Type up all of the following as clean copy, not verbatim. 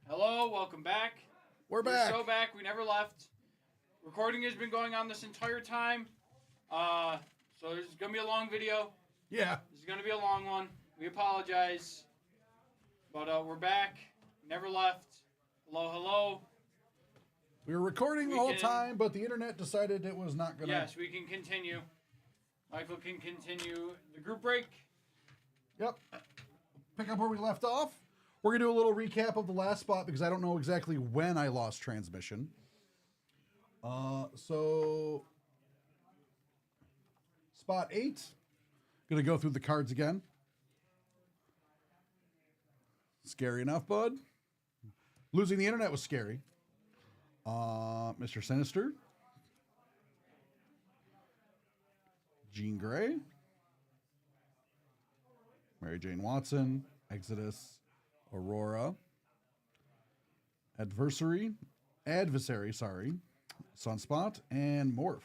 Hello, welcome back. We're back. So back. We never left. Recording has been going on this entire time. So there's gonna be a long video. Yeah. This is gonna be a long one. We apologize, but we're back. Never left. Hello, hello. We were recording the whole time, but the internet decided it was not gonna. Yes, we can continue. Michael can continue the group break. Yep. Pick up where we left off. We're going to do a little recap of the last spot because I don't know exactly when I lost transmission. So, spot 8. Going to go through the cards again. Scary enough, bud. Losing the internet was scary. Mr. Sinister. Jean Grey. Mary Jane Watson. Exodus. Aurora, Adversary, Sunspot, and Morph.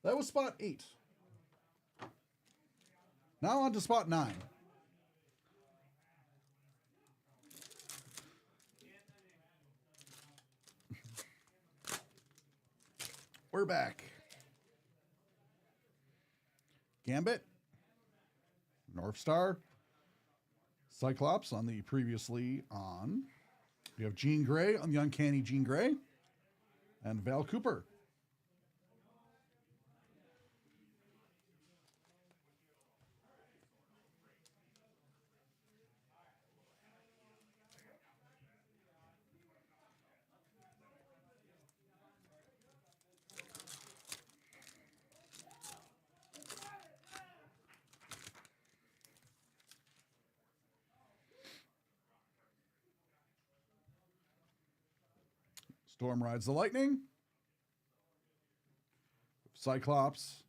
That was spot 8. Now on to spot 9. We're back. Gambit, North Star, Cyclops on the previously on. We have Jean Grey on the Uncanny Jean Grey. And Val Cooper. Storm rides the lightning. Cyclops.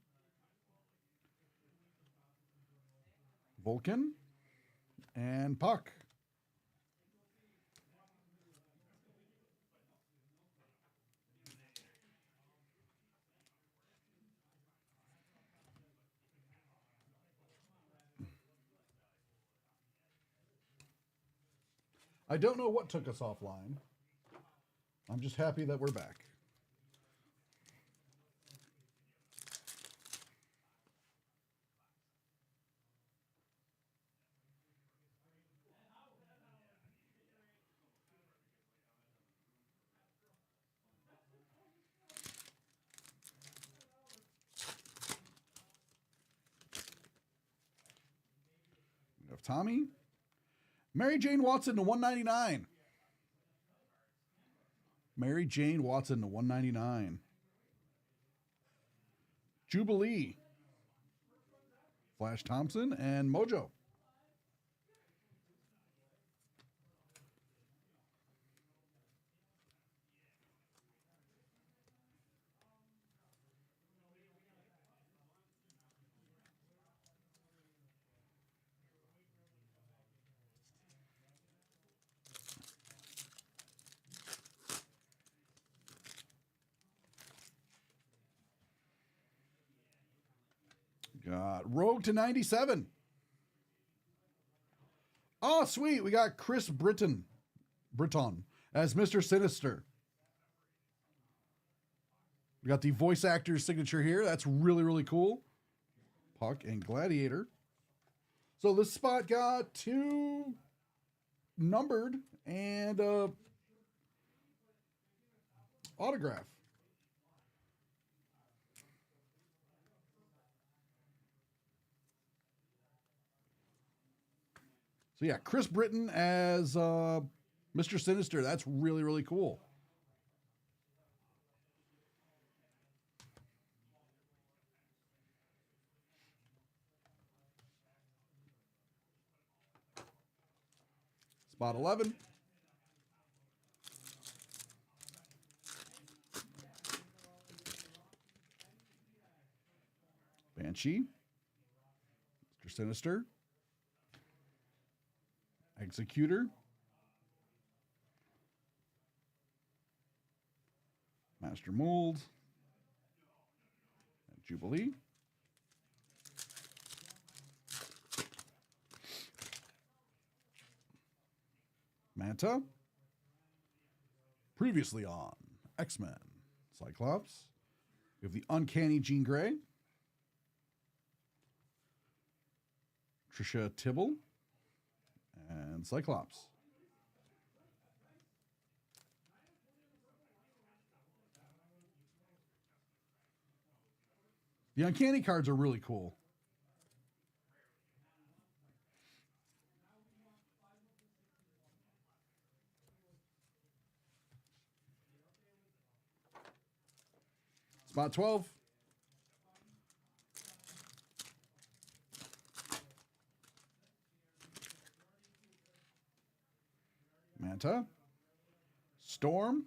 Vulcan. And Puck. I don't know what took us offline. I'm just happy that we're back. We have Tommy. Mary Jane Watson to 199. Mary Jane Watson to 199. Jubilee. Flash Thompson and Mojo. Got Rogue to 97. Oh, sweet. We got Chris Britton as Mr. Sinister. We got the voice actor's signature here. That's really, really cool. Puck and Gladiator. So this spot got 2 numbered and autograph. So yeah, Chris Britton as Mr. Sinister. That's really, really cool. Spot 11. Banshee. Mr. Sinister. Executor. Master Mold. And Jubilee. Manta. Previously on X-Men, Cyclops. We have the Uncanny Jean Grey, Trisha Tibble, and Cyclops. The Uncanny cards are really cool. Spot 12. Manta. Storm.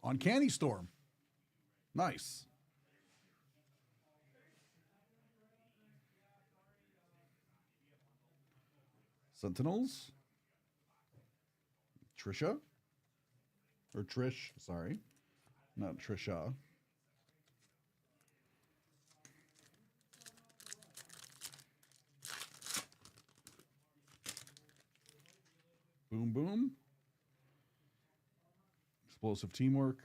Uncanny Storm. Nice. Sentinels. Trisha. Or Trish, sorry. Not Trisha. Boom Boom. Explosive Teamwork.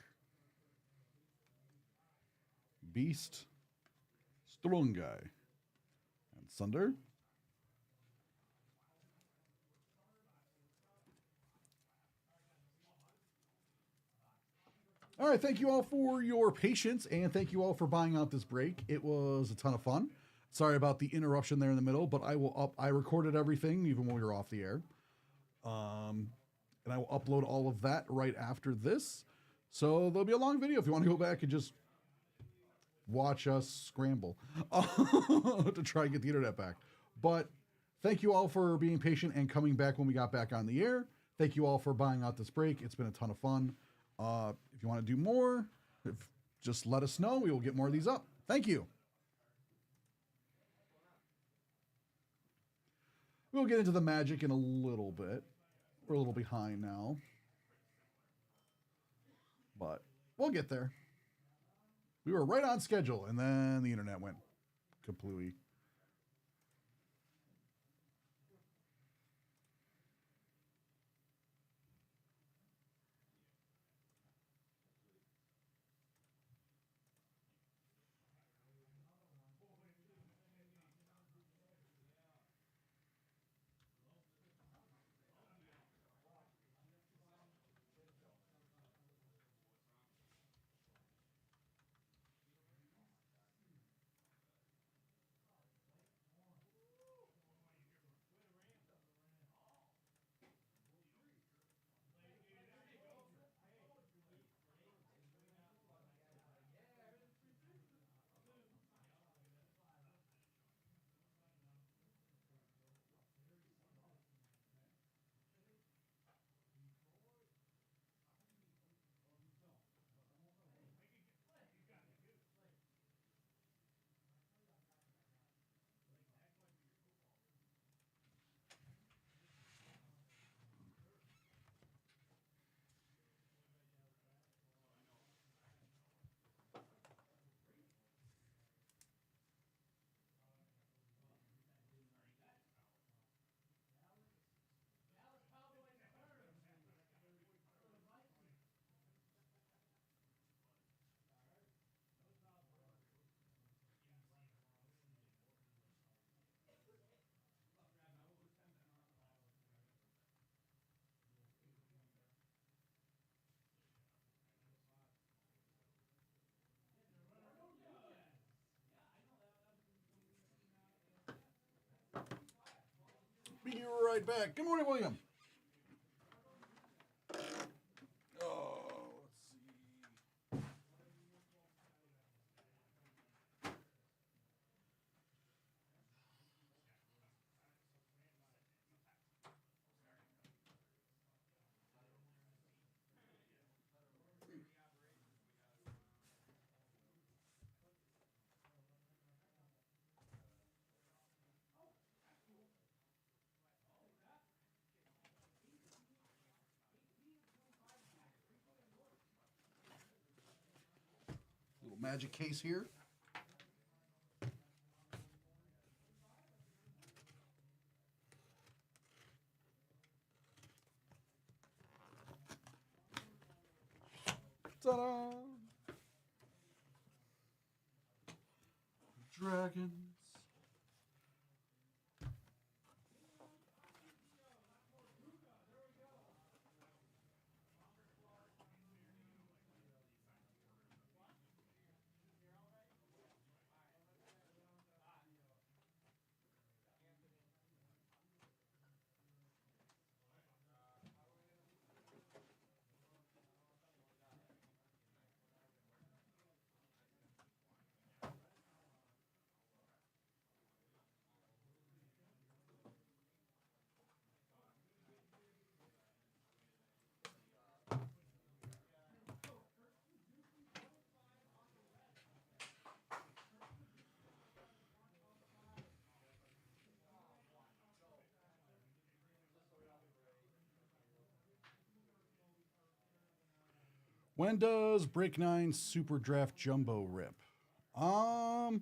Beast. Strong Guy. And Sunder. All right, thank you all for your patience, and thank you all for buying out this break. It was a ton of fun. Sorry about the interruption there in the middle, but I recorded everything even when we were off the air. And I will upload all of that right after this. So there'll be a long video if you want to go back and just watch us scramble to try and get the internet back. But thank you all for being patient and coming back when we got back on the air. Thank you all for buying out this break. It's been a ton of fun. If you want to do more, just let us know. We will get more of these up. Thank you. We'll get into the Magic in a little bit. We're a little behind now, but we'll get there. We were right on schedule, and then the internet went completely. Be right back. Good morning, William. Oh, let's see. Little Magic case here. Ta-da! Dragons. When does Break 9 Super Draft Jumbo rip? I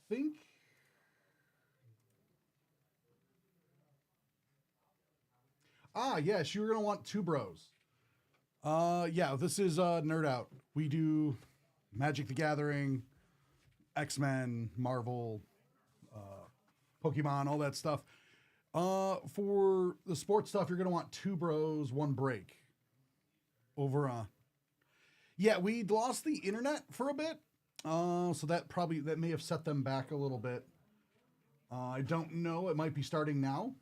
think yes, you're gonna want two bros. Yeah, this is Nerd Out. We do Magic the Gathering, X-Men, Marvel, Pokemon, all that stuff. For the sports stuff, you're gonna want two bros, one break. Over yeah, we lost the internet for a bit. So that may have set them back a little bit. I don't know. It might be starting now.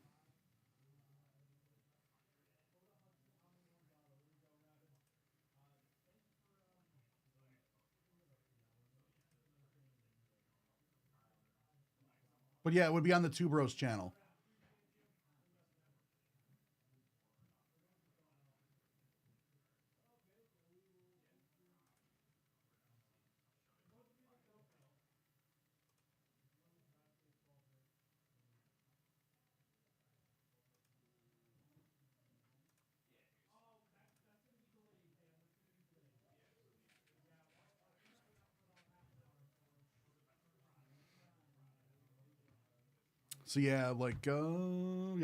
But yeah, it would be on the Two Bros channel. So yeah,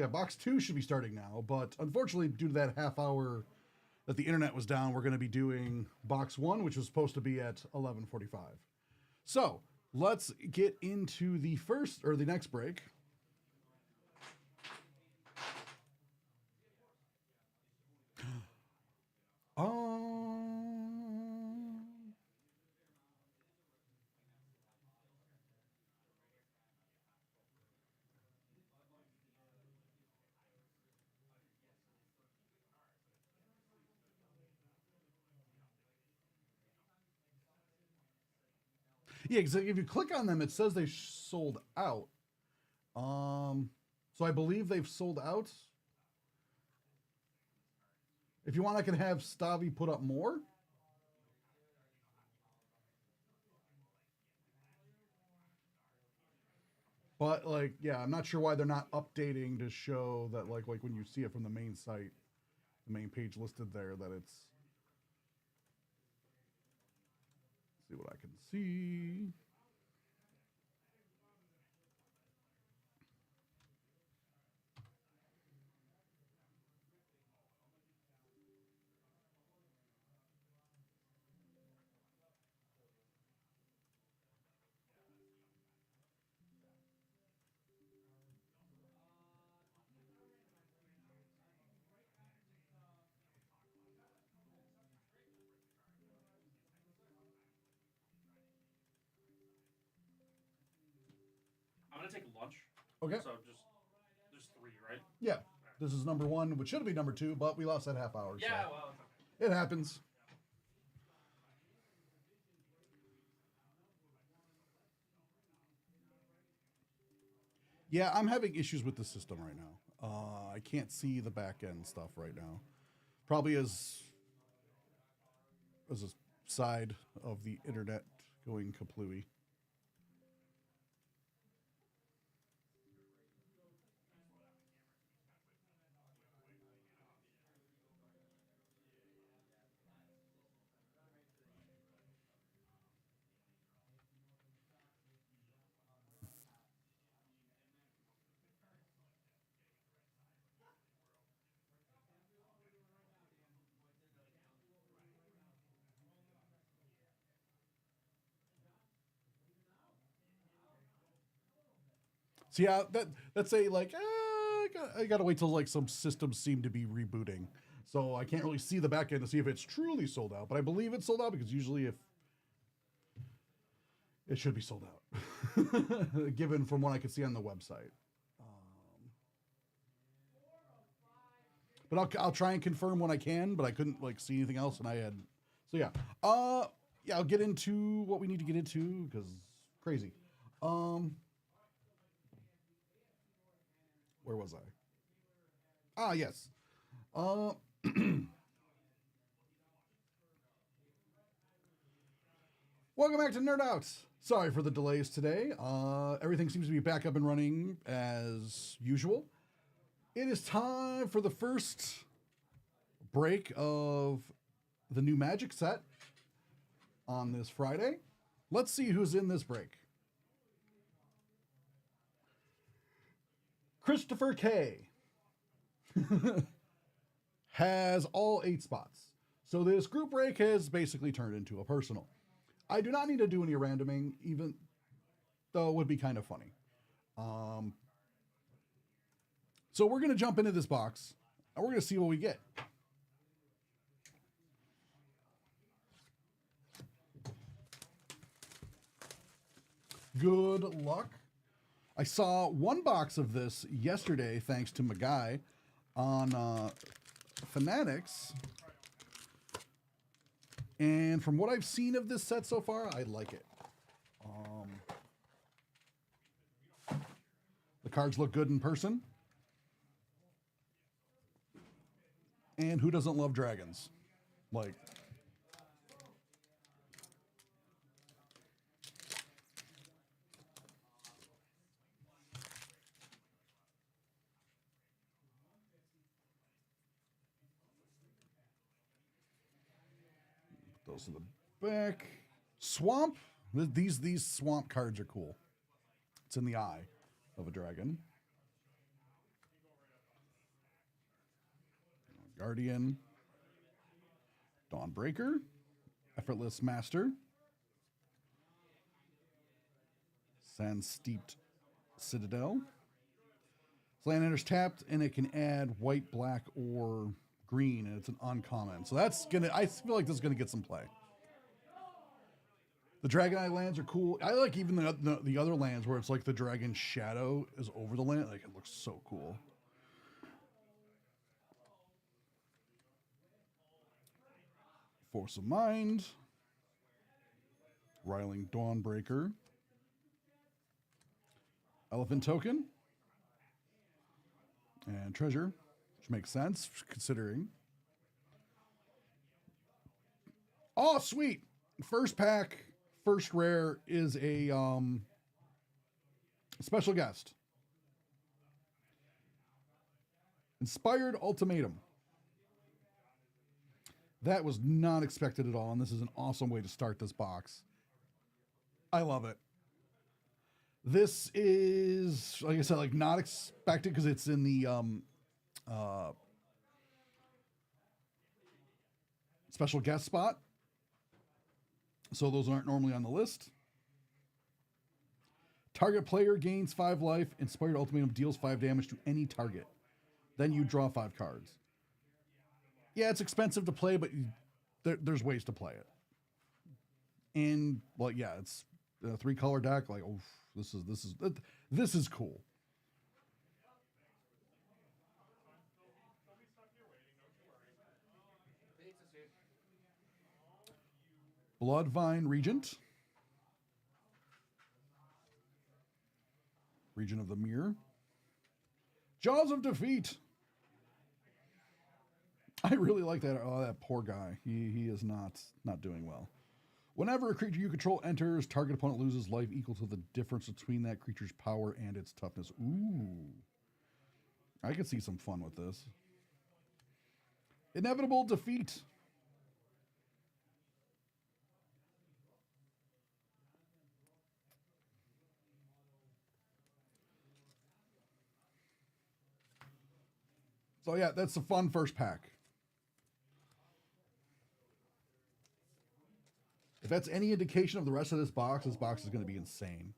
box 2 should be starting now, but unfortunately, due to that half hour that the internet was down, we're going to be doing box 1, which was supposed to be at 11:45. So let's get into the next break. Yeah, because if you click on them, it says they sold out. So I believe they've sold out. If you want, I can have Stavi put up more. But I'm not sure why they're not updating to show that like when you see it from the main site, the main page listed there, that it's. Let's see what I can see. I'm gonna take lunch. Okay. So there's 3, right? Yeah. This is number 1, which should be number 2, but we lost that half hour. Yeah, so. well, it's okay. It happens. Yeah, I'm having issues with the system right now. I can't see the back end stuff right now. Probably as a side of the internet going kaplooey. So yeah, that's a like I gotta wait till like some systems seem to be rebooting, so I can't really see the back end to see if it's truly sold out. But I believe it's sold out because usually if it should be sold out, given from what I could see on the website. But I'll try and confirm when I can. But I couldn't like see anything else, and I had so yeah. Yeah, I'll get into what we need to get into because crazy. Where was I? Ah, yes. Welcome back to Nerd Out. Sorry for the delays today. Everything seems to be back up and running as usual. It is time for the first break of the new Magic set on this Friday. Let's see who's in this break. Christopher K. has all 8 spots. So this group break has basically turned into a personal. I do not need to do any randoming, even though it would be kind of funny. So we're going to jump into this box, and we're going to see what we get. Good luck. I saw one box of this yesterday, thanks to my guy on Fanatics. And from what I've seen of this set so far, I like it. The cards look good in person. And who doesn't love dragons? Like, those in the back. Swamp. These swamp cards are cool. It's in the eye of a dragon. Guardian. Dawnbreaker. Effortless Master. Sand Steeped Citadel. Land enters tapped, and it can add white, black, or green, and it's an uncommon. So that's gonna. I feel like this is gonna get some play. The Dragon Eye lands are cool. I like even the other lands where it's like the dragon shadow is over the land. Like, it looks so cool. Force of Mind. Riling Dawnbreaker. Elephant Token. And Treasure, which makes sense considering. Oh, sweet. First pack, first rare is a special guest. Inspired Ultimatum. That was not expected at all, and this is an awesome way to start this box. I love it. This is, like I said, like not expected because it's in the special guest spot. So those aren't normally on the list. Target player gains 5 life. Inspired Ultimatum deals 5 damage to any target. Then you draw 5 cards. Yeah, it's expensive to play, but there's ways to play it. And, well, yeah, it's a 3-color deck. Like, oh, this is cool. Bloodvine Regent. Region of the Mirror. Jaws of Defeat. I really like that. Oh, that poor guy. He is not doing well. Whenever a creature you control enters, target opponent loses life equal to the difference between that creature's power and its toughness. Ooh. I could see some fun with this. Inevitable Defeat. So yeah, that's a fun first pack. If that's any indication of the rest of this box is going to be insane.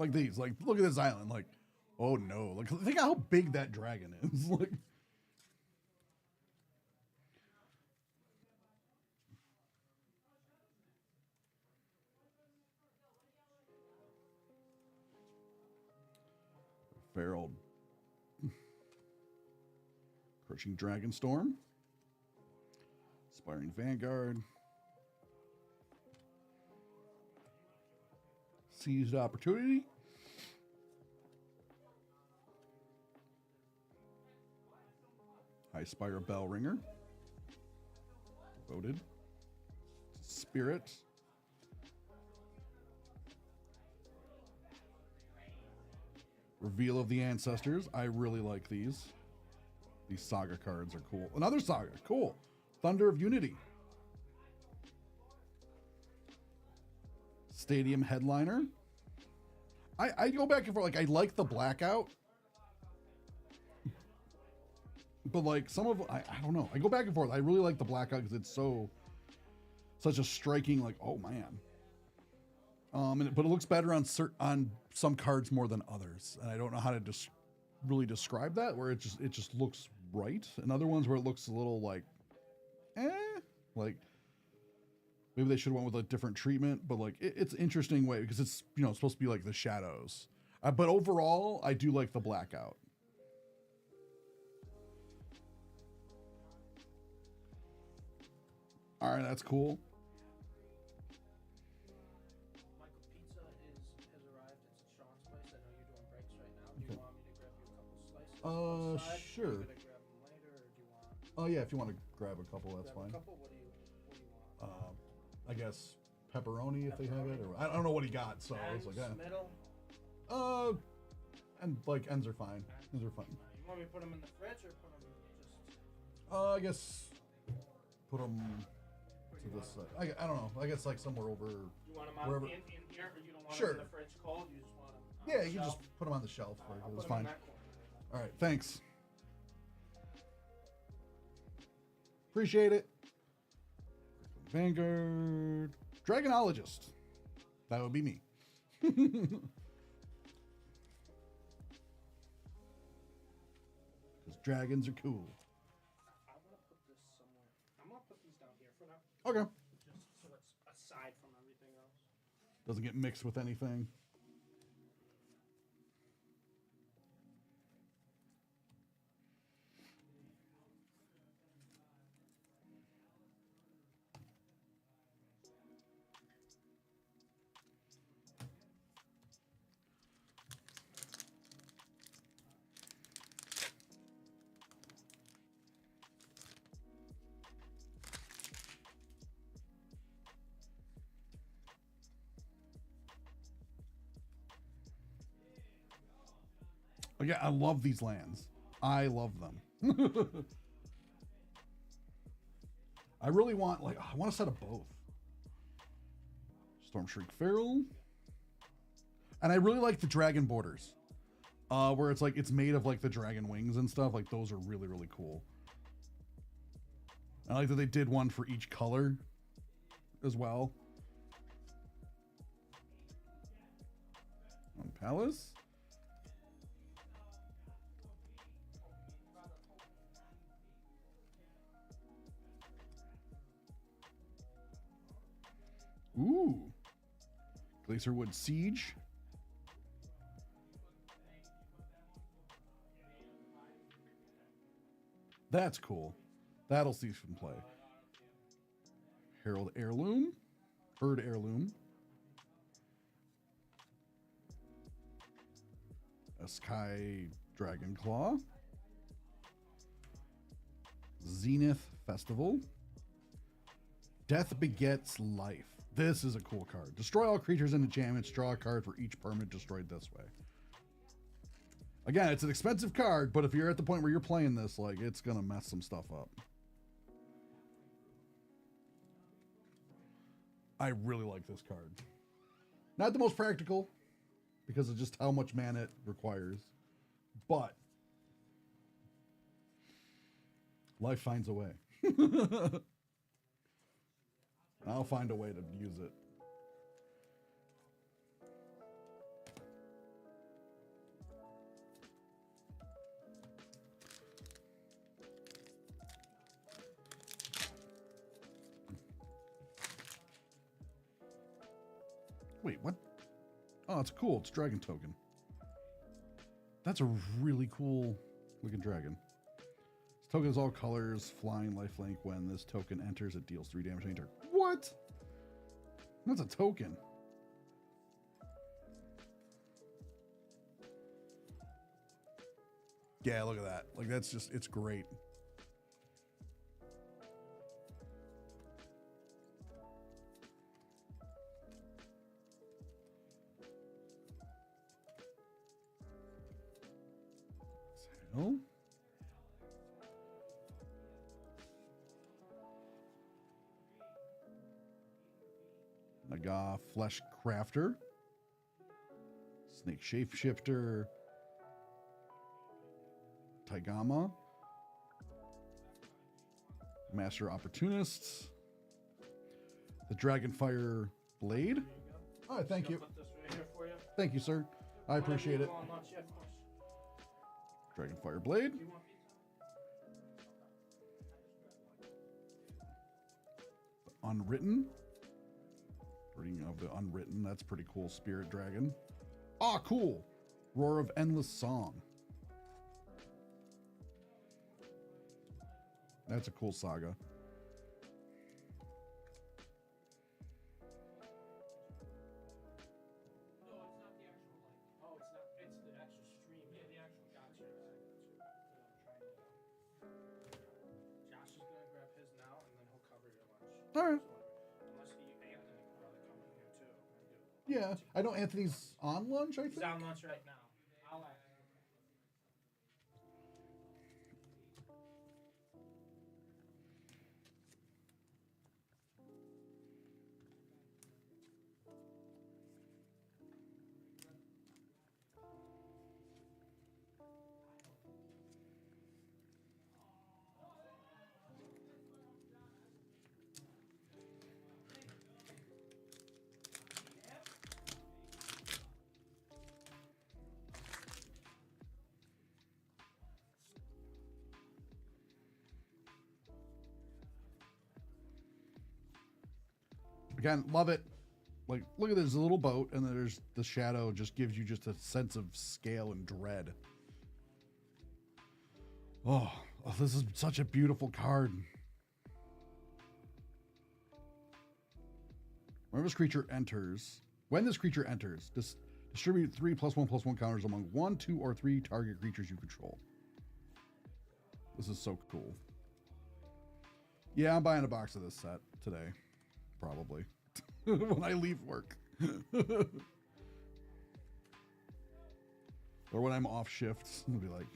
Like these. Like, look at this island. Like, oh no. Like, think how big that dragon is. Like, Feral Crushing Dragonstorm. Aspiring Vanguard. Seized Opportunity. High Spire Bell Ringer. Voted. Spirit. Reveal of the Ancestors. I really like these. These saga cards are cool. Another saga. Cool. Thunder of Unity. Stadium Headliner. I go back and forth. Like, I like the Blackout. But, like, some of... I don't know. I go back and forth. I really like the Blackout because it's such a striking, like, oh, man. But it looks better on some cards more than others. And I don't know how to really describe that, where it just looks right. And other ones where it looks a little like, like maybe they should have went with a different treatment, but like it's an interesting way because it's, you know, supposed to be like the shadows. But overall, I do like the Blackout. All right, that's cool. Sure. Oh yeah, if you want to grab a couple, that's fine. What do you want? I guess pepperoni if they have it, or I don't know what he got, so I was like, middle. And like ends are fine. Ends are fine. You want me to put them in the fridge or put them just? I guess put them to this side. I don't know. I guess like somewhere over. You want them wherever. in here, or you don't want Sure. them in the fridge cold? You just want them. Yeah, you can just put them on the shelf. Right? It's fine. All right, thanks. Appreciate it. Vanguard. Dragonologist. That would be me. Because dragons are cool. I want to put this somewhere. I'm going to put these down here for now. Okay. Just so it's aside from everything else. Doesn't get mixed with anything. Yeah, I love these lands. I love them. I really want, like, I want a set of both. Stormshriek Feral. And I really like the dragon borders. Where it's like, it's made of like the dragon wings and stuff. Like those are really, really cool. I like that they did one for each color as well. On Palace. Ooh. Glacierwood Siege. That's cool. That'll see some play. Herald Heirloom. Bird Heirloom. Sky Dragon Claw. Zenith Festival. Death Begets Life. This is a cool card. Destroy all creatures in enchantments. Draw a card for each permanent destroyed this way. Again, it's an expensive card, but if you're at the point where you're playing this, like, it's going to mess some stuff up. I really like this card. Not the most practical, because of just how much mana it requires. But life finds a way. I'll find a way to use it. Wait, what? Oh, it's cool. It's a dragon token. That's a really cool looking dragon. This token is all colors, flying, lifelink. When this token enters, it deals 3 damage to any turn. What? That's a token. Yeah, look at that. Like, that's just, it's great. So. Naga Flesh Crafter. Snake Shapeshifter. Taigama. Master Opportunists. The Dragonfire Blade. All right, thank you. Put this right here for you. Thank you, sir. I appreciate it. Dragonfire Blade. Unwritten. Reading of the Unwritten. That's pretty cool. Spirit Dragon. Ah, cool. Roar of Endless Song. That's a cool saga. All right. Yeah, I know Anthony's on lunch, I think. He's on lunch right now. I'll ask. Again, love it. Like, look at this little boat, and then there's the shadow. Just gives you just a sense of scale and dread. Oh, this is such a beautiful card. When this creature enters, distribute 3+1/+1 counters among 1, 2, or 3 target creatures you control. This is so cool. Yeah, I'm buying a box of this set today. Probably. When I leave work. Or when I'm off shifts. I'll be like,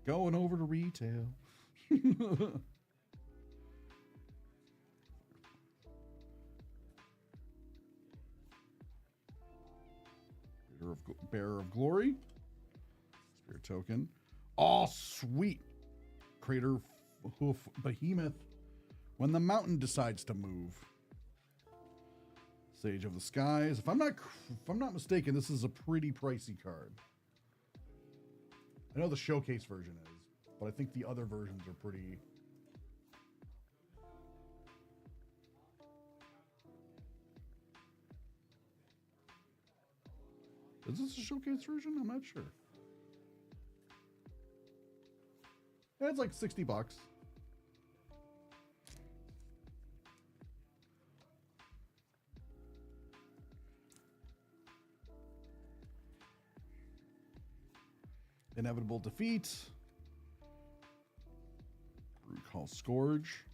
going over to retail. Bearer of Glory. Spirit token. Oh, sweet. Crater Hoof Behemoth. When the mountain decides to move. Sage of the Skies. If I'm not mistaken, this is a pretty pricey card. I know the showcase version is, but I think the other versions are pretty. Is this a showcase version? I'm not sure. Yeah, it's like $60. Inevitable Defeat. Recall Scourge.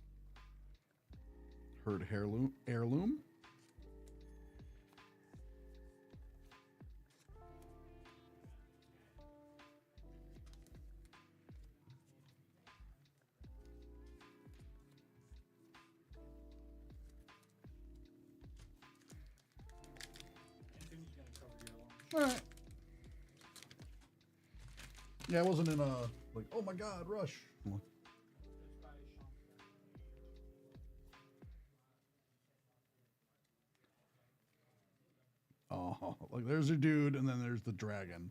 Herd Heirloom. All right. Yeah, I wasn't in a, like, oh my God, rush. Oh, like there's your dude, and then there's the dragon.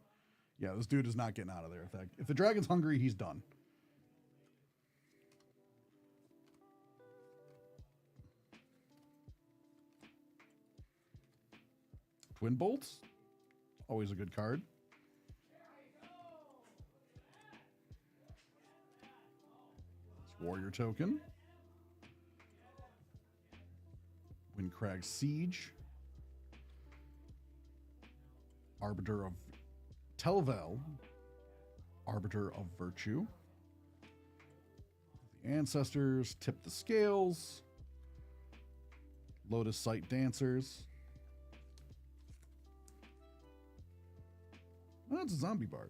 Yeah, this dude is not getting out of there. If the dragon's hungry, he's done. Twin Bolts, always a good card. Warrior token. Windcrag Siege. Arbiter of Telvel. Arbiter of Virtue. The Ancestors. Tip the Scales. Lotus Sight Dancers. Oh, that's a zombie bard.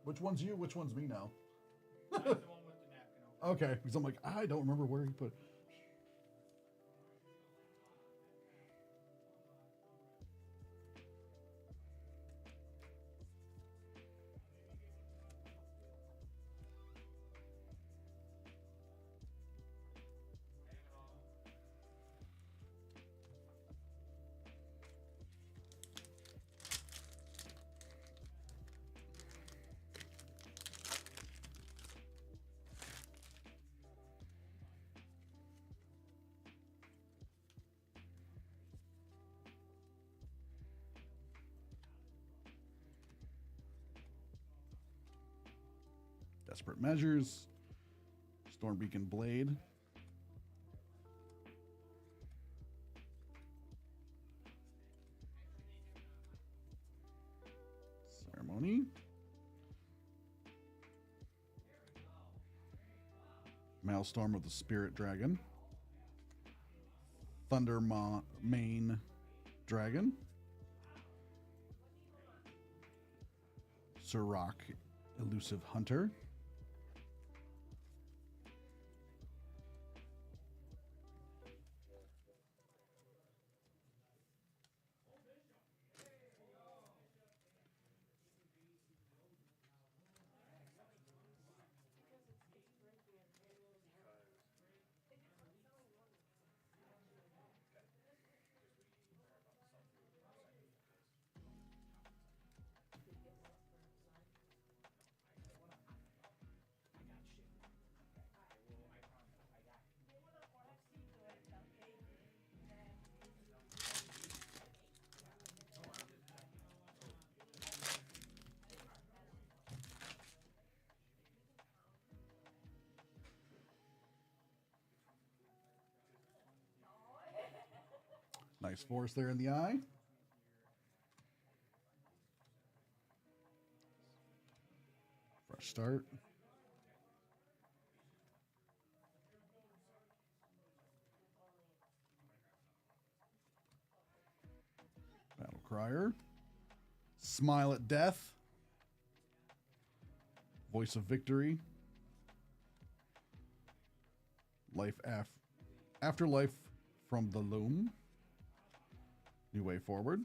Which one's you? Which one's me now? That's the one with the napkin over. Okay, because I'm like, I don't remember where he put it. Desperate Measures, Stormbeacon Blade, Ceremony, Maelstrom of the Spirit Dragon, Thunder Mane Dragon, Sirach Elusive Hunter, nice force there in the eye. Fresh start. Battle Crier. Smile at Death. Voice of Victory. Afterlife from the Loom. New Way Forward.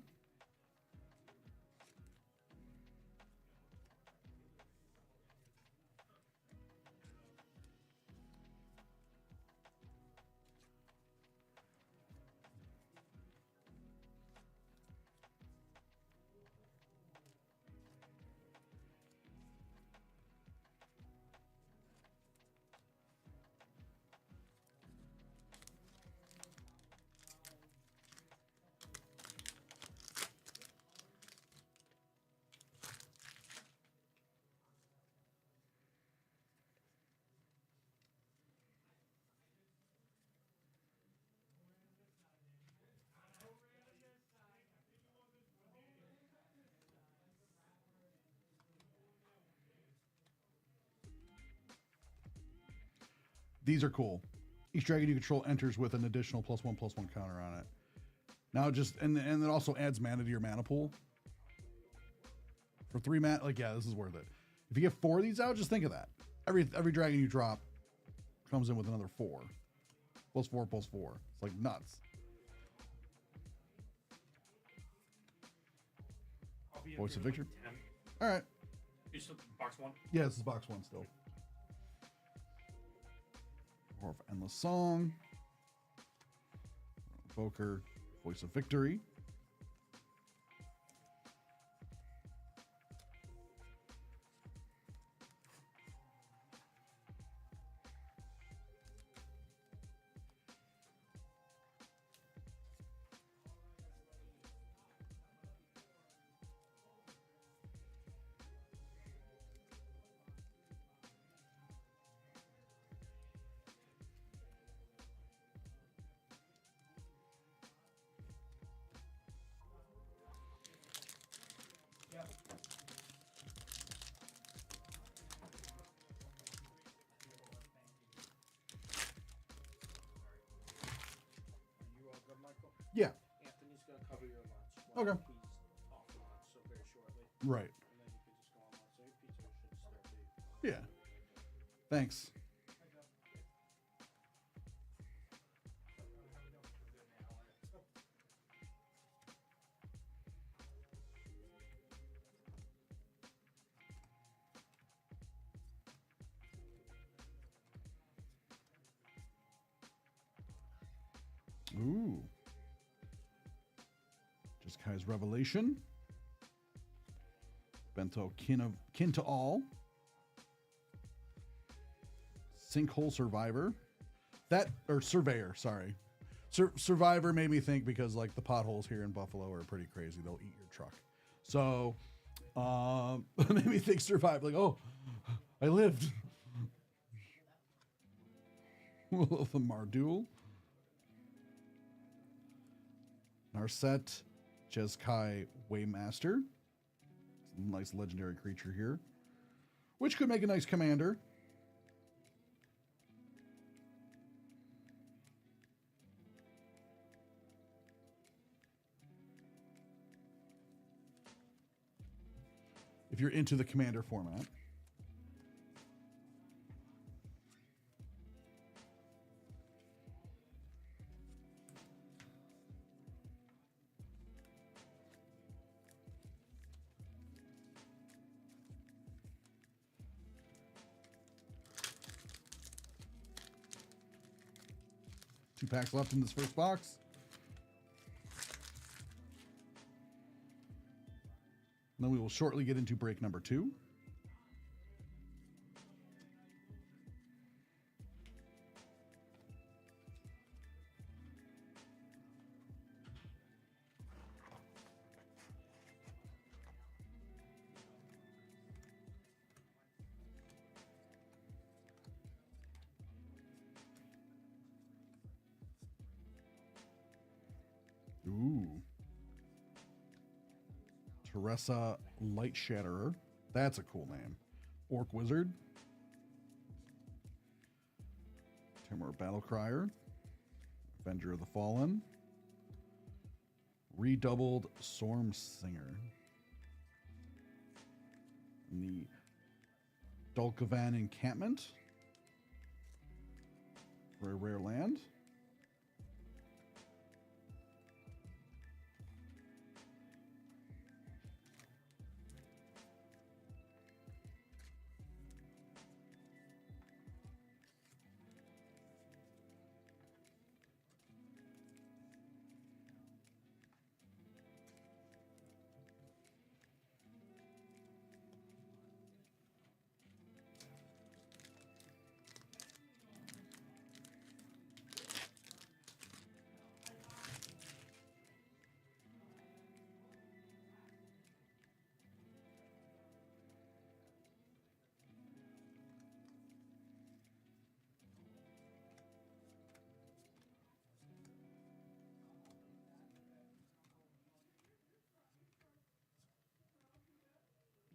These are cool. Each dragon you control enters with an additional +1/+1 counter on it. Now just and it also adds mana to your mana pool. For 3 mana, like, yeah, this is worth it. If you get 4 of these out, just think of that. Every dragon you drop comes in with another 4. +4/+4. It's like nuts. I'll be Voice of like Victor. 10. All right. You still box 1? Yeah, this is box 1 still. Or of Endless Song. Evoker. Voice of Victory. Yeah. Anthony's gonna cover your lunch. Okay. He's off for lunch, so very shortly. Right. And then you could just go on lunch. So your pizza should start to. Yeah. Thanks. Ooh. Just Kai's Revelation. Bento Kin to All. Sinkhole Survivor. Surveyor, sorry. Survivor made me think because like the potholes here in Buffalo are pretty crazy. They'll eat your truck. So it made me think Survivor. Like, oh, I lived. The Mardul. Narset Jeskai Waymaster. Nice legendary creature here. Which could make a nice commander. If you're into the commander format. Two packs left in this first box. Then we will shortly get into break number 2. Ooh. Teresa Light Shatterer. That's a cool name. Orc Wizard. Timur Battlecrier. Avenger of the Fallen. Redoubled Storm Singer. And the Dulcavan Encampment. For a rare land.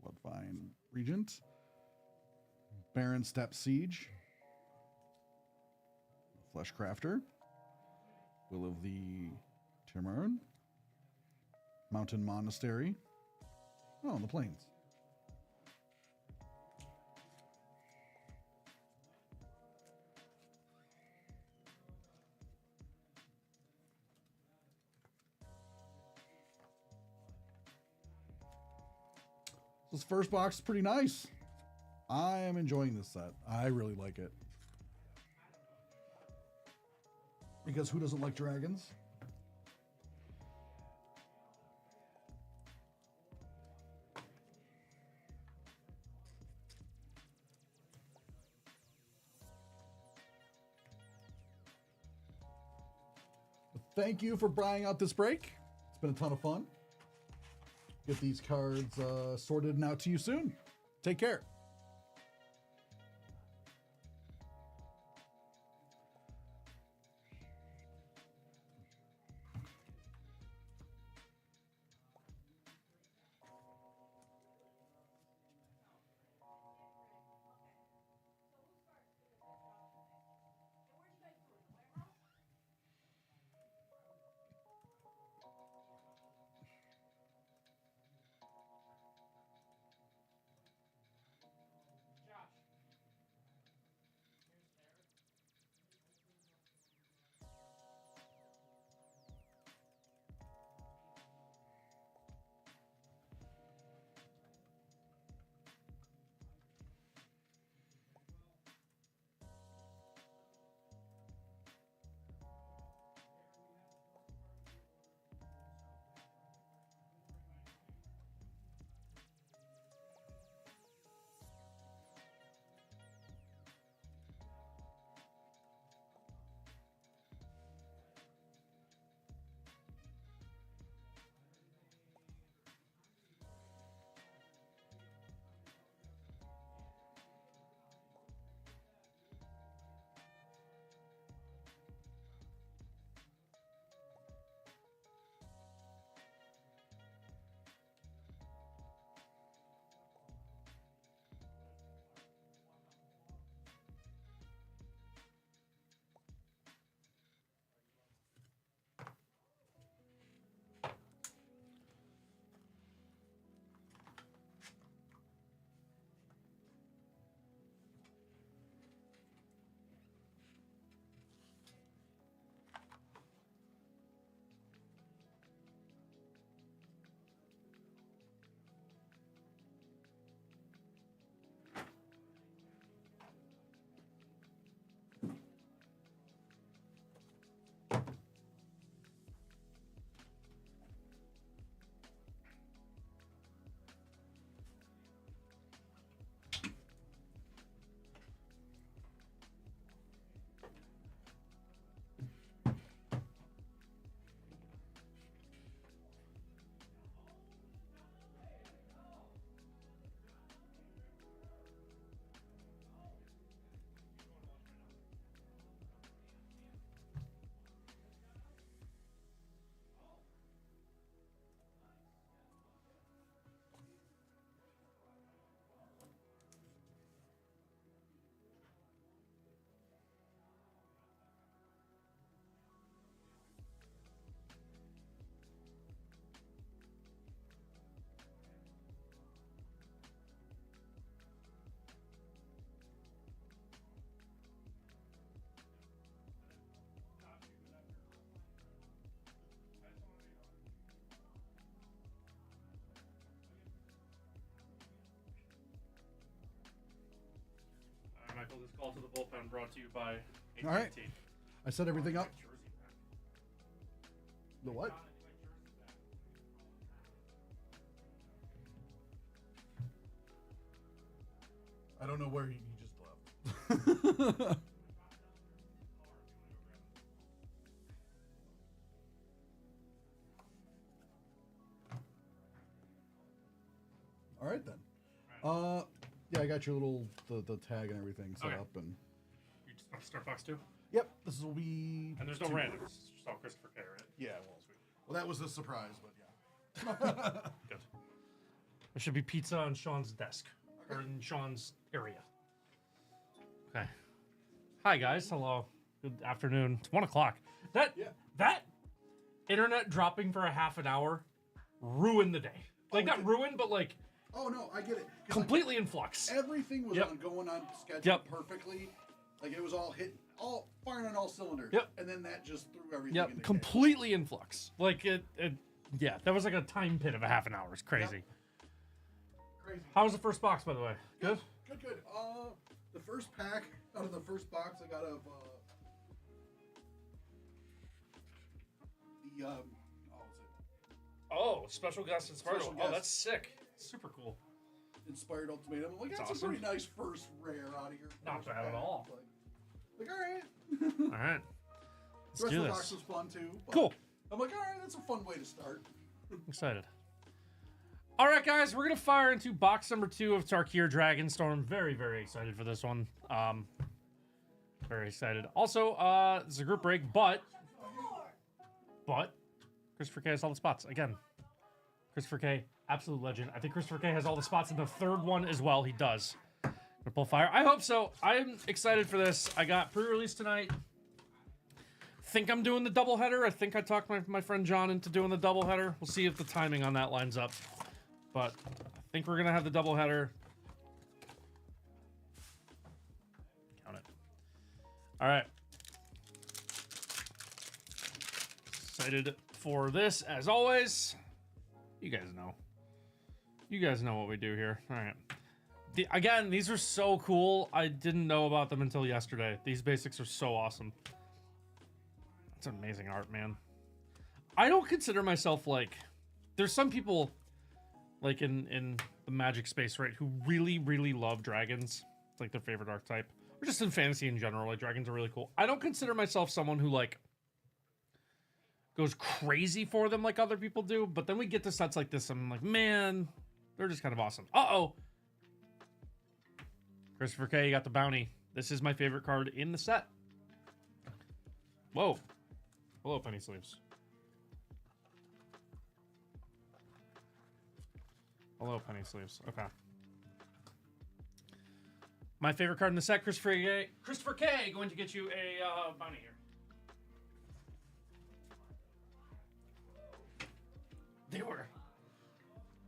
Bloodvine Regent. Baron Step Siege. Fleshcrafter. Will of the Timurn. Mountain Monastery. Oh, on the plains. This first box is pretty nice. I am enjoying this set. I really like it. Because who doesn't like dragons? Thank you for buying out this break. It's been a ton of fun. Get these cards sorted and out to you soon. Take care. this call to the bullpen brought to you by AT&T. All right. I set everything up. The what? I don't know where he just left. All right then. Yeah, I got your little the tag and everything set Okay. up, and You just want to start box 2? yep, this will be. And there's no randoms. It's just all Christopher K, right? Yeah, well, that was the surprise, but yeah. Good. There should be pizza on Sean's desk. Or in Sean's area. Okay. Hi, guys. Hello. Good afternoon. It's 1 o'clock. That internet dropping for a half an hour ruined the day. Like, not ruined, but like Oh no, I get it. 'Cause, completely in flux. like, everything was Yep. going on schedule Yep. perfectly. Like it was all firing on all cylinders. Yep. And then that just threw everything Yep, into chaos. completely in flux. Like yeah, that was like a time pit of a half an hour. It's crazy. Crazy. How was the first box, by the way? Good? Good. The first pack out of the first box I got of the what was it? Oh, special guest inspired. Special Oh, guest. that's sick. Super cool. Inspired Ultimatum. I'm like, that's awesome. a pretty nice first rare out of here. Not First bad at pack. all. Like all right. All right. Let's The rest do of the this. box was fun too. But Cool. I'm like, all right, that's a fun way to start. Excited. All right, guys, we're gonna fire into box number 2 of Tarkir Dragonstorm. Very, very excited for this one. Very excited. Also, it's a group break, but Christopher K has all the spots again. Christopher K, absolute legend. I think Christopher K has all the spots in the third one as well. He does. Gonna pull fire. I hope so. I'm excited for this. I got pre-release tonight. Think I'm doing the doubleheader. I think I talked my friend John into doing the doubleheader. We'll see if the timing on that lines up. But I think we're gonna have the doubleheader. Count it. All right. Excited for this as always. You guys know. You guys know what we do here. All right. Again, these are so cool. I didn't know about them until yesterday. These basics are so awesome. It's amazing art, man. I don't consider myself like... There's some people like in the Magic space, right, who really, really love dragons. It's like their favorite archetype. Or just in fantasy in general. Like, dragons are really cool. I don't consider myself someone who, like, goes crazy for them like other people do. But then we get to sets like this, and I'm like, man, they're just kind of awesome. Uh-oh. Christopher K, you got the bounty. This is my favorite card in the set. Whoa. Hello, penny sleeves. Hello, penny sleeves. Okay. My favorite card in the set, Christopher K. Christopher K, going to get you a bounty here. They were.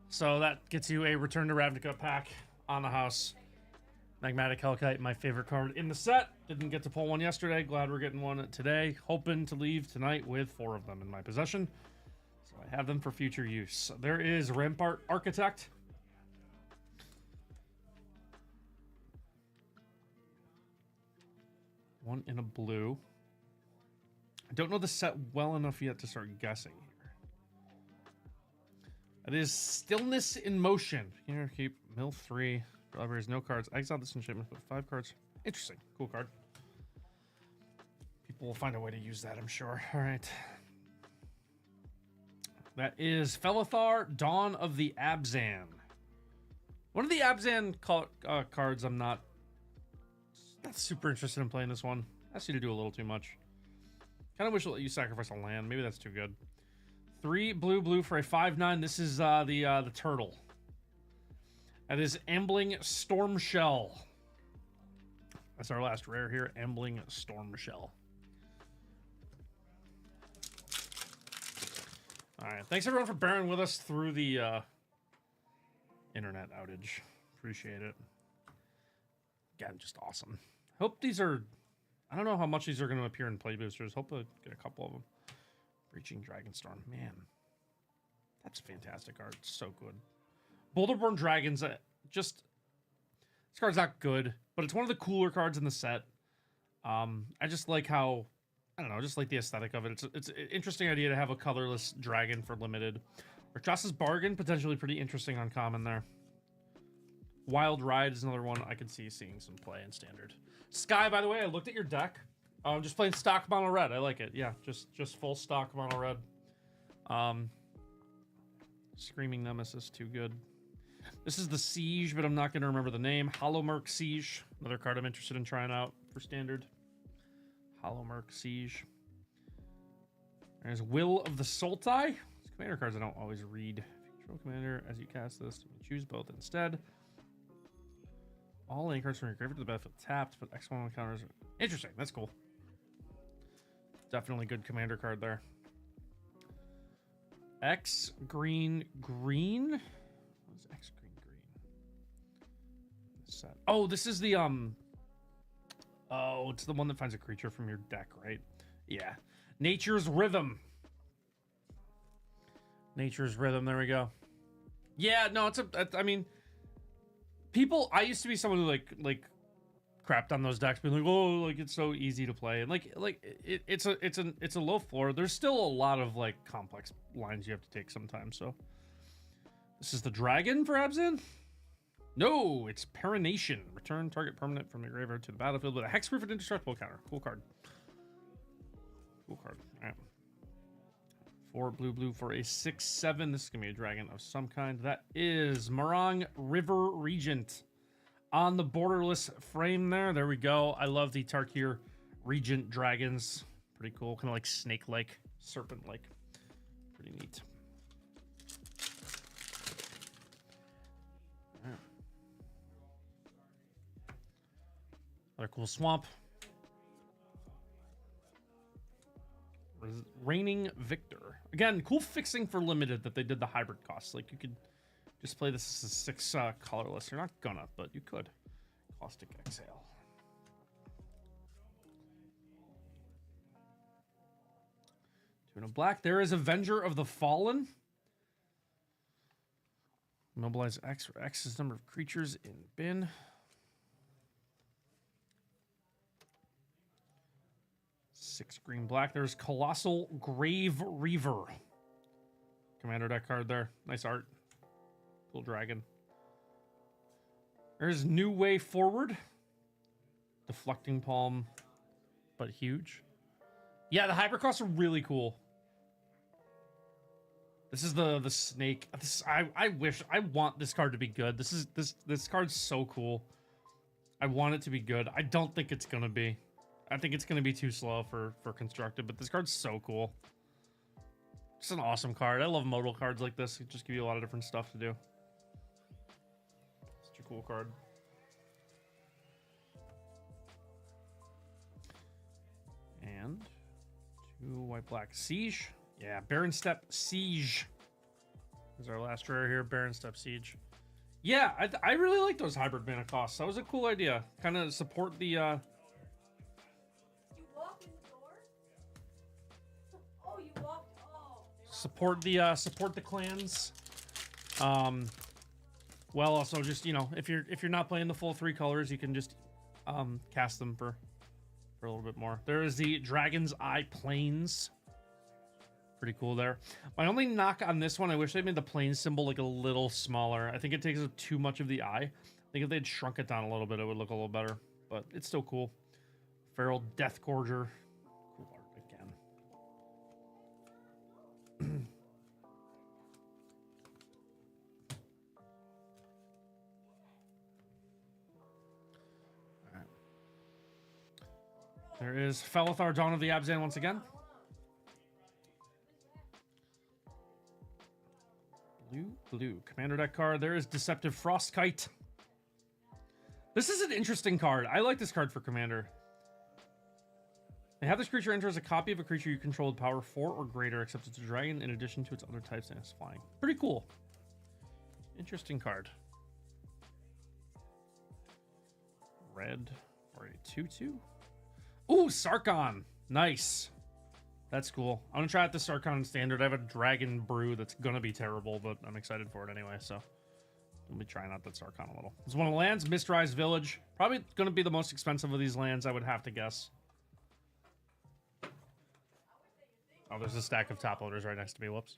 So that gets you a Return to Ravnica pack on the house. Magmatic Hellkite, my favorite card in the set. Didn't get to pull one yesterday. Glad we're getting one today. Hoping to leave tonight with 4 of them in my possession. So I have them for future use. There is Rampart Architect. One in a blue. I don't know the set well enough yet to start guessing here. It is Stillness in Motion. Here, keep mill 3. Libraries, no cards. Exile this enchantment, but 5 cards. Interesting. Cool card. People will find a way to use that, I'm sure. All right. That is Felithar, Dawn of the Abzan. One of the Abzan cards I'm not super interested in playing this one. Asks you to do a little too much. Kind of wish it let you sacrifice a land. Maybe that's too good. 3 blue for a 5/9. This is the turtle. That is Ambling Stormshell. That's our last rare here, Ambling Stormshell. All right, thanks everyone for bearing with us through the internet outage. Appreciate it. Again, just awesome. Hope these are... I don't know how much these are going to appear in play boosters. Hope I get a couple of them. Breaching Dragonstorm. Man, that's fantastic art. So good. Boulderborn Dragons, just This card's not good, but it's one of the cooler cards in the set. I just like how, I don't know, just like the aesthetic of it. It's an interesting idea to have a colorless dragon for limited. Rakshasa's Bargain, potentially pretty interesting on common there. Wild Ride is another one I could see seeing some play in standard. Sky, by the way, I looked at your deck. I'm just playing stock mono red. I like it. Yeah, just full stock mono red. Screaming Nemesis, too good. This is the Siege, but I'm not going to remember the name. Hollowmurk Siege, another card I'm interested in trying out for standard. Hollowmurk Siege. There's Will of the Sultai. These commander cards I don't always read. Control commander, as you cast this, you choose both instead. All lane cards from your graveyard to the battlefield tapped, but X1 counters. Interesting, that's cool. Definitely good commander card there. X green green. What is X green green? Set. Oh, this is the oh, it's the one that finds a creature from your deck, right? Yeah. Nature's Rhythm. Nature's Rhythm, there we go. Yeah, no, I mean, people, I used to be someone who like crapped on those decks, being like, oh, like it's so easy to play, and it's a low floor. There's still a lot of like complex lines you have to take sometimes. So this is the dragon for Abzan. No, it's Perenation. Return target permanent from the graveyard to the battlefield with a hexproof and indestructible counter. Cool card. Cool card. All right. 4 blue for a 6/7. This is gonna be a dragon of some kind. That is Marang River Regent on the borderless frame there. There we go. I love the Tarkir Regent dragons. Pretty cool. Kind of like snake-like, serpent-like. Pretty neat. All right. Another cool swamp. Reigning Victor. Again, cool fixing for limited that they did the hybrid costs. Like, you could just play this as a 6 colorless. You're not gonna, but you could. Caustic Exhale. Two in a black. There is Avenger of the Fallen. Mobilize X for X's number of creatures in bin. Six green black. There's Colossal Grave Reaver. Commander deck card there. Nice art. Cool dragon. There's New Way Forward. Deflecting Palm, but huge. Yeah, the hypercross are really cool. This is the snake. I wish, I want this card to be good. This card's so cool. I want it to be good. I don't think it's gonna be. I think it's going to be too slow for constructed, but this card's so cool. It's an awesome card. I love modal cards like this. It just give you a lot of different stuff to do. Such a cool card. And 2 white-black Siege. Yeah, Baron Step Siege is our last rare here. Baron Step Siege. Yeah, I really like those hybrid mana costs. That was a cool idea. Kind of support the... Support the clans. Well, also just, you know, if you're not playing the full 3 colors, you can just cast them for a little bit more. There is the Dragon's Eye Plains. Pretty cool there. My only knock on this one, I wish they made the plains symbol like a little smaller. I think it takes up too much of the eye. I think if they'd shrunk it down a little bit, it would look a little better. But it's still cool. Feral Death Gorger. Cool art again. Alright. There is Felithar, Dawn of the Abzan once again. Blue. Commander deck card. There is Deceptive Frostkite. This is an interesting card. I like this card for Commander. They have this creature enter as a copy of a creature you control with power 4 or greater, except it's a dragon in addition to its other types and it's flying. Pretty cool. Interesting card. Red for a 2/2. Ooh, Sarkhan. Nice. That's cool. I'm gonna try out the Sarkhan standard. I have a Dragon Brew that's gonna be terrible, but I'm excited for it anyway, so Let me try not that Sarkhan a little. It's one of the lands, Mistrized Village. Probably going to be the most expensive of these lands, I would have to guess. Oh, there's a stack of top loaders right next to me. Whoops.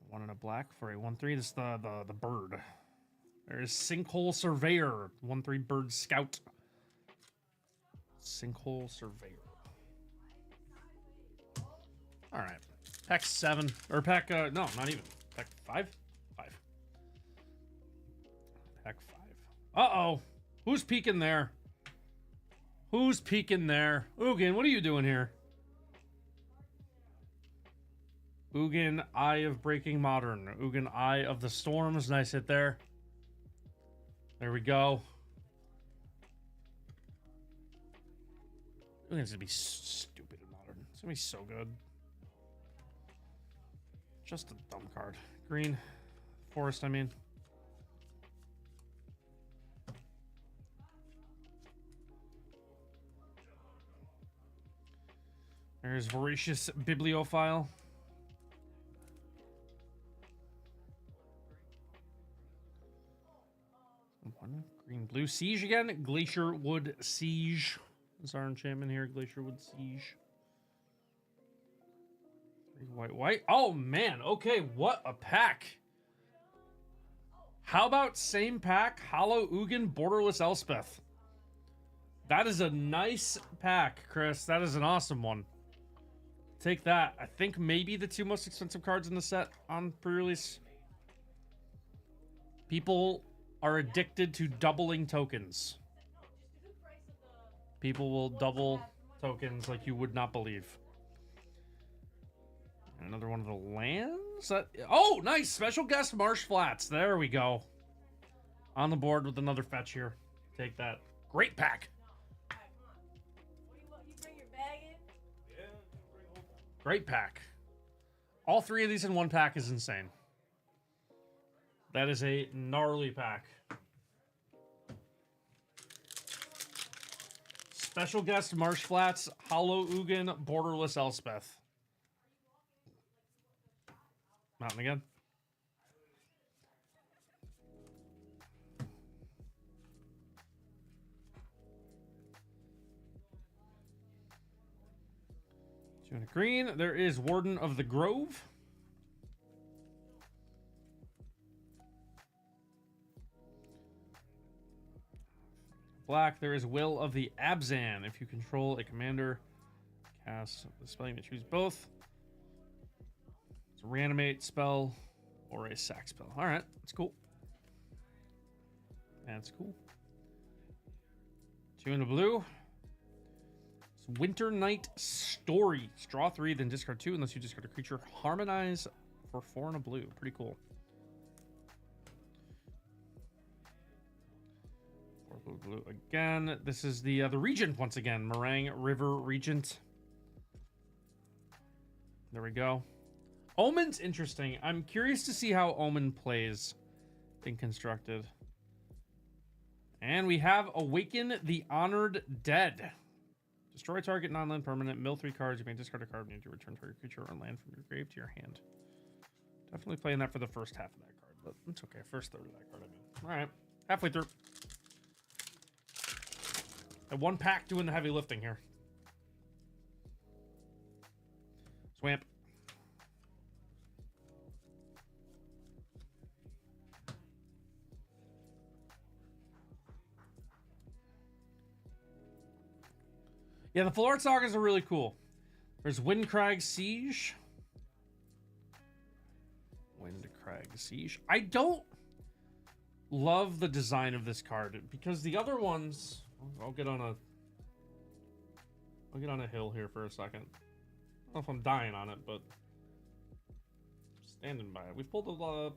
One in a black for a 1/3. This is the bird. There's Sinkhole Surveyor, 1/3 bird scout. Sinkhole Surveyor. All right. Pack 7 or pack no, not even. Pack 5. 5. Pack 5. Uh-oh. Who's peeking there? Who's peeking there? Ugin, what are you doing here? Ugin, Eye of Breaking Modern. Ugin, Eye of the Storms. Nice hit there. There we go. Ugin's gonna be stupid in Modern. It's gonna be so good. Just a dumb card. Green. Forest, I mean. There's Voracious Bibliophile. One green blue siege again. Glacier Wood Siege. That's our enchantment here. Glacier Wood Siege. 3 white. Oh man. Okay, what a pack. How about same pack? Hollow Ugin, Borderless Elspeth. That is a nice pack, Chris. That is an awesome one. Take that. I think maybe the 2 most expensive cards in the set on pre-release. People are addicted to doubling tokens. People will double tokens like you would not believe. Another one of the lands? Oh, nice! Special guest Marsh Flats. There we go. On the board with another fetch here. Take that. Great pack. Great pack. All 3 of these in one pack is insane. That is a gnarly pack. Special guest Marsh Flats, Hollow Ugin, Borderless Elspeth. Mountain again. Two and a green. There is Warden of the Grove. Black, there is Will of the Abzan. If you control a commander, cast the spelling to choose both. It's a reanimate spell or a sack spell. All right, that's cool. That's cool. 2 in the blue. It's Winter Night Story. Draw 3, then discard 2 unless you discard a creature. Harmonize for 4 in a blue. Pretty cool. Blue again. This is the Regent once again. Meringue River Regent. There we go. Omen's interesting. I'm curious to see how Omen plays in Constructed. And we have Awaken the Honored Dead. Destroy target non-land permanent. Mill 3 cards. You may discard a card. You need to return target creature or land from your grave to your hand. Definitely playing that for the first half of that card, but it's okay. First third of that card, I mean. All right. Halfway through. And one pack doing the heavy lifting here. Swamp. Yeah, the full art sagas are really cool. There's Windcrag Siege. Windcrag Siege. I don't love the design of this card because the other ones... I'll get on a hill here for a second. I don't know if I'm dying on it, but standing by it. We've pulled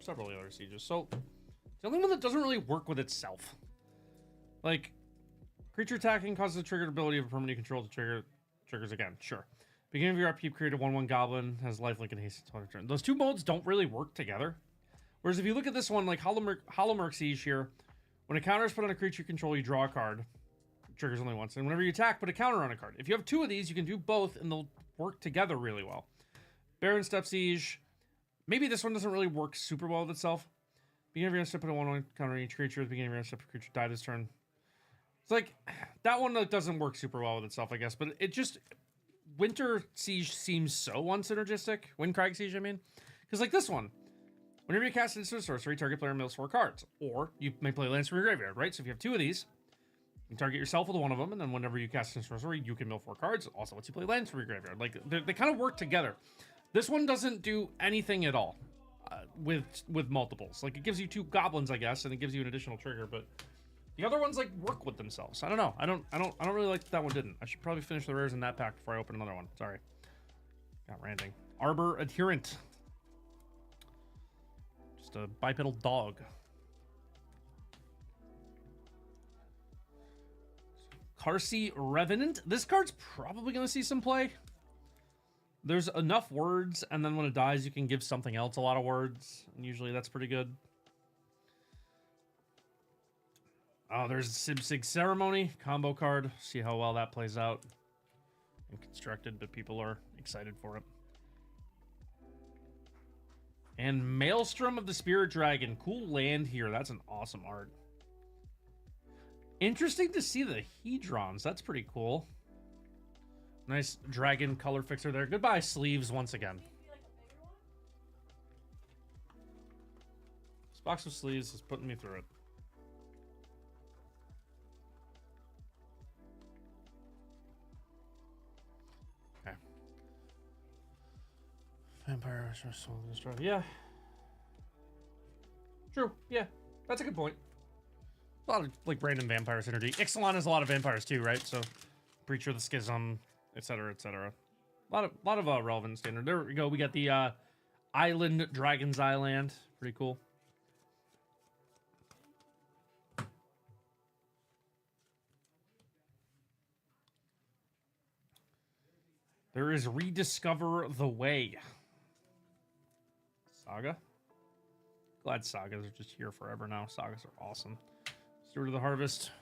several of the other sieges. So the only one that doesn't really work with itself. Like, creature attacking causes a triggered ability of a permanent you control to triggers again. Sure. Beginning of your upkeep, create a 1/1 goblin, has lifelink and haste until turn. Those two modes don't really work together. Whereas if you look at this one, like Hollowmurk Siege here, when a counter is put on a creature you control, you draw a card. Triggers only once, and whenever you attack, put a counter on a card. If you have 2 of these, you can do both, and they'll work together really well. Baron Step Siege. Maybe this one doesn't really work super well with itself. Beginning of your end step, put a 1/1 counter each creature. At the beginning of your end step, a creature die this turn. It's like, that one doesn't work super well with itself, I guess. But it just, Winter Siege seems so unsynergistic. Windcrag Siege, I mean. Because like this one, whenever you cast instant sorcery, target player mills 4 cards. Or you may play lands from your graveyard, right? So if you have 2 of these, you can target yourself with one of them, and then whenever you cast instant sorcery, you can mill 4 cards. Also lets you play lands from your graveyard. Like, they kind of work together. This one doesn't do anything at all with multiples. Like, it gives you 2 goblins, I guess, and it gives you an additional trigger, but the other ones like work with themselves. I don't know. I don't really like that one didn't. I should probably finish the rares in that pack before I open another one. Sorry. Got ranting. Arbor Adherent. Just a bipedal dog. Carsey Revenant. This card's probably going to see some play. There's enough words, and then when it dies, you can give something else a lot of words, and usually that's pretty good. Oh, there's Sib Sig Ceremony combo card. See how well that plays out. And constructed, but people are excited for it. And Maelstrom of the Spirit Dragon. Cool land here. That's an awesome art. Interesting to see the Hedrons. That's pretty cool. Nice dragon color fixer there. Goodbye, sleeves, once again. This box of sleeves is putting me through it. Okay. Vampire, soul destroy. Yeah. True. Yeah. That's a good point. A lot of like random vampire synergy. Ixalan has a lot of vampires too, right? So Breacher of the Schism, etc., etc. A lot of relevant standard. There we go. We got the Island, Dragon's Island. Pretty cool. There is Rediscover the Way. Saga. Glad sagas are just here forever now. Sagas are awesome. Steward of the Harvest.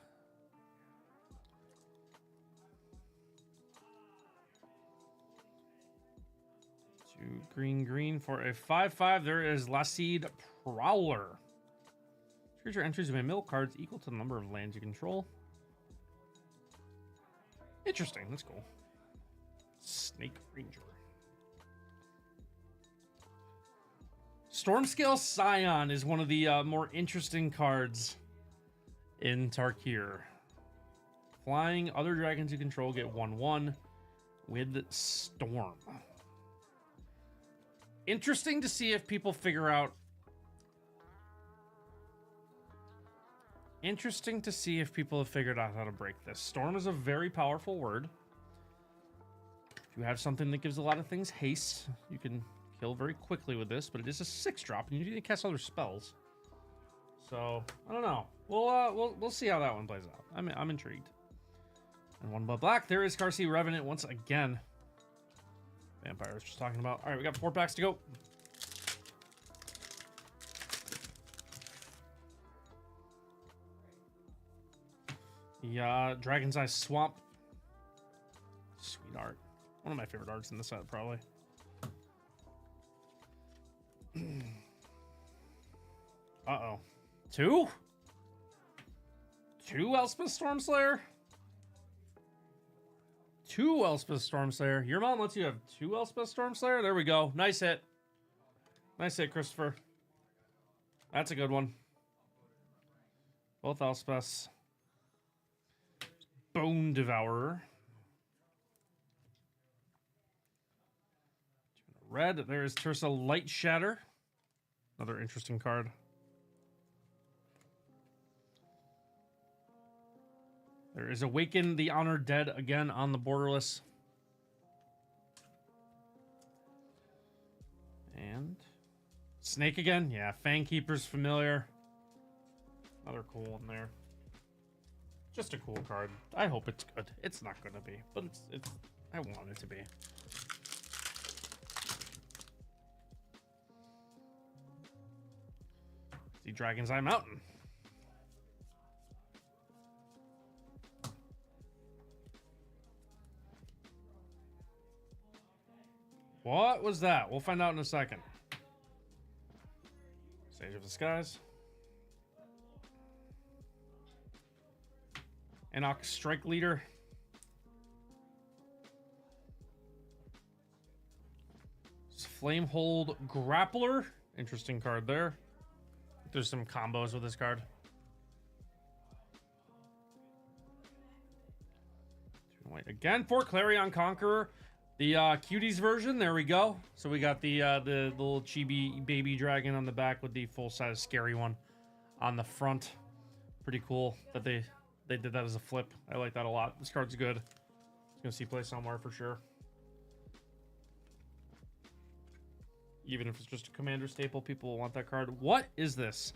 2 green for a 5/5. There is Laseed Prowler. Creature entries you may mill cards equal to the number of lands you control. Interesting. That's cool. Snake Ranger. Stormscale Scion is one of the more interesting cards in Tarkir. Flying, other dragons you control get 1/1 with Storm. Interesting to see if people figure out. Interesting to see if people have figured out how to break this. Storm is a very powerful word. If you have something that gives a lot of things haste, you can kill very quickly with this, but it is a 6-drop, and you need to cast other spells. So I don't know. We'll see how that one plays out. I'm intrigued. And 1 black. There is Carsey Revenant once again. Vampires just talking about. All right, we got 4 packs to go. The Dragon's Eye Swamp. Sweet art. One of my favorite arts in the set, probably. Uh-oh. 2? 2 Elspeth Stormslayer? 2 Elspeth Stormslayer. Your mom lets you have 2 Elspeth Stormslayer? There we go. Nice hit. Nice hit, Christopher. That's a good one. Both Elspeths. Bone Devourer. Red. There is Tersa Light Shatter. Another interesting card. There is Awaken the Honored Dead again on the borderless. And Snake again. Yeah, Fangkeeper's familiar. Another cool one there. Just a cool card. I hope it's good. It's not going to be, but it's I want it to be. The Dragon's Eye Mountain. What was that? We'll find out in a second. Sage of the Skies. Enoch Strike Leader. Flamehold Grappler. Interesting card there. There's some combos with this card. Wait, again for Clarion Conqueror. The cuties version. There we go. So we got the little chibi baby dragon on the back with the full-size scary one on the front. Pretty cool that they did that as a flip. I like that a lot. This card's good. It's gonna see play somewhere for sure. Even if it's just a commander staple, people will want that card. What is this?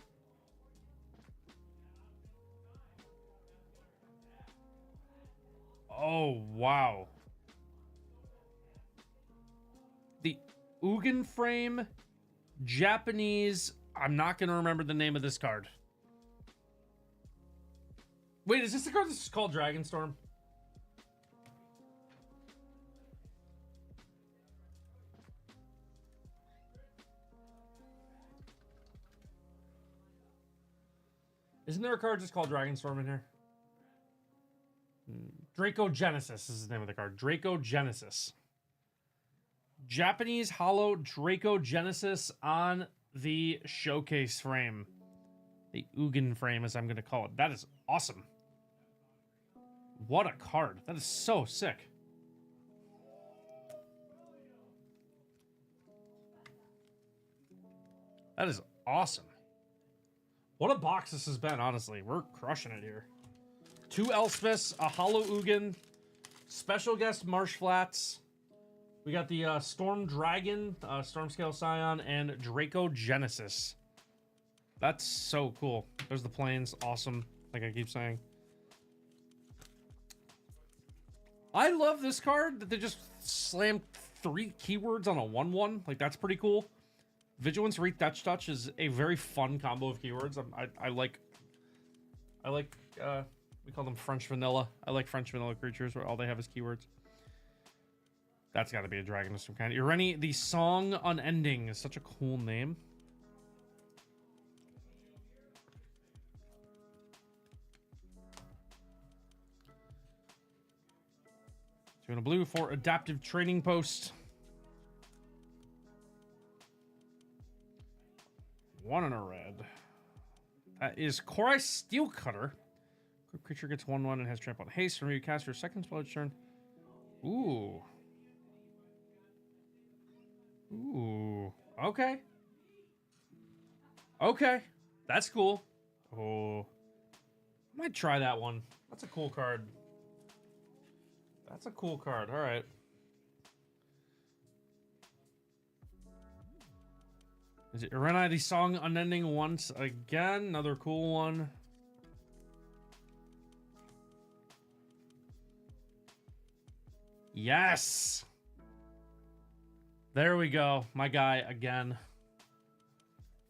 Oh, wow. The Ugin frame, Japanese. I'm not going to remember the name of this card. Wait, is this the card that's called Dragonstorm? Isn't there a card just called Dragonstorm in here? Draco Genesis is the name of the card. Draco Genesis. Japanese Hollow Draco Genesis on the showcase frame. The Ugin frame, as I'm going to call it. That is awesome. What a card. That is so sick. That is awesome. What a box this has been, honestly. We're crushing it here. 2 Elspeths, a Hollow Ugin, special guest Marsh Flats. We got the Storm Dragon, Stormscale Scion, and Draco Genesis. That's so cool. There's the planes. Awesome. Like I keep saying. I love this card that they just slammed 3 keywords on a 1/1. Like, that's pretty cool. Vigilance, Wreath, Dutch Touch is a very fun combo of keywords. I like, we call them French vanilla. I like French vanilla creatures where all they have is keywords. That's got to be a dragon of some kind. Ireni, the Song Unending is such a cool name. Two in a blue for Adaptive Training Post. 1 in a red. That is Korai Steelcutter. Creature gets 1/1 and has trample on haste. When you cast your second spell each turn. Ooh. Ooh. Okay. Okay. That's cool. Oh. Might try that one. That's a cool card. That's a cool card. All right. Is it Ireni, the Song Unending once again? Another cool one. Yes! There we go. My guy again.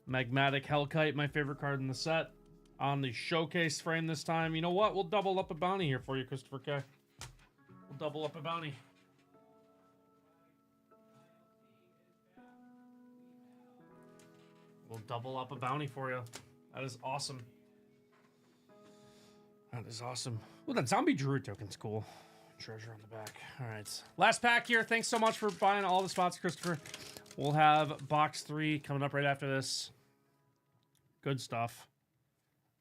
Magmatic Hellkite, my favorite card in the set. On the showcase frame this time. You know what? We'll double up a bounty here for you, Christopher K. We'll double up a bounty. We'll double up a bounty for you. That is awesome. That is awesome. Oh, that zombie druid token's cool. Treasure on the back. All right. Last pack here. Thanks so much for buying all the spots, Christopher. We'll have box 3 coming up right after this. Good stuff.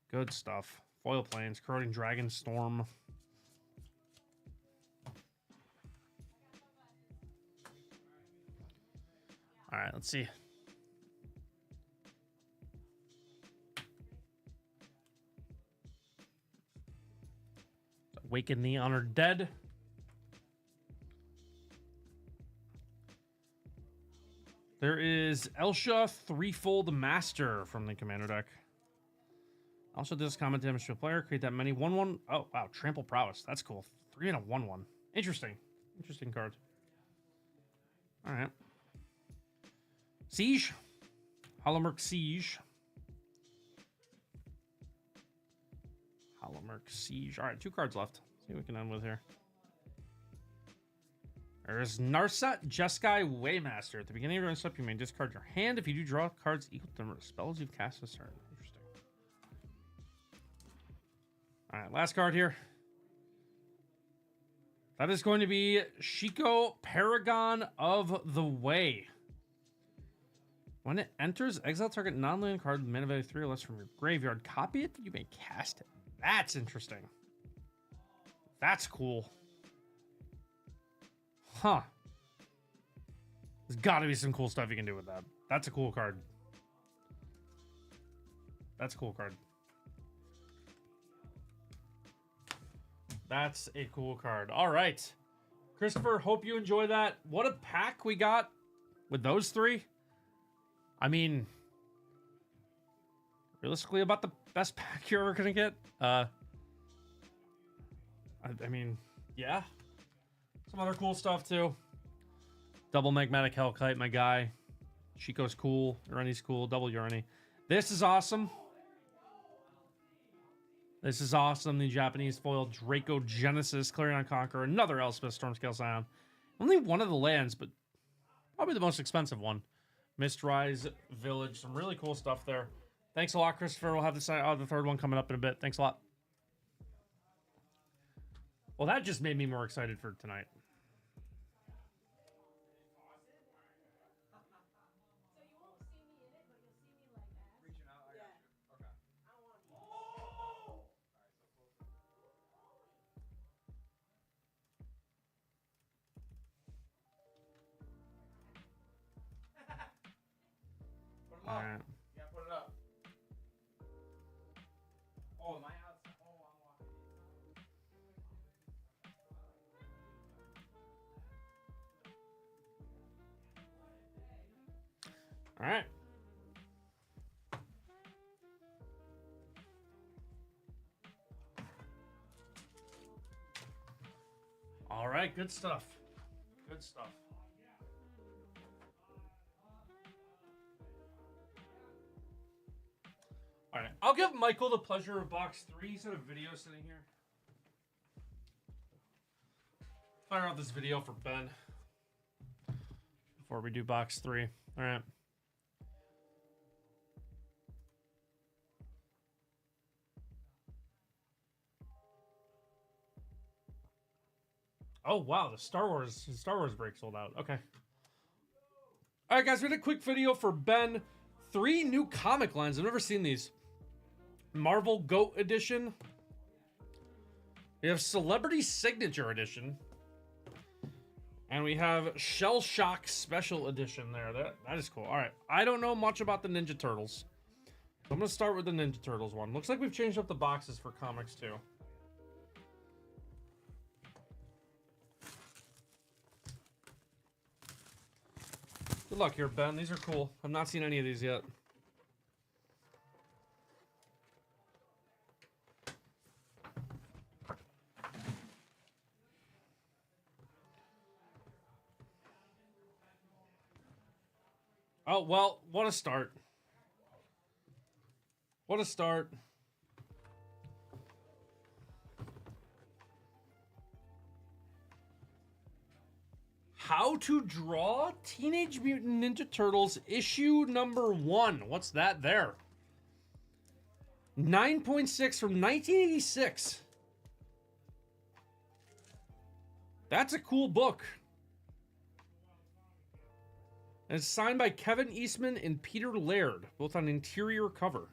Good stuff. Foil planes. Corroding Dragonstorm. All right. Let's see. Awaken the Honored Dead. There is Elsha Threefold Master from the Commander deck. Also does common damage to a player. Create that many. 1/1. Oh, wow. Trample Prowess. That's cool. 3 and a 1/1. Interesting. Interesting card. All right. Siege. Hollowmerk Siege. Hollowmerk Siege. All right, 2 cards left. See what we can end with here. There's Narset Jeskai Waymaster. At the beginning of your step, you may discard your hand. If you do, draw cards equal to the number of spells you've cast this turn. Interesting. All right, last card here. That is going to be Shiko, Paragon of the Way. When it enters, exile target non-land card with mana value 3 or less from your graveyard. Copy it, you may cast it. That's interesting. That's cool. Huh. There's got to be some cool stuff you can do with that. That's a cool card. That's a cool card. That's a cool card. All right. Christopher, hope you enjoy that. What a pack we got with those three. I mean, realistically, about the best pack you're ever going to get. I mean, yeah. Some other cool stuff, too. Double Magmatic Hellkite, my guy. Chico's cool. Urani's cool. Double Urani. This is awesome. This is awesome. The Japanese foil Draco Genesis, Clarion Conqueror, another Elspeth Stormscale Scion. Only one of the lands, but probably the most expensive one. Mistrise Village. Some really cool stuff there. Thanks a lot, Christopher. We'll have the third one coming up in a bit. Thanks a lot. Well, that just made me more excited for tonight. All right. Yeah, put it up. Oh, am I outside? Oh, I'm walking. All right. All right, good stuff. Good stuff. All right, I'll give Michael the pleasure of box 3. He's got a video sitting here. Fire out this video for Ben before we do box 3. All right. Oh wow, the Star Wars break sold out. Okay. All right, guys, we had a quick video for Ben. 3 new comic lines. I've never seen these. Marvel GOAT Edition. We have Celebrity Signature Edition. And we have Shell Shock Special Edition there. That is cool. All right. I don't know much about the Ninja Turtles. So I'm going to start with the Ninja Turtles one. Looks like we've changed up the boxes for comics too. Good luck here, Ben. These are cool. I've not seen any of these yet. Oh, well, what a start. What a start. How to Draw Teenage Mutant Ninja Turtles issue number 1. What's that there? 9.6 from 1986. That's a cool book. And it's signed by Kevin Eastman and Peter Laird, both on interior cover.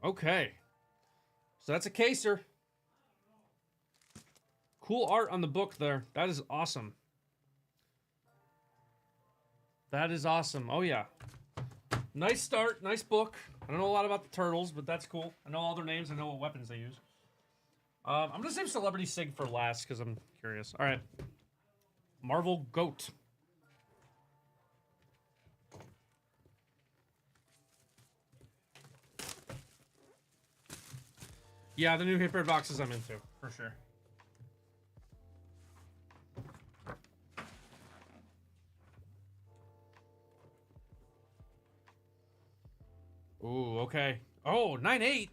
Okay. So that's a caser. Cool art on the book there. That is awesome. That is awesome. Oh, yeah. Nice start. Nice book. I don't know a lot about the Turtles, but that's cool. I know all their names. I know what weapons they use. I'm going to save Celebrity Sig for last because I'm curious. All right. Marvel GOAT. Yeah, the new paper boxes I'm into, for sure. Ooh, okay. Oh, 9.8.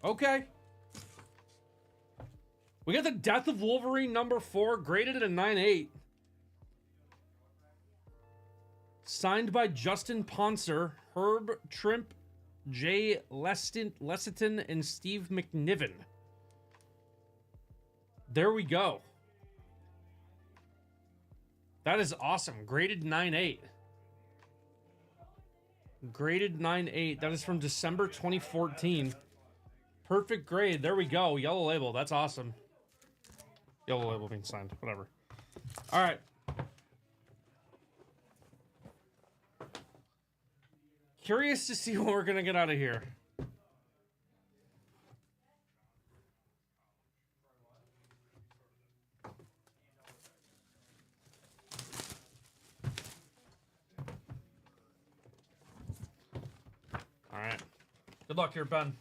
Okay. We got the Death of Wolverine number 4, graded at a 9.8. Signed by Justin Ponser, Herb Trimp, Jay Lessiton, and Steve McNiven. There we go. That is awesome. Graded 9.8. Graded 9.8. That is from December 2014. Perfect grade. There we go. Yellow label. That's awesome. Yellow label being signed. Whatever. All right. Curious to see what we're going to get out of here. All right. Good luck here, Ben.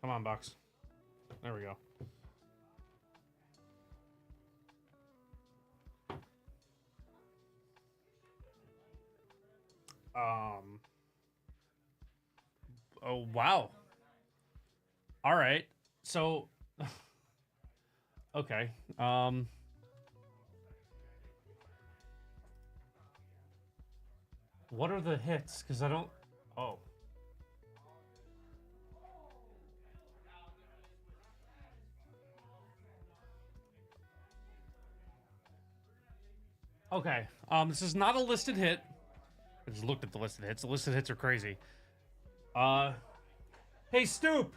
Come on, Bucks. There we go. Oh, wow. All right. So, okay. What are the hits? Because I don't... Oh. Okay. This is not a listed hit. I just looked at the listed hits. The listed hits are crazy. Hey, Stoop!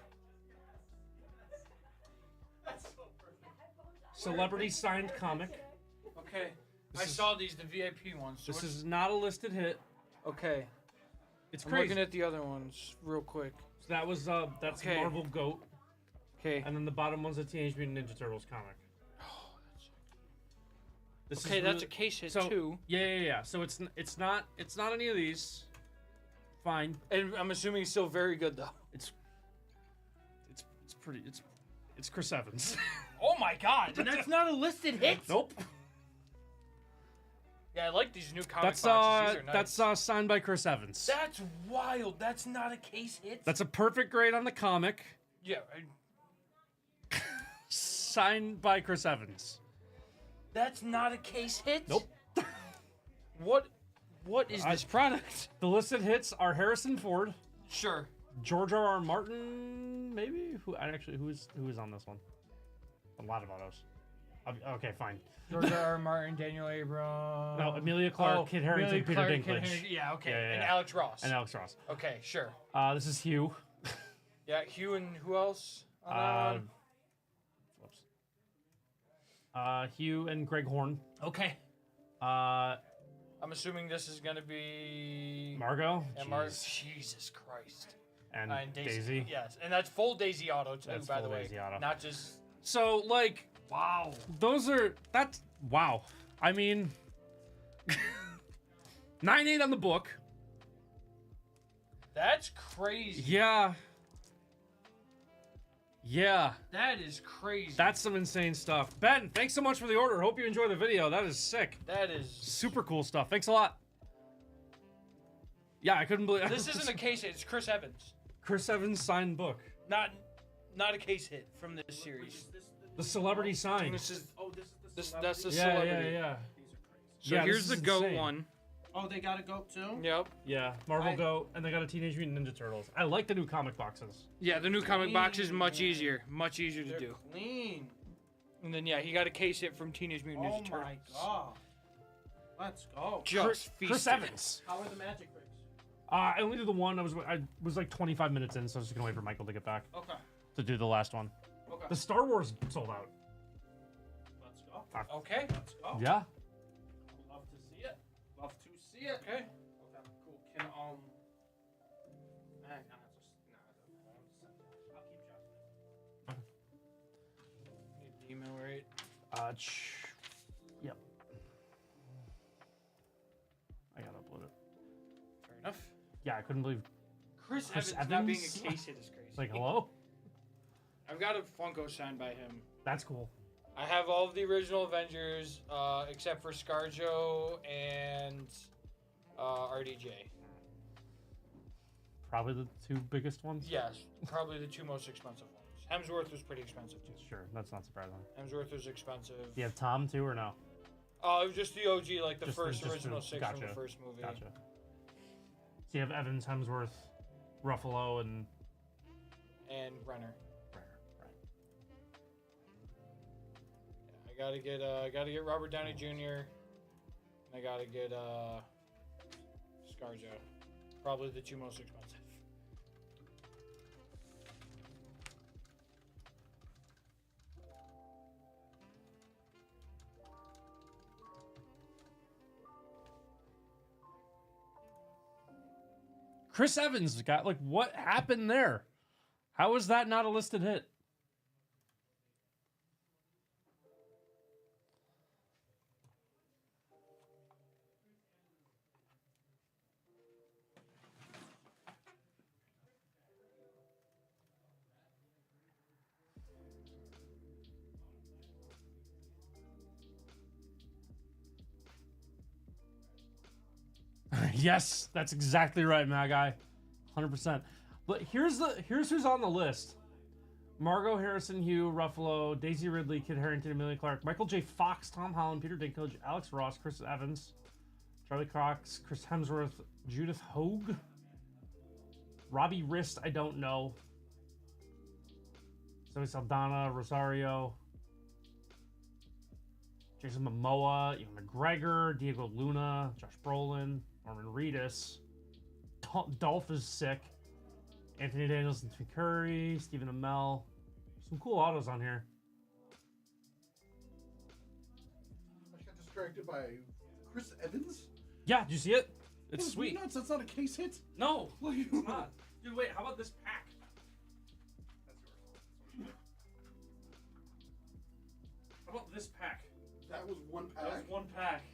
Celebrity signed comic. Okay. I saw these, the VIP ones. So This is not a listed hit. okay. It's I'm crazy. looking at the other ones real quick. So that was that's Okay. Marvel Goat, Okay. and then the bottom one's a Teenage Mutant Ninja Turtles comic. This Okay, is that's really- a case hit so, too. Yeah. So it's not any of these. Fine. And I'm assuming it's still very good though. It's pretty. It's Chris Evans. Oh my god, and that's not a listed hit. Nope. Yeah, I like these new comic That's boxes. These are nice. that's signed by Chris Evans. That's wild. That's not a case hit. That's a perfect grade on the comic. Yeah. Signed by Chris Evans. That's not a case hit. Nope. What is this product? The listed hits are Harrison Ford, Sure. George R.R. Martin, maybe. Who is on this one? A lot of autos. Okay, fine. George R. Martin, Daniel Abrams. No, Amelia Clarke, Kit Harington, Amelia Peter Clarke, Dinklage. Kit Harington, yeah, okay. Yeah. And Alex Ross. And Alex Ross. Okay, sure. This is Hugh. Yeah, Hugh and who else? on that one? Whoops. Hugh and Greg Horn. Okay. Uh, I'm assuming this is gonna be Margot. and Jeez. Jesus Christ. And Daisy. Yes, and that's full Daisy auto too, That's by the full way. Daisy auto. Not just So, like, wow. Wow. I mean, 9.8 on the book. That's crazy. Yeah. That is crazy. That's some insane stuff. Ben, thanks so much for the order. Hope you enjoy the video. That is sick. That is Super cool stuff. Thanks a lot. Yeah, I couldn't believe This isn't a case hit, it's Chris Evans. Chris Evans signed book. Not a case hit from this series. The celebrity signed. This is Oh, this is the that's the Yeah. celebrity. These are crazy. So Yeah, here's this the is GOAT insane. one. Oh, they got a goat too? Yep. Yeah, Marvel Go, and they got a Teenage Mutant Ninja Turtles. I like the new comic boxes. Yeah, the new comic box is much Clean. easier. Much easier to They're do. clean. And then yeah, he got a case hit from Teenage Mutant Oh Ninja my Turtles. god. Let's go. Just Chris feasted. Evans. How are the magic bricks? I only did the one. I was like 25 minutes in, so I was just gonna wait for Michael to get back Okay. to do the last one. Okay. The Star Wars sold out. Let's go. Okay. Let's go. Yeah. Love to see it. Love to see it. Okay. Okay, cool. Can I'll keep Email right. Yep. I gotta upload it. Fair enough. Yeah, I couldn't believe. Chris Chris Evans not being a Evans? case hit is crazy. Like, hello. I've got a Funko signed by him. That's cool. I have all of the original Avengers, except for ScarJo and RDJ. probably the two biggest ones. Yes, probably the two most expensive ones. Hemsworth was pretty expensive too. Sure, that's not surprising. Hemsworth was expensive. Do you have Tom too or no? Oh, it was just the OG, like the Just first the original 6 gotcha. from the first movie. Gotcha. So you have Evans, Hemsworth, Ruffalo, and And Renner. Right. Yeah, I gotta get Robert Downey Jr. And I gotta get ScarJo. Probably the two most expensive. Chris Evans got like what happened there? How is that not a listed hit? Yes, that's exactly right, my guy. 100%. But here's who's on the list. Margot Harrison, Hugh Ruffalo, Daisy Ridley, Kit Harington, Amelia Clark, Michael J. Fox, Tom Holland, Peter Dinklage, Alex Ross, Chris Evans, Charlie Cox, Chris Hemsworth, Judith Hogue, Robbie Rist, I don't know, Zoe Saldana, Rosario, Jason Momoa, Ewan McGregor, Diego Luna, Josh Brolin, Norman Reedus, Dolph is sick, Anthony Daniels and Tim Curry, Stephen Amell. Some cool autos on here. I got distracted by Chris Evans. Yeah, did you see it? It's What, sweet. Nuts, that's not a case hit. No, it's not. Dude, wait, how about this pack? That's yours. How about this pack? That was one pack. That was one pack.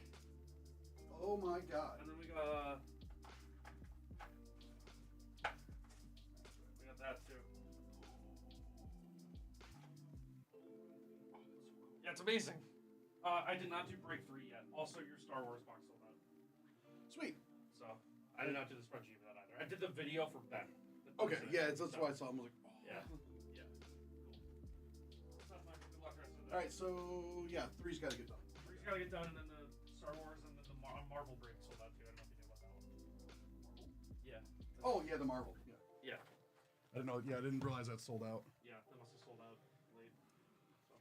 Oh my god. And then we got that too. Yeah, it's amazing. I did not do break 3 yet. Also, your Star Wars box sold out. Sweet. So I did not do the spreadsheet for that either. I did the video for Ben. Okay, yeah, that's why I saw him. I was like, oh. Yeah. Yeah. Cool. Good luck rest of the day. Alright, so yeah, 3's got to get done. 3's gotta get done, and then the Star Wars and then the Marvel break sold out too. I don't know if you knew about that one. Yeah. Oh yeah, the Marvel. Yeah. Yeah. I didn't know. Yeah, I didn't realize that sold out. Yeah, that must have sold out late. So.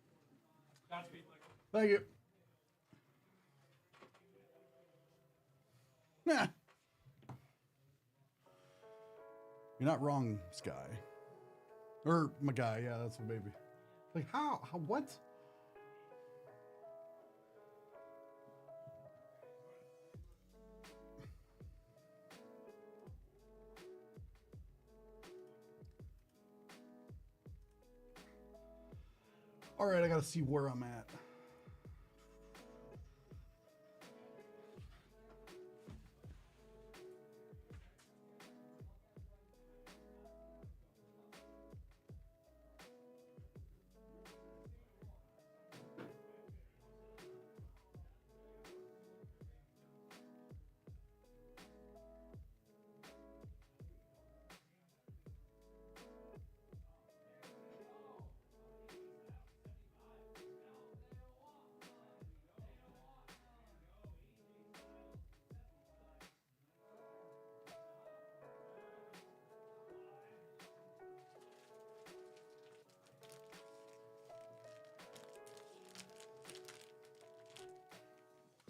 Godspeed, Michael. Thank you. Nah. You're not wrong, Sky. Or my guy, yeah, that's what baby. Like how? What? All right, I gotta see where I'm at.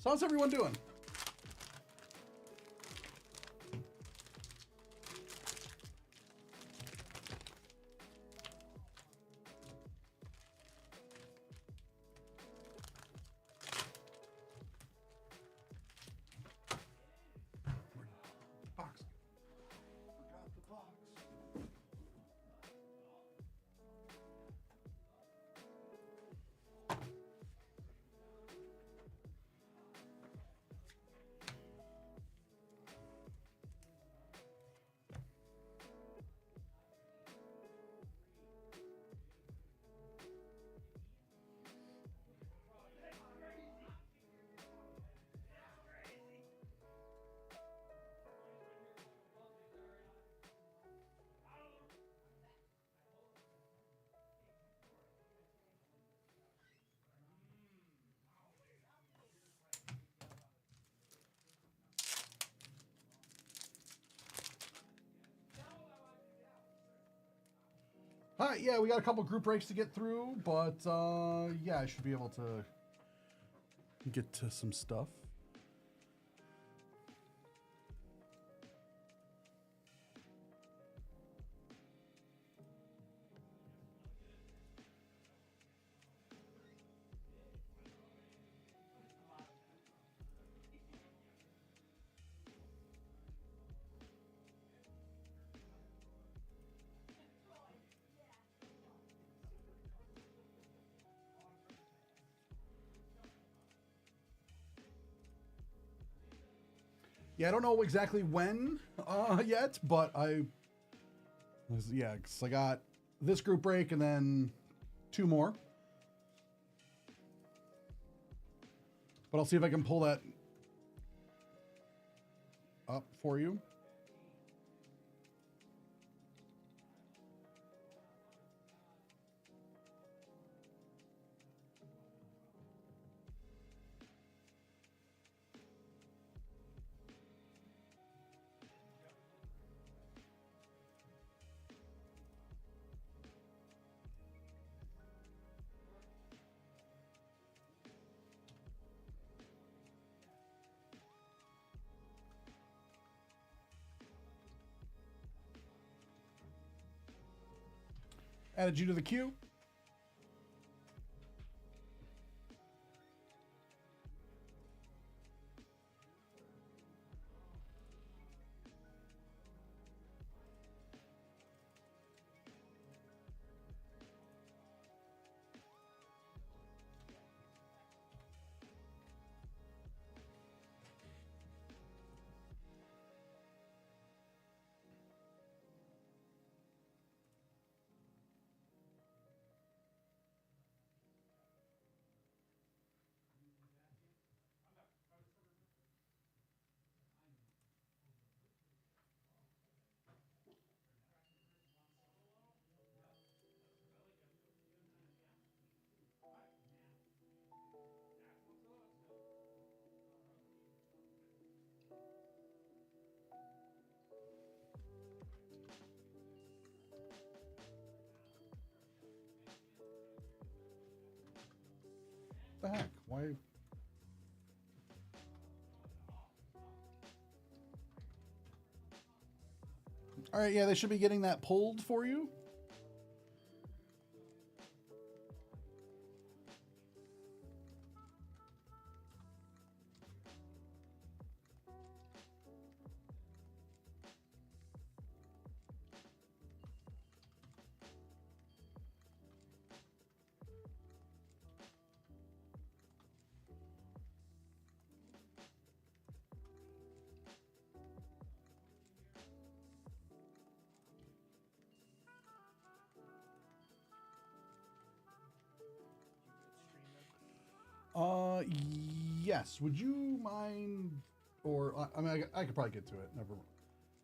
So how's everyone doing? Box. Forgot the box. Hi, yeah, we got a couple group breaks to get through, but yeah, I should be able to get to some stuff. Yeah, I don't know exactly when yet, but yeah, 'cause I got this group break and then 2 more. But I'll see if I can pull that up for you. Added you to the queue. What the heck? Why? All right, yeah, they should be getting that pulled for you. Yes. Would you mind, or I mean, I could probably get to it. Never,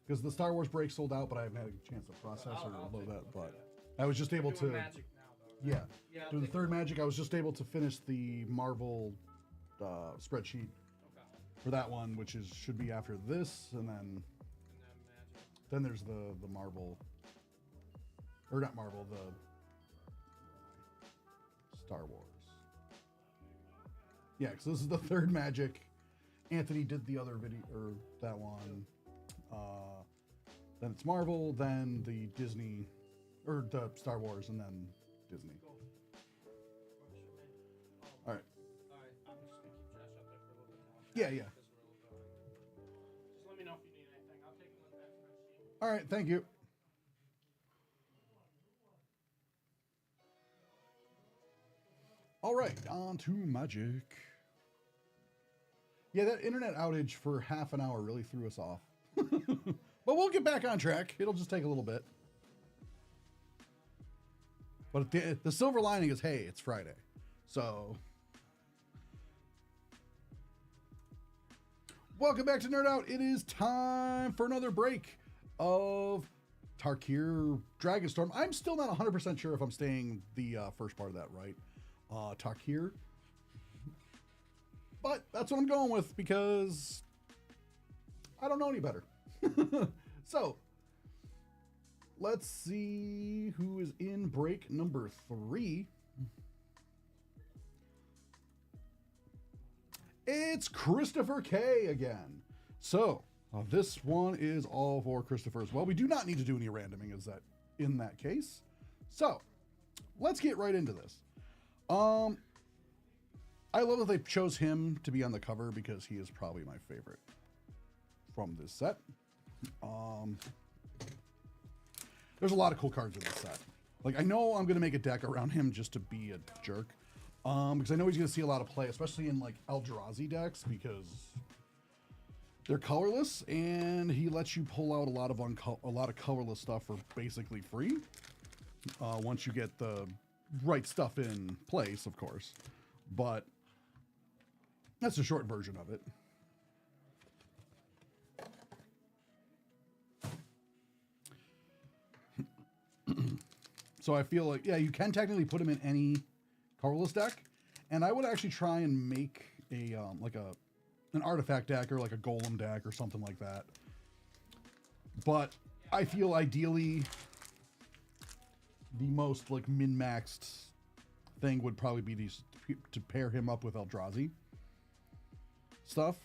because the Star Wars break sold out, but I haven't had a chance to process or load that. But I was just able to. Magic now, though, right? Yeah. Yeah. Doing the third Magic, I was just able to finish the Marvel spreadsheet for that one, which should be after this, and then Magic. then there's the Marvel, or not Marvel, the Star Wars. Yeah, because this is the third Magic. Anthony did the other video, or that one. Then it's Marvel, then the Disney, or the Star Wars, and then Disney. All right. All right. I'm just gonna keep Josh up there for a little bit now. Yeah, yeah. Just let me know if you need anything. I'll take a look at that spreadsheet. All right, thank you. All right, on to Magic. Yeah, that internet outage for half an hour really threw us off. But we'll get back on track. It'll just take a little bit. But the silver lining is, hey, it's Friday. So, welcome back to Nerd Out. It is time for another break of Tarkir Dragonstorm. I'm still not 100% sure if I'm saying the first part of that right. Tarkir. But that's what I'm going with because I don't know any better. So, let's see who is in break number 3. It's Christopher K again. So this one is all for Christopher as well. We do not need to do any randoming as that in that case. So let's get right into this. I love that they chose him to be on the cover because he is probably my favorite from this set. There's a lot of cool cards in this set. Like, I know I'm going to make a deck around him just to be a jerk. Because I know he's going to see a lot of play, especially in, like, Eldrazi decks, because they're colorless, and he lets you pull out a lot of colorless stuff for basically free. Once you get the right stuff in place, of course. But that's the short version of it. So I feel like, yeah, you can technically put him in any colorless deck, and I would actually try and make a like an artifact deck or like a golem deck or something like that. But I feel ideally the most like min-maxed thing would probably be to pair him up with Eldrazi stuff.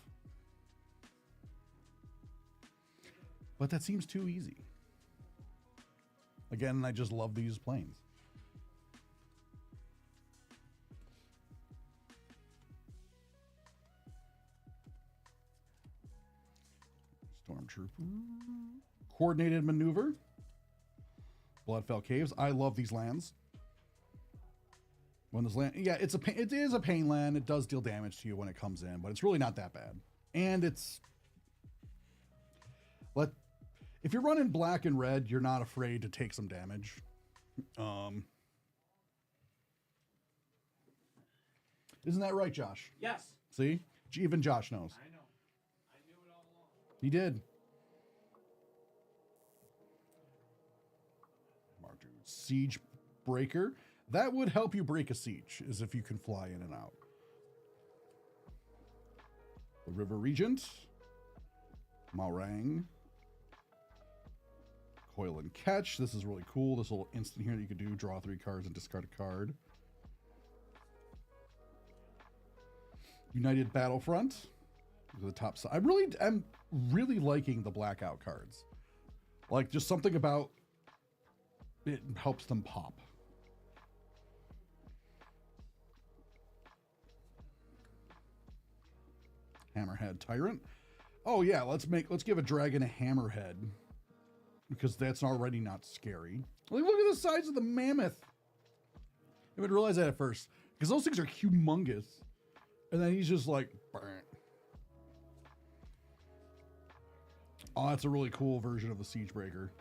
But that seems too easy. Again, I just love these planes. Stormtrooper. Coordinated Maneuver. Bloodfell Caves. I love these lands. When this land, yeah, it is a pain land. It does deal damage to you when it comes in, but it's really not that bad. And if you're running black and red, you're not afraid to take some damage. Isn't that right, Josh? Yes. See? Even Josh knows. I know. I knew it all along. He did. Siege Breaker. That would help you break a siege, as if you can fly in and out. The River Regent. Maurang. Coil and Catch. This is really cool. This little instant here that you could do. Draw 3 cards and discard a card. United Battlefront. The top side. I'm really liking the blackout cards. Like, just something about it helps them pop. Hammerhead Tyrant. Oh yeah, let's give a dragon a hammerhead, because that's already not scary. Like, look at the size of the mammoth. I didn't realize that at first, because those things are humongous. And then he's just like, burn. Oh, that's a really cool version of the Siege Breaker.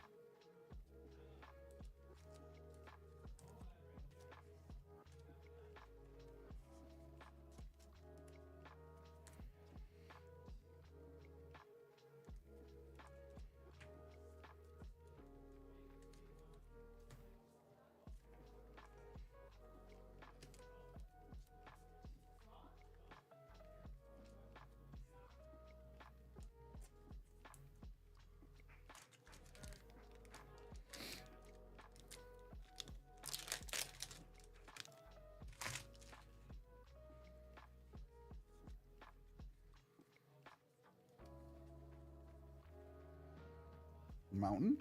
Mountain.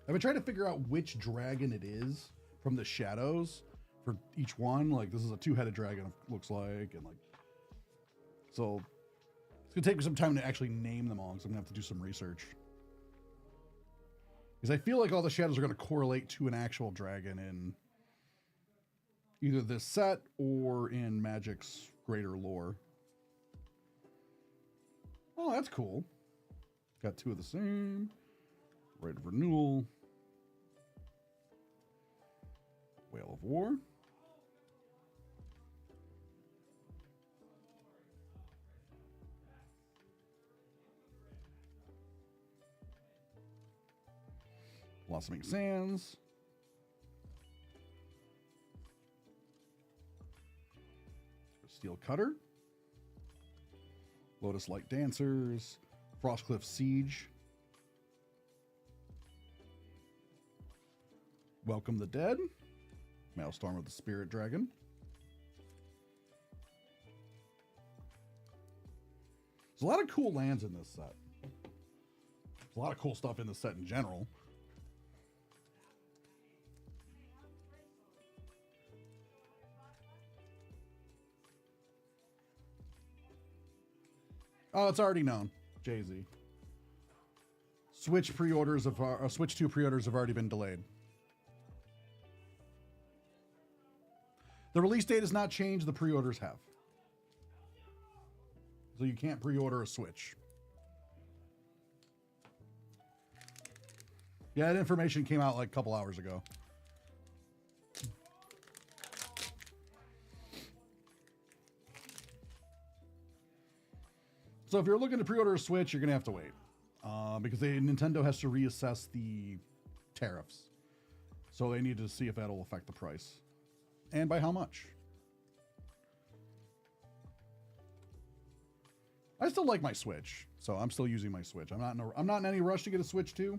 I've been trying to figure out which dragon it is from the shadows for each one. Like, this is a 2-headed dragon, looks like, and like, so it's gonna take me some time to actually name them all, because I'm gonna have to do some research. Because I feel like all the shadows are gonna correlate to an actual dragon in either this set or in Magic's greater lore. Oh, that's cool. Got 2 of the same. Rite of Renewal. Whale of War. Blossoming Sands. Steel Cutter. Lotus Light Dancers, Frostcliff Siege. Welcome the Dead. Maelstrom of the Spirit Dragon. There's a lot of cool lands in this set. There's a lot of cool stuff in the set in general. Oh, it's already known. Jay-Z. Switch 2 pre-orders have already been delayed. The release date has not changed, the pre-orders have. So you can't pre-order a Switch. Yeah, that information came out like a couple hours ago. So if you're looking to pre-order a Switch, you're going to have to wait. Because Nintendo has to reassess the tariffs. So they need to see if that'll affect the price. And by how much. I still like my Switch, so I'm still using my Switch. I'm not in any rush to get a Switch 2.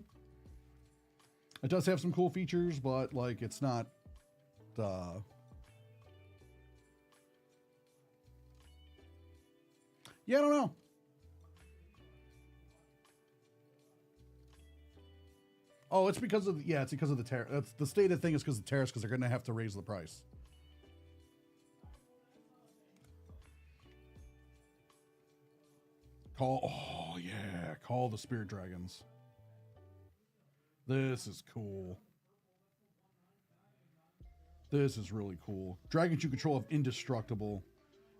It does have some cool features, but like it's not yeah, I don't know. Oh, it's because of it's because of the tariff. That's the stated thing is because of the tariffs, because they're going to have to raise the price. Call the Spirit Dragons. This is cool. This is really cool. Dragons you control have indestructible.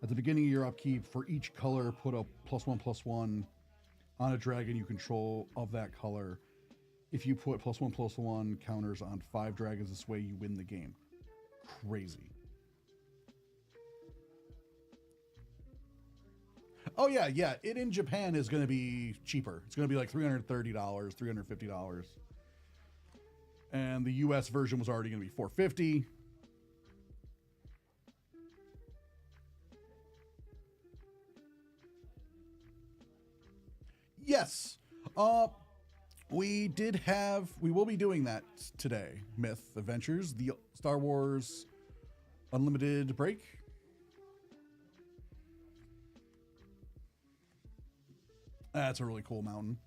At the beginning of your upkeep, for each color, put a +1/+1 on a dragon you control of that color. If you put +1/+1 counters on 5 dragons this way, you win the game. Crazy. Oh, yeah. It in Japan is going to be cheaper. It's going to be like $330, $350. And the US version was already going to be $450. Yes. We will be doing that today. Myth Adventures, the Star Wars Unlimited break. That's a really cool mountain.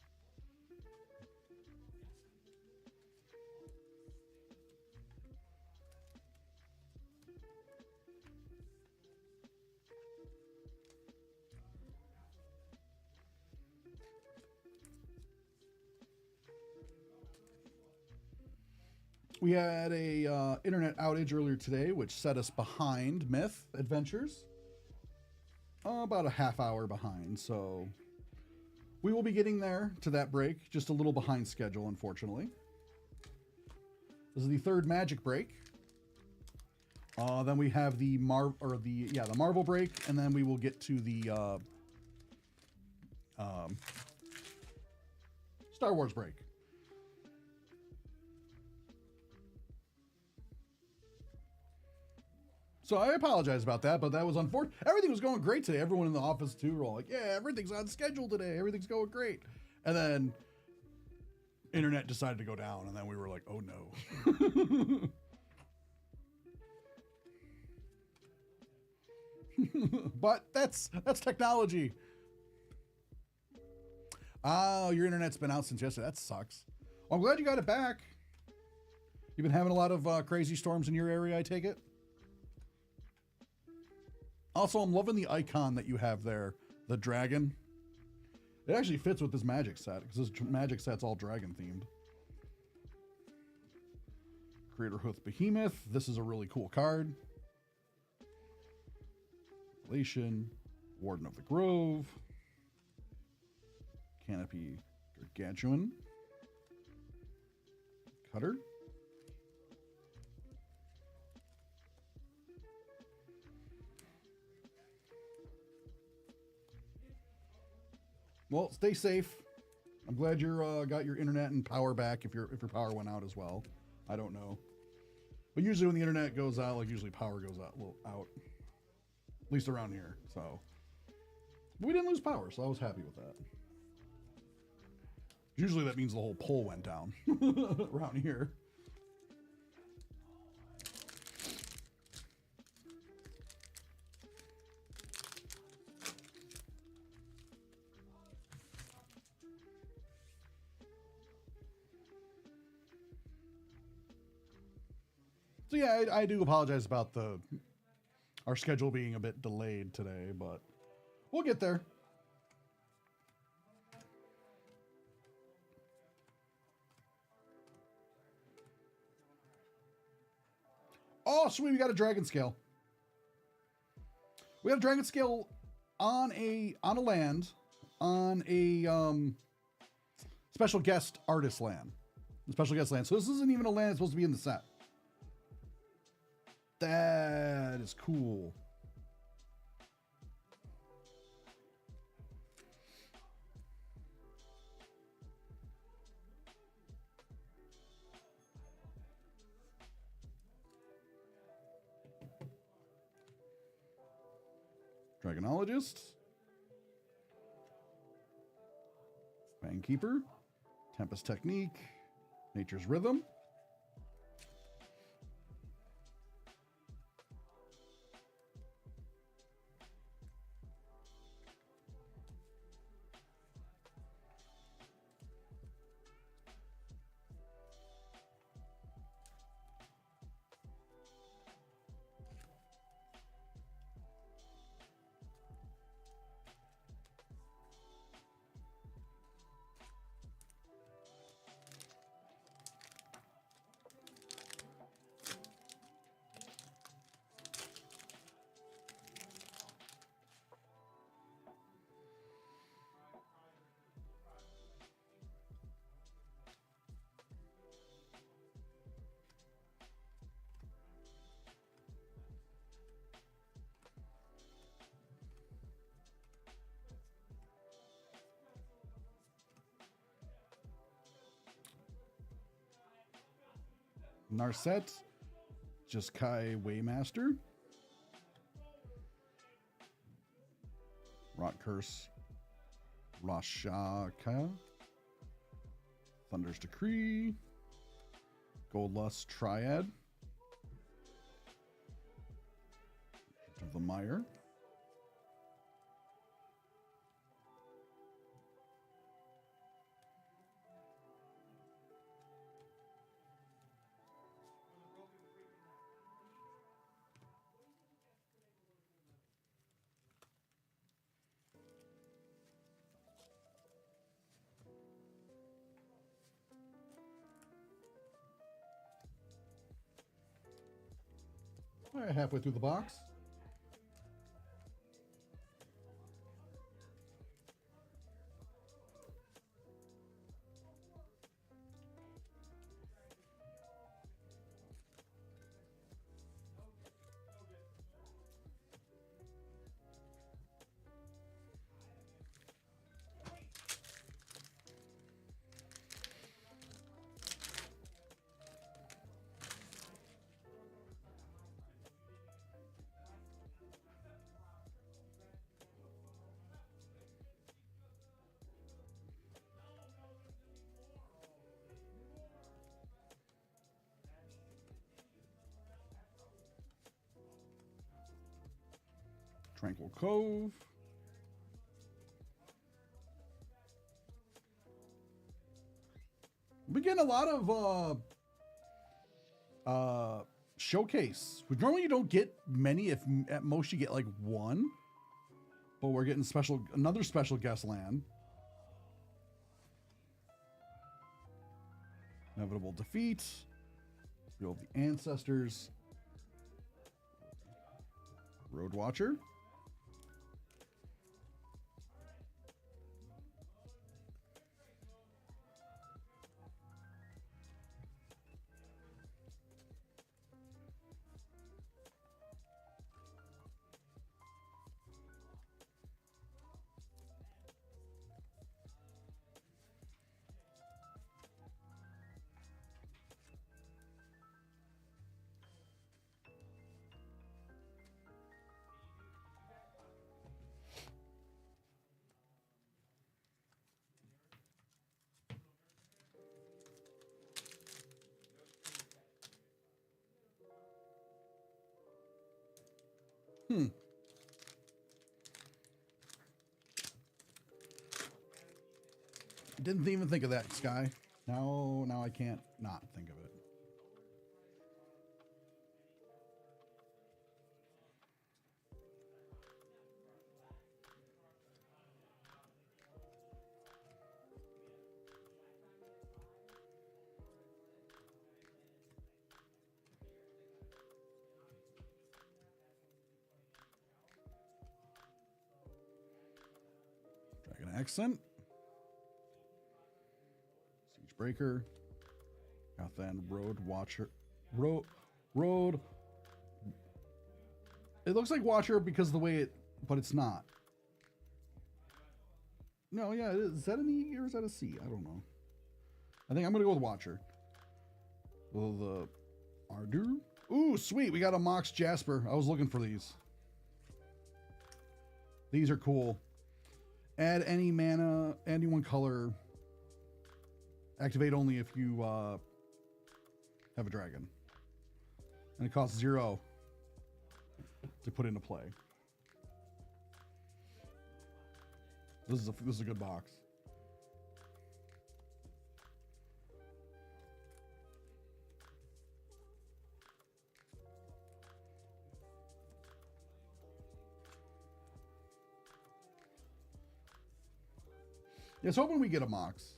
We had a internet outage earlier today, which set us behind Myth Adventures. About a half hour behind, so we will be getting there to that break, just a little behind schedule, unfortunately. This is the third Magic break. Then we have the Marvel break, and then we will get to the Star Wars break. So I apologize about that, but that was unfortunate. Everything was going great today. Everyone in the office too were all like, yeah, everything's on schedule today. Everything's going great. And then internet decided to go down, and then we were like, oh no. But that's technology. Oh, your internet's been out since yesterday. That sucks. Well, I'm glad you got it back. You've been having a lot of crazy storms in your area, I take it? Also, I'm loving the icon that you have there, the dragon. It actually fits with this Magic set, because this Magic set's all dragon themed. Creator Huth Behemoth. This is a really cool card. Relation. Warden of the Grove. Canopy Gargantuan. Cutter. Well, stay safe. I'm glad you're got your internet and power back. If your power went out as well, I don't know. But usually when the internet goes out, like usually power goes out, at least around here. So but we didn't lose power, so I was happy with that. Usually that means the whole pole went down around here. So yeah, I do apologize about our schedule being a bit delayed today, but we'll get there. Oh, sweet, we got a dragon scale. We have a dragon scale on a land on a special guest artist land. Special guest land. So this isn't even a land that's supposed to be in the set. That is cool. Dragonologist. Fangkeeper. Tempest Technique. Nature's Rhythm. Narset, just Kai Waymaster, Rot Curse, Rashaka, Thunder's Decree, Gold Lust Triad, of the Mire, all right, halfway through the box. Tranquil Cove. We get a lot of showcase, which normally you don't get many. If at most you get like one, but we're getting another special guest land. Inevitable Defeat. Field of the Ancestors. Road Watcher. Didn't even think of that, Sky. Now I can't not think of it. Dragon Accent. Siege Breaker. Got then Road Watcher. Road. It looks like Watcher because of the way it, but it's not. No, yeah, is that an E or is that a C? I don't know. I think I'm gonna go with Watcher. Well, the Ardur. Ooh, sweet. We got a Mox Jasper. I was looking for these. These are cool. Add any mana, any one color. Activate only if you have a dragon. And it costs 0 to put into play. This is a good box. Yeah, so hoping we get a Mox.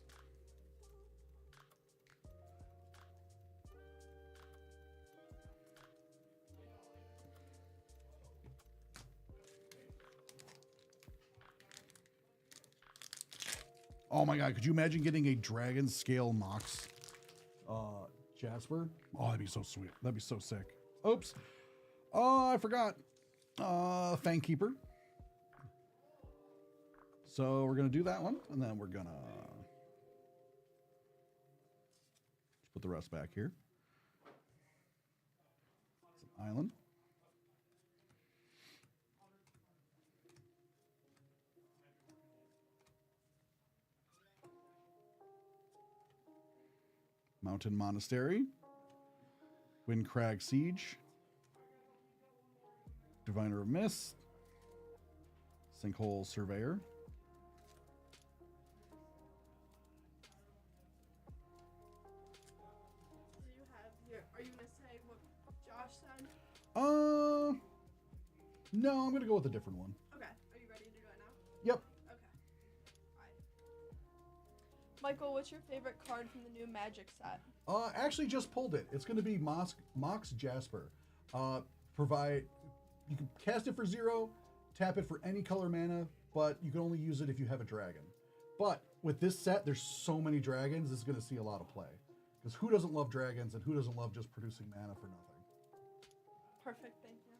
Oh my god, could you imagine getting a dragon scale Mox Jasper? Oh, that'd be so sweet. That'd be so sick. Oops. Oh, I forgot. Fangkeeper. So we're gonna do that one, and then we're gonna just put the rest back here. It's an island. Mountain Monastery. Windcrag Siege. Diviner of Mist. Sinkhole Surveyor. Are you gonna say what Josh said? No, I'm gonna go with a different one. Okay. Are you ready to do it now? Yep. Okay. Alright. Michael, what's your favorite card from the new Magic set? Actually just pulled it. It's gonna be Mox Jasper. You can cast it for 0, tap it for any color mana, but you can only use it if you have a dragon. But with this set, there's so many dragons, it's gonna see a lot of play. Because who doesn't love dragons and who doesn't love just producing mana for nothing? Perfect, thank you.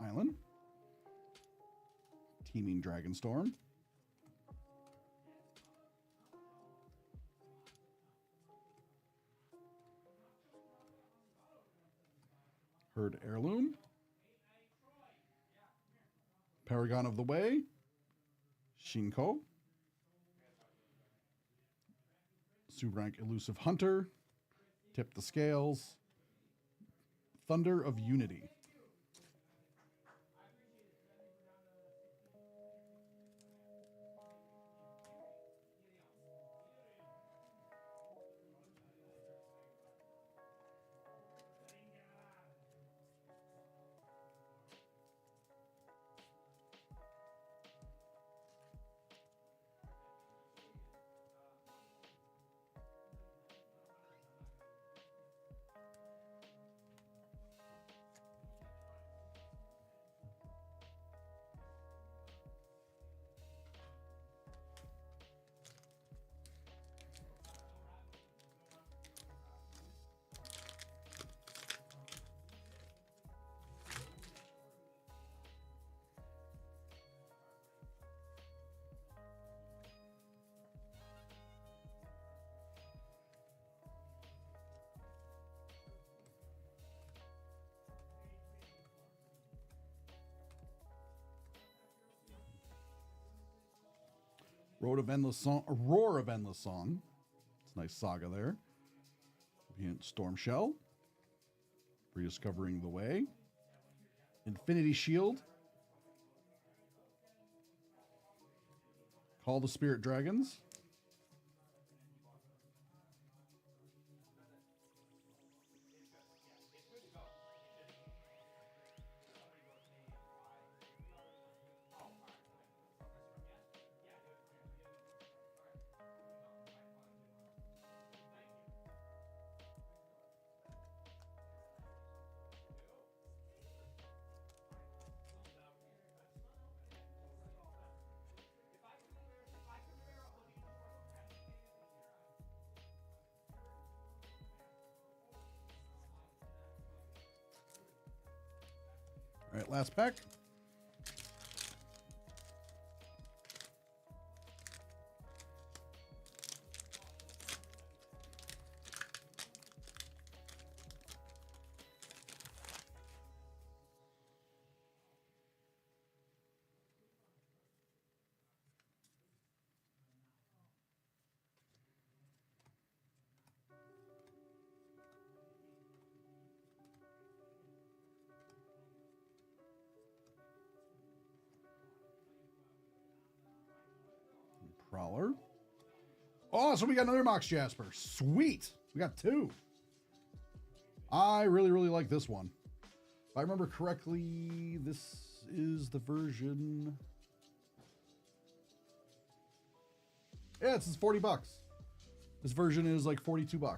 Island. Teeming Dragonstorm. Herd Heirloom. Paragon of the Way. Shinko. Subrank Elusive Hunter. Tip the Scales. Thunder of Unity. Roar of Endless Song. It's a nice saga there. Storm Shell. Rediscovering the Way. Infinity Shield. Call the Spirit Dragons. All right, last pack. Prowler. Oh, so we got another Mox Jasper. Sweet. We got two. I really, really like this one. If I remember correctly, this is the version. Yeah, it's $40. This version is like $42.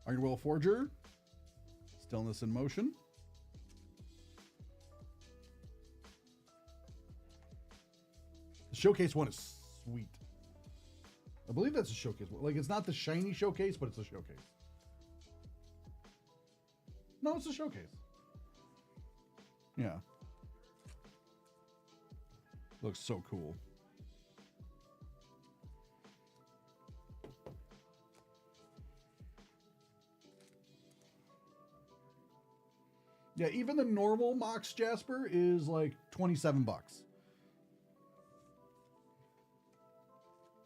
Iron Will Forger. Stillness in Motion. The showcase one is sweet. I believe that's a showcase one. Like, it's not the shiny showcase, but it's a showcase. No, it's a showcase. Yeah. Looks so cool. Yeah, even the normal Mox Jasper is like $27.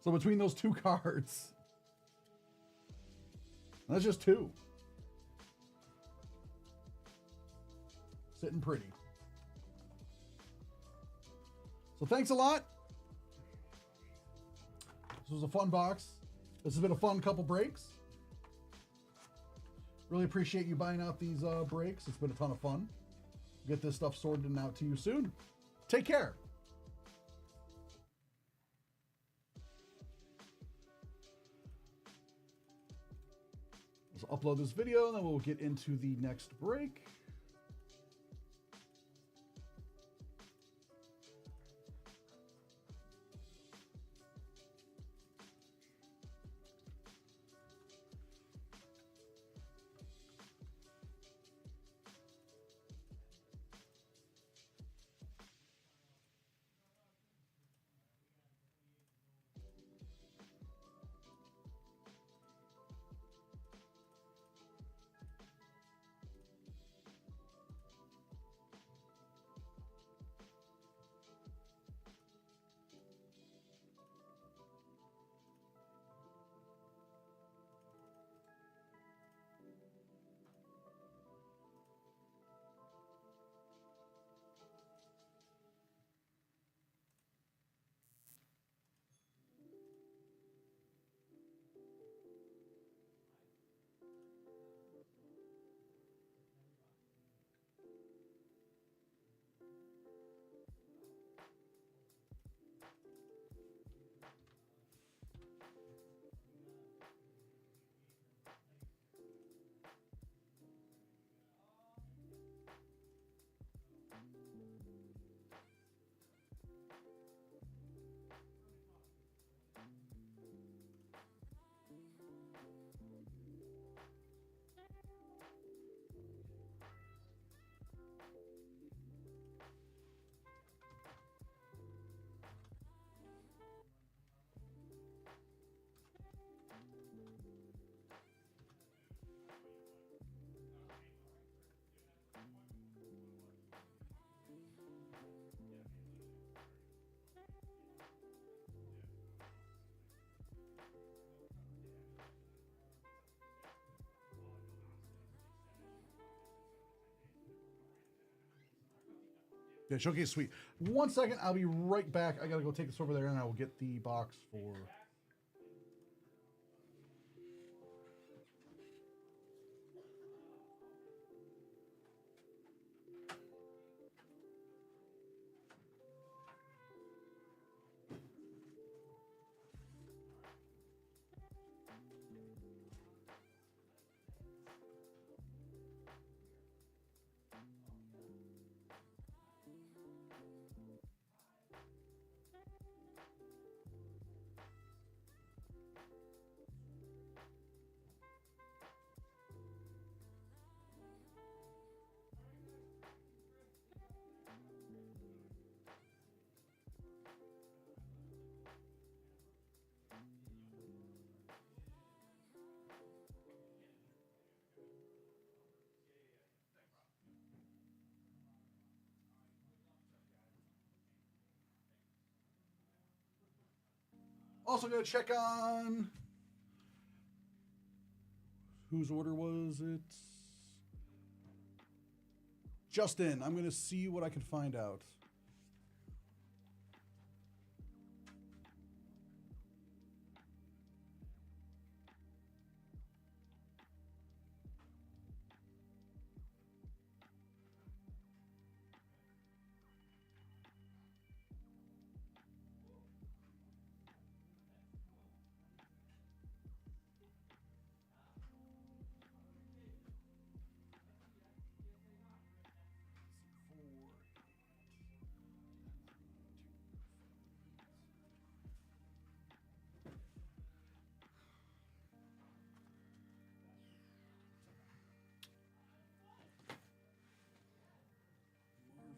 So between those two cards, that's just two. Sitting pretty. So thanks a lot. This was a fun box. This has been a fun couple breaks. Really appreciate you buying out these breaks. It's been a ton of fun. Get this stuff sorted and out to you soon. Take care. Let's upload this video and then we'll get into the next break. Yeah, Showcase Suite. 1 second, I'll be right back. I gotta go take this over there and I will get the box for... Also gonna check on... Whose order was it? Justin, I'm gonna see what I can find out.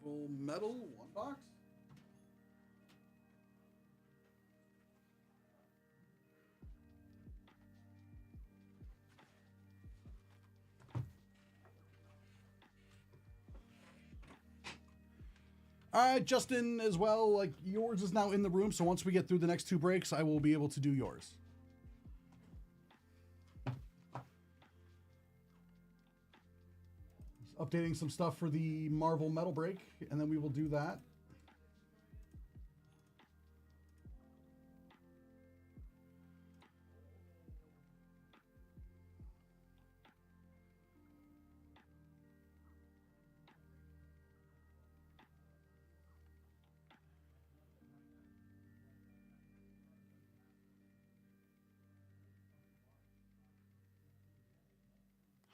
Marvel Metal, 1 box. All right, Justin, as well, like yours is now in the room, so once we get through the next 2 breaks, I will be able to do yours. Just updating some stuff for the Marvel Metal break, and then we will do that.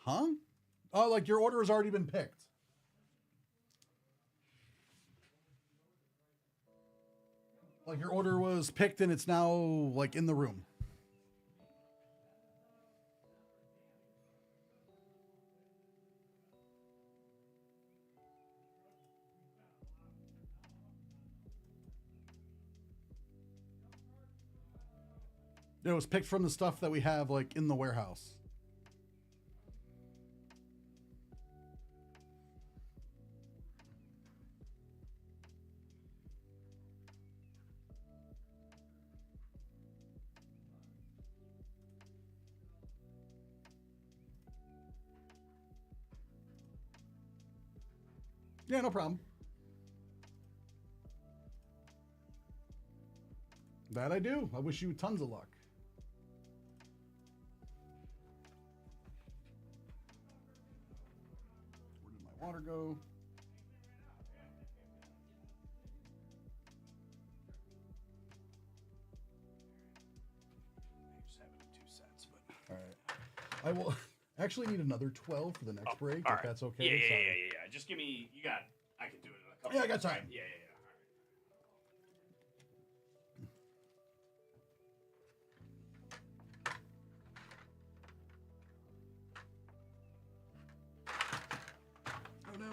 Huh? Oh, like your order has already been picked. Like your order was picked and it's now like in the room. It was picked from the stuff that we have like in the warehouse. Yeah, no problem. That I do. I wish you tons of luck. Where did my water go? Just have it in 2 sets, but all right. I will actually need another 12 for the next break, if that's okay. Yeah. Just give me. You got. I can do it in a couple. Yeah, I got time. Yeah. Oh no.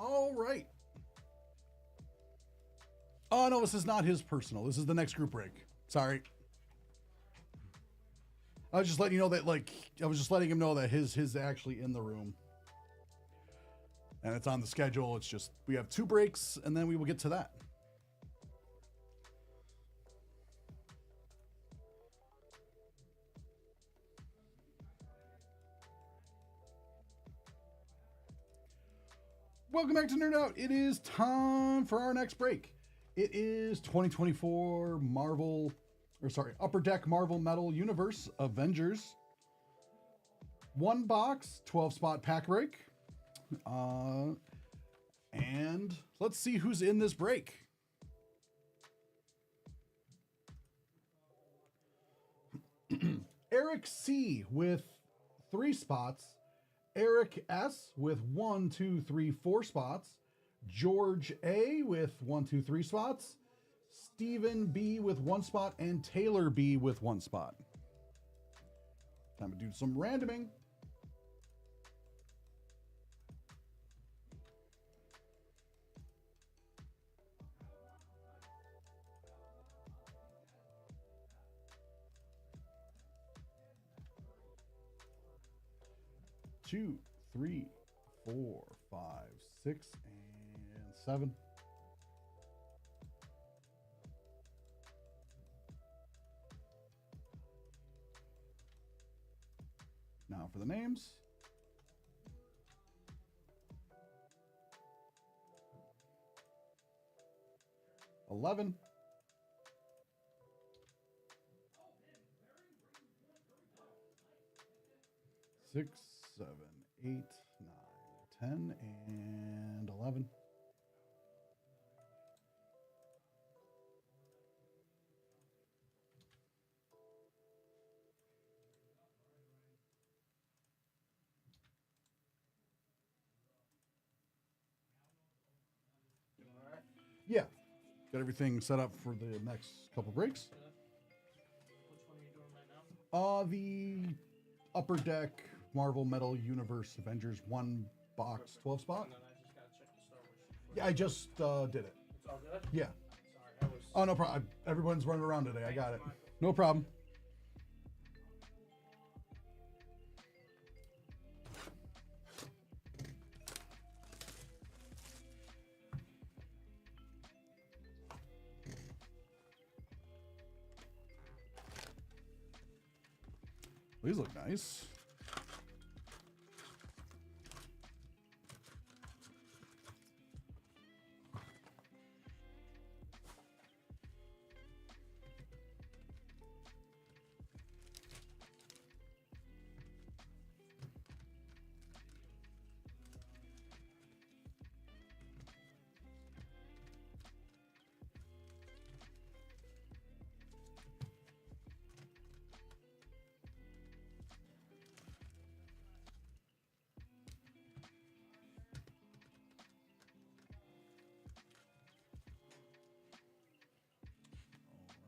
All right. Oh, no, this is not his personal. This is the next group break. Sorry. I was just letting you know that, like, I was just letting him know that his actually in the room. And it's on the schedule. It's just, we have 2 breaks, and then we will get to that. Welcome back to Nerd Out. It is time for our next break. It is 2024 Upper Deck Marvel Metal Universe Avengers. 1 box, 12 spot pack break. And let's see who's in this break. Eric C with 3 spots. Eric S with 1, 2, 3, 4 spots. George A with 1, 2, 3 spots. Stephen B with 1 spot, and Taylor B with 1 spot. Time to do some randoming. Two, 3, 4, 5, 6, and 7. Now for the names. $11. 6, 7, 8, 9, 10, and 11. Yeah, got everything set up for the next couple breaks. Which one are you doing right now? The Upper Deck Marvel Metal Universe Avengers 1 box 12 spot. And then I just gotta check the Star Wars sheet. Yeah, I just did it. It's all good? Yeah. Sorry, I was... Oh, no problem. Everyone's running around today. I got it. No problem. These look nice.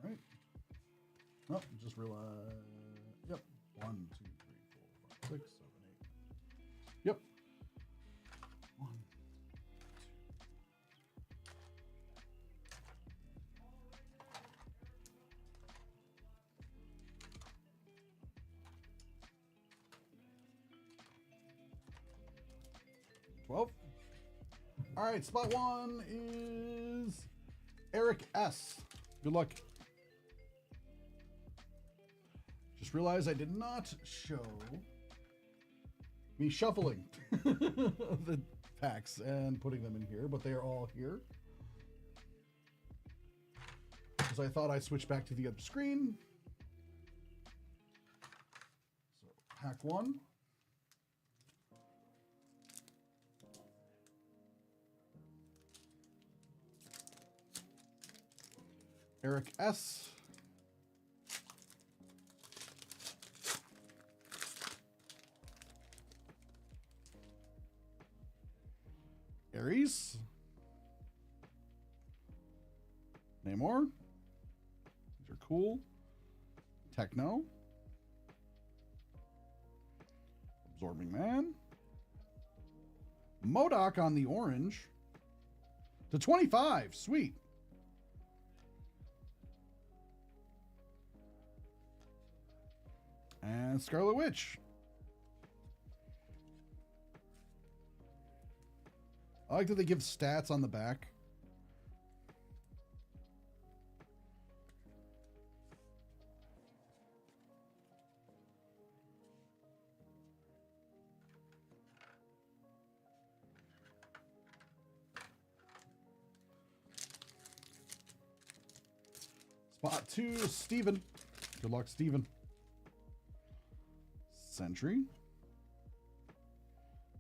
Right. Oh, just realized. Yep. 1, 2, 3, 4, 5, 6, 7, 8. Yep. 1, 2. 12. All right, spot 1 is Eric S. Good luck. Just realized I did not show me shuffling the packs and putting them in here, but they are all here. Because I thought I'd switch back to the other screen. So, pack 1. Eric S. Aries. Namor. These are cool. Techno. Absorbing Man. Modoc on the orange. To 25. Sweet. And Scarlet Witch. I like that they give stats on the back. Spot 2, Steven. Good luck, Steven. Sentry.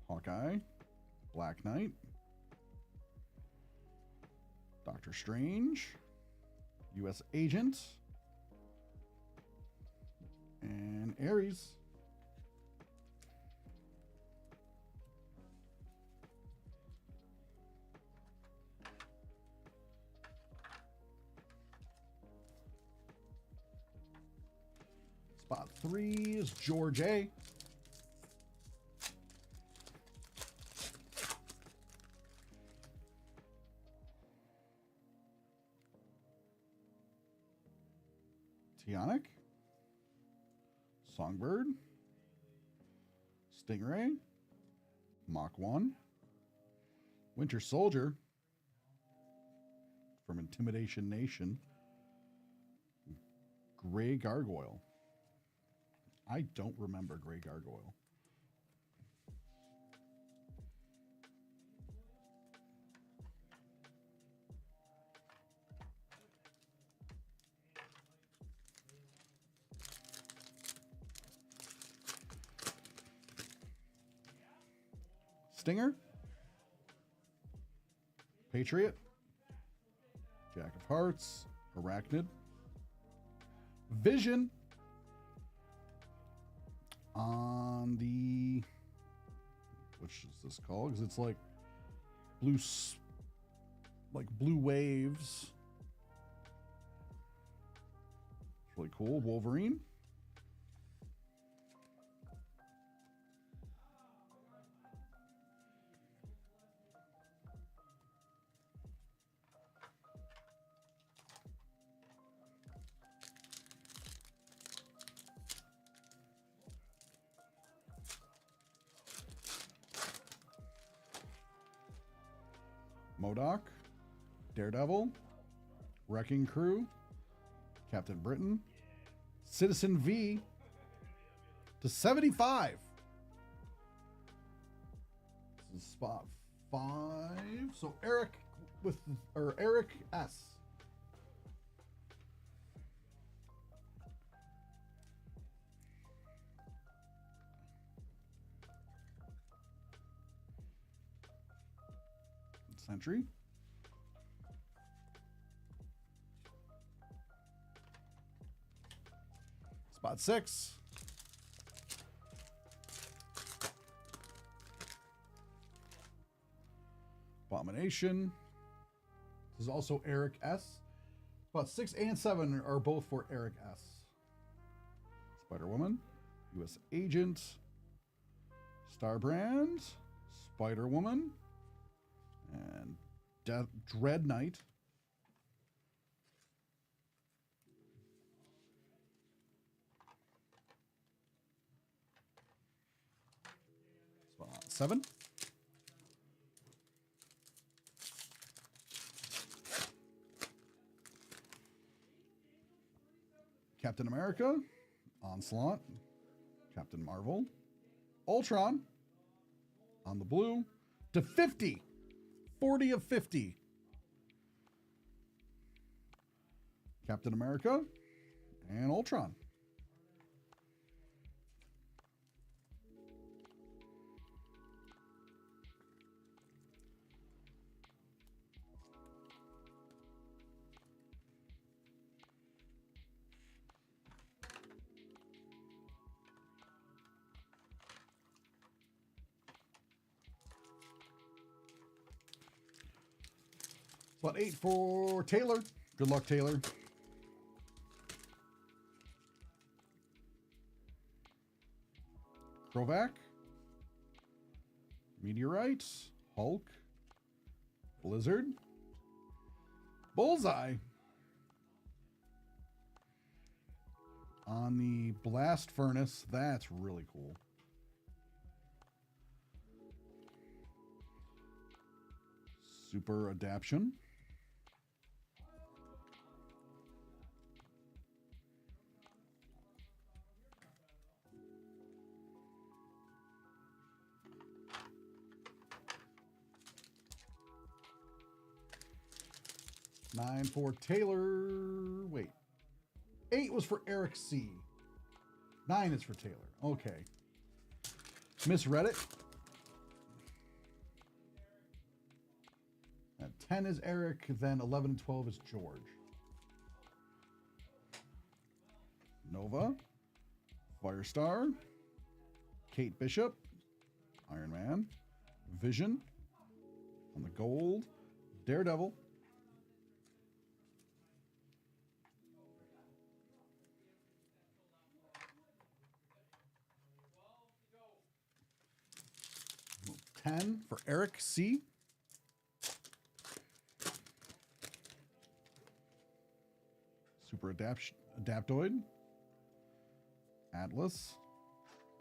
Hawkeye. Black Knight. Doctor Strange. U.S. Agent. And Ares. Spot 3 is George A. Tionic. Songbird. Stingray. Mach 1. Winter Soldier. From Intimidation Nation. Gray Gargoyle. I don't remember Gray Gargoyle. Stinger. Patriot. Jack of Hearts. Arachnid. Vision. On the, which is this called? Because it's like blue, blue waves. It's really cool. Wolverine. Modoc, Daredevil, Wrecking Crew, Captain Britain, Citizen V to 75. This is spot 5. So Eric Eric S. Sentry. Spot 6. Abomination. This is also Eric S. Spot 6 and 7 are both for Eric S. Spider-Woman. U.S. Agent. Starbrand. Spider-Woman. And Dread Knight. Spot 7. Captain America. Onslaught. Captain Marvel. Ultron. On the blue. To 50. 40 of 50. Captain America and Ultron. Spot 8 for Taylor. Good luck, Taylor. Krovac. Meteorite, Hulk, Blizzard, Bullseye. On the Blast Furnace, that's really cool. Super Adaption. Nine for Taylor. Wait. 8 was for Eric C. 9 is for Taylor. Okay. Misread it. And 10 is Eric. Then 11 and 12 is George. Nova. Firestar. Kate Bishop. Iron Man. Vision. On the gold. Daredevil. For Eric C. Super Adaptoid. Atlas.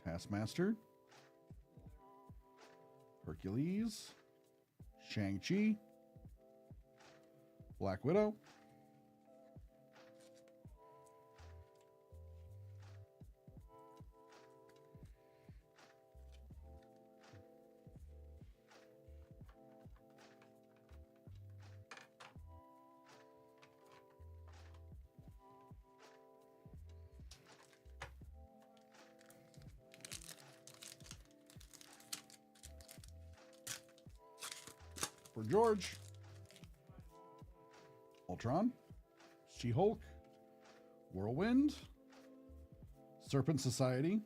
Taskmaster. Hercules. Shang-Chi. Black Widow. For George, Ultron, She-Hulk, Whirlwind, Serpent Society,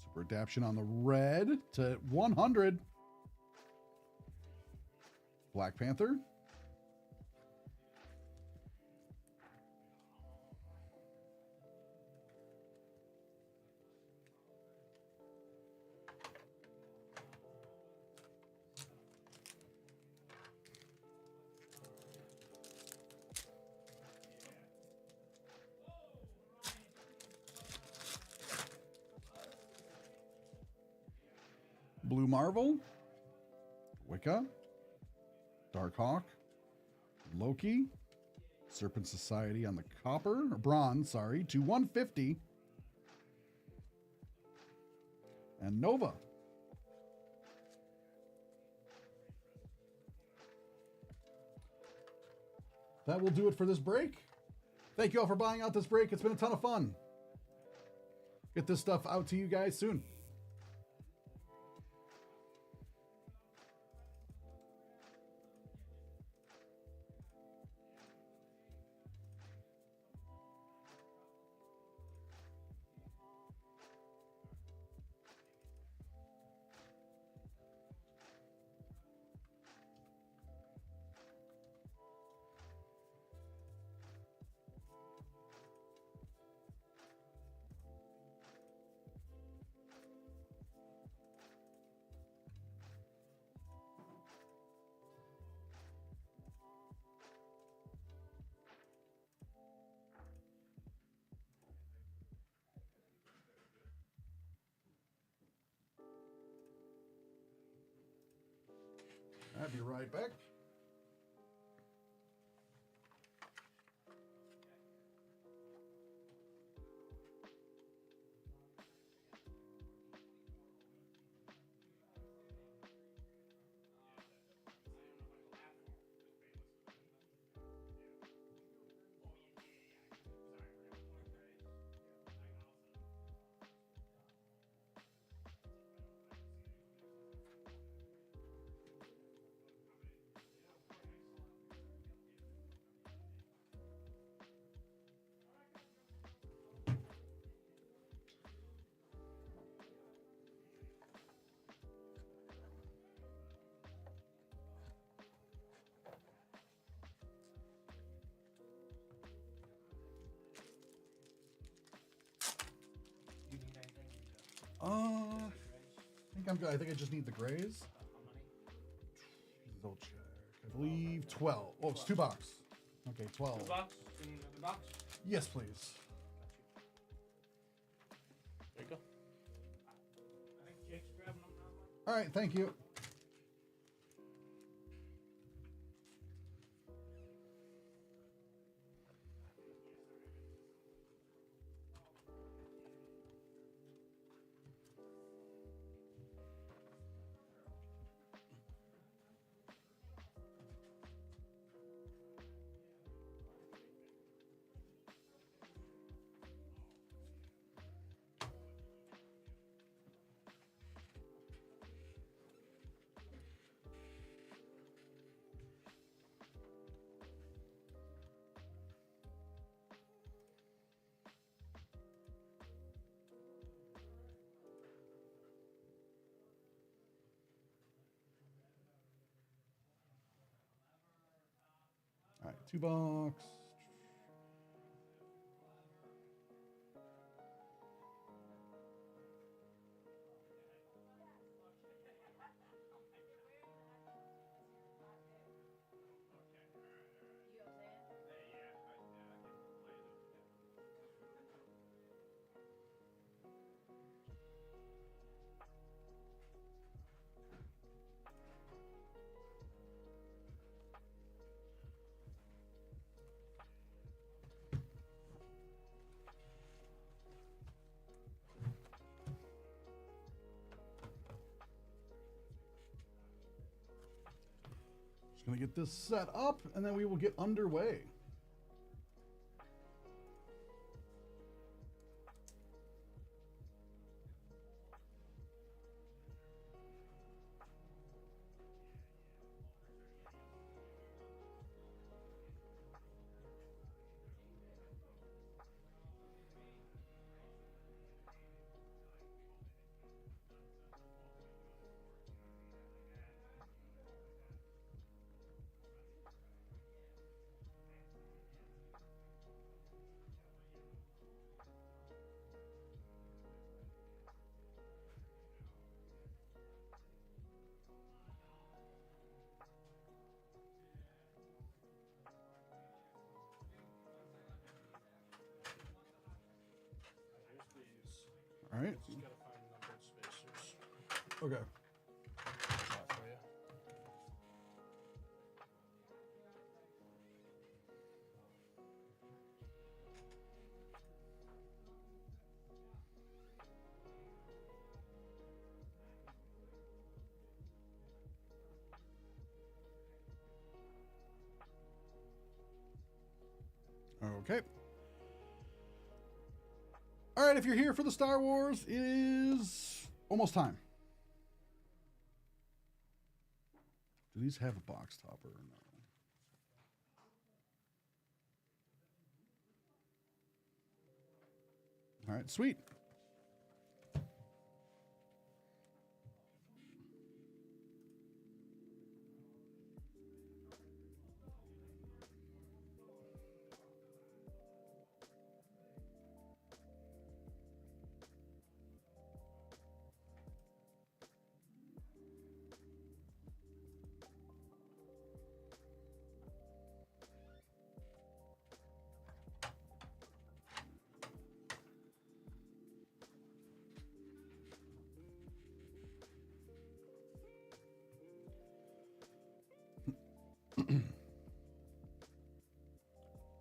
Super Adaption on the red to 100, Black Panther, Blue Marvel, Wicca, Darkhawk, Loki, Serpent Society on the copper, or bronze, sorry, to 150, and Nova. That will do it for this break. Thank you all for buying out this break. It's been a ton of fun. Get this stuff out to you guys soon. I'll be right back. I'm good. I think I just need the grays. Double check. I believe 12. Oh, it's 2 box. Okay, 12. 2 box in another box. Yes, please. There you go. I think Jake's grabbing them now. All right, thank you. All right, 2 box. Just gonna get this set up, and then we will get underway. Here's these. All right. Just gotta find numbered spacers. Okay. That for you. Okay. All right, if you're here for the Star Wars, it is almost time. Do these have a box topper or no? All right, sweet.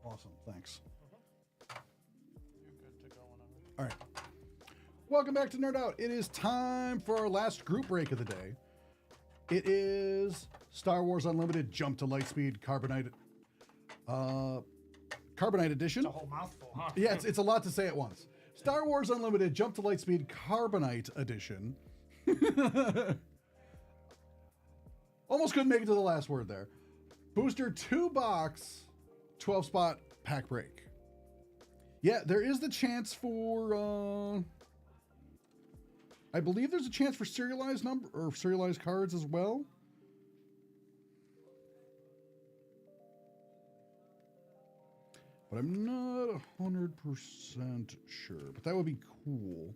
Awesome, thanks. You're good to go whenever. All right. Welcome back to Nerd Out. It is time for our last group break of the day. It is Star Wars Unlimited Jump to Lightspeed Carbonite Edition. It's a whole mouthful, huh? Yeah, it's a lot to say at once. Star Wars Unlimited Jump to Lightspeed Carbonite Edition. Almost couldn't make it to the last word there. Booster 2 box, 12 spot pack break. Yeah, there is the chance for I believe there's a chance for serialized number or serialized cards as well. But I'm not 100% sure, but that would be cool.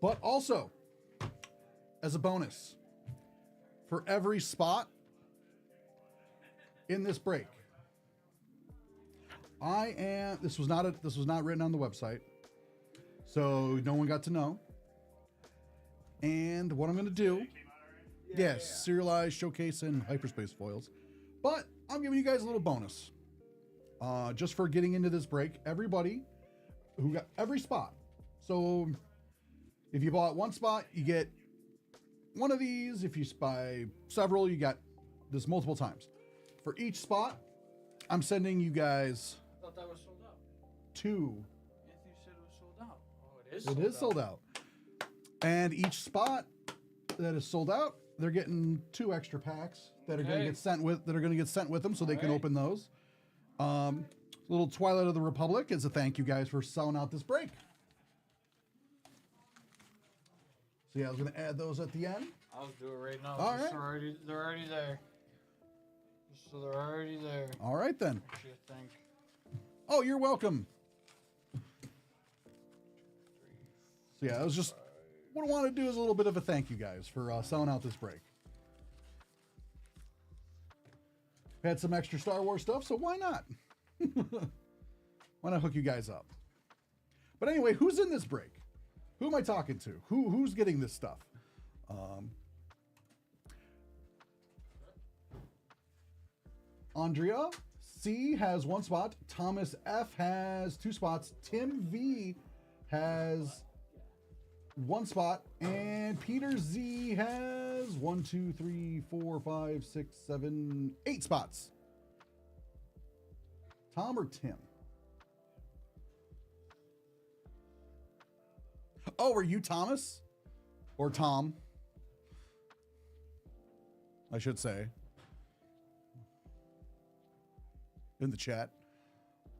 But also, as a bonus, for every spot in this break, this was not written on the website, so no one got to know. And what I'm going to do, yes, serialized showcase and hyperspace foils, but I'm giving you guys a little bonus, just for getting into this break. Everybody who got every spot. So if you bought one spot, you get one of these. If you buy several, you got this multiple times. For each spot, I'm sending you guys I thought that was sold out. 2. Anthony said it was sold out. Oh, it is. It is sold out. And each spot that is sold out, they're getting 2 extra packs that are going to get sent with them, so they can open those. Little Twilight of the Republic as a thank you guys for selling out this break. So yeah, I was going to add those at the end. I'll do it right now. All right. They're already there. So they're already there. All right then. What you think? Oh, you're welcome. So yeah, I was just what I want to do is a little bit of a thank you guys for selling out this break. Had some extra Star Wars stuff, so why not? Why not hook you guys up? But anyway, who's in this break? Who am I talking to? Who's getting this stuff? Andrea C has 1 spot. Thomas F has 2 spots. Tim V has 1 spot, and Peter Z has 1, 2, 3, 4, 5, 6, 7, 8 spots. Tom or Tim? Oh, are you Thomas? Or Tom? I should say. In the chat.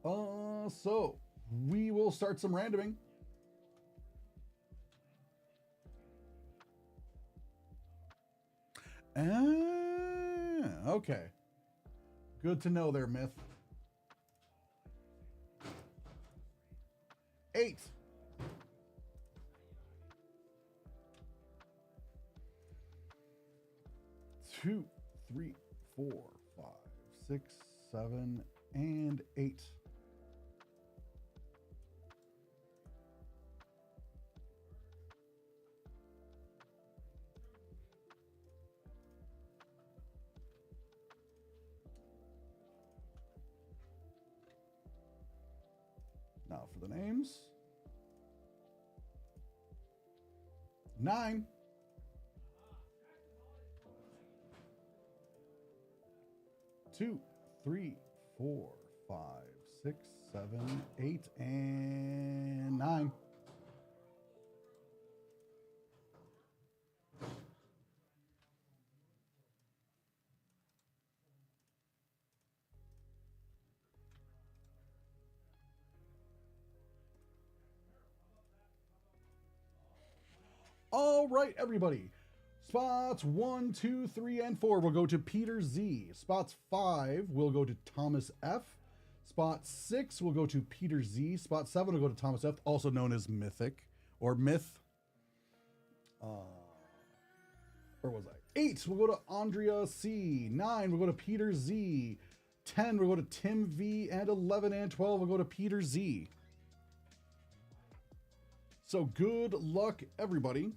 So we will start some randoming. Okay. Good to know there, Myth. 8. 2, 3, 4, 5, 6, 7, and 8. Now for the names. 9. 2, 3, 4, 5, 6, 7, 8, and 9. All right, everybody. Spots 1, 2, 3, and 4 will go to Peter Z. Spots 5 will go to Thomas F. Spot 6 will go to Peter Z. Spot 7 will go to Thomas F, also known as Mythic or Myth. Where was I? 8 will go to Andrea C. 9 will go to Peter Z. 10 will go to Tim V. And 11 and 12 will go to Peter Z. So good luck, everybody.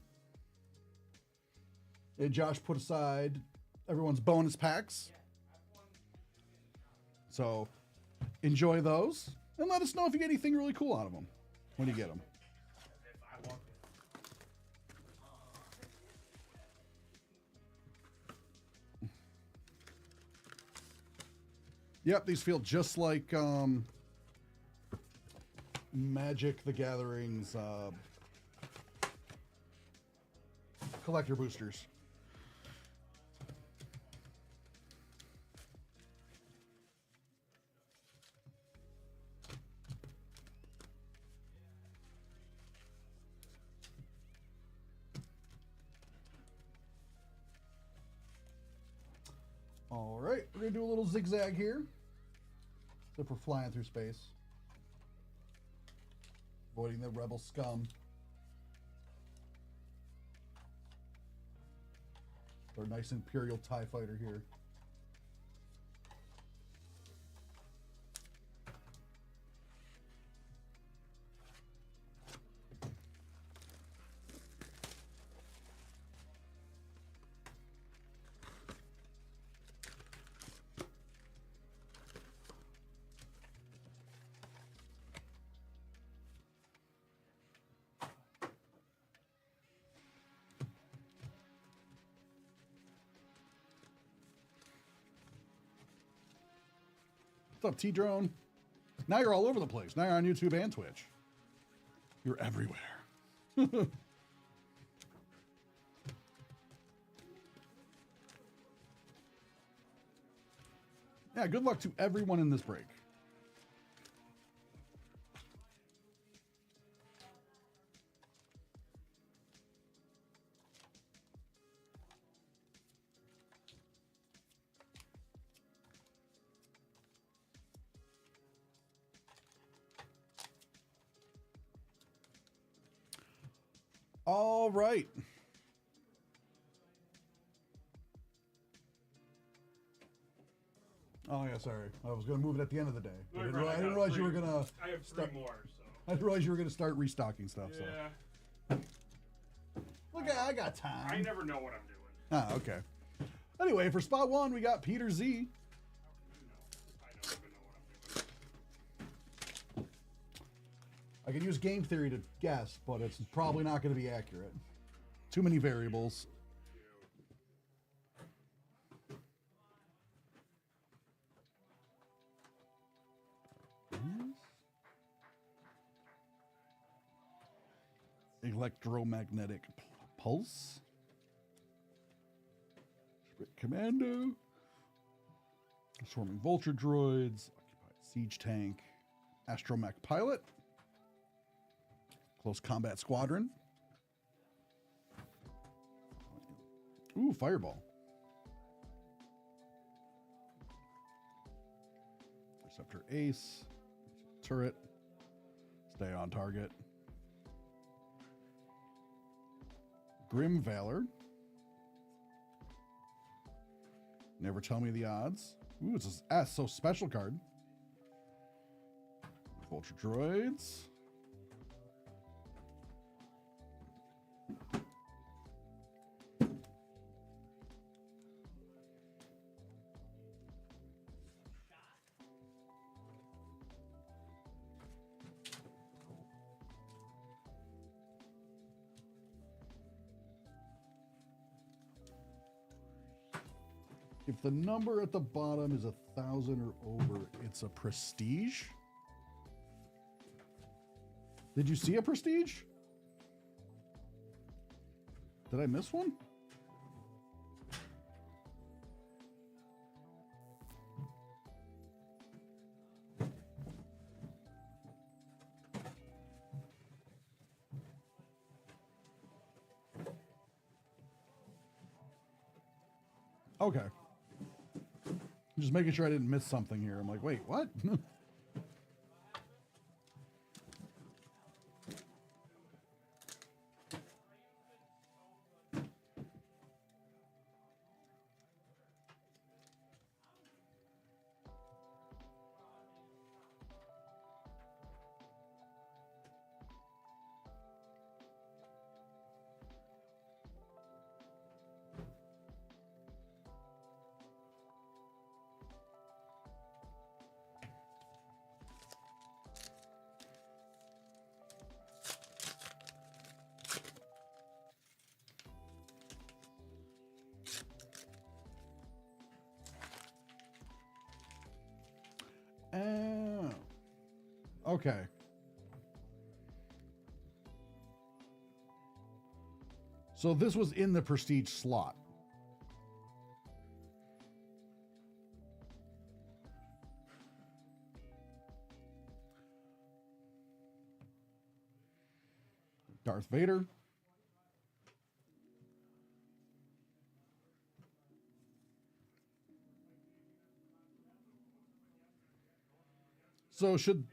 And Josh put aside everyone's bonus packs. So enjoy those. And let us know if you get anything really cool out of them when you get them. Yep, these feel just like Magic the Gathering's collector boosters. All right, we're gonna do a little zigzag here. Except we're flying through space. Avoiding the rebel scum. Our nice Imperial TIE fighter here. What's up, T-Drone? Now you're all over the place. Now you're on YouTube and Twitch. You're everywhere. Yeah, good luck to everyone in this break. All right. Oh yeah, sorry. I was gonna move it at the end of the day. No, I you're didn't, right, I I didn't got realize you three. were gonna. I have three more, so. I didn't realize you were gonna start restocking stuff. Yeah. So look, I got time. I never know what I'm doing. Ah, okay. Anyway, for spot one, we got Peter Z. I don't even know what I'm doing. I can use game theory to guess, but it's probably not going to be accurate. Too many variables. Electromagnetic pulse. Commando. Swarming vulture droids. Occupied siege tank. Astromech pilot. Close combat squadron. Ooh, fireball. Interceptor ace. Turret. Stay on target. Grim Valor. Never tell me the odds. Ooh, it's a S, so special card. Vulture droids. If the number at the bottom is 1,000 or over, it's a prestige. Did you see a prestige? Did I miss one? Okay. Just making sure I didn't miss something here. I'm like, wait, what? Okay. So this was in the prestige slot. Darth Vader. So should...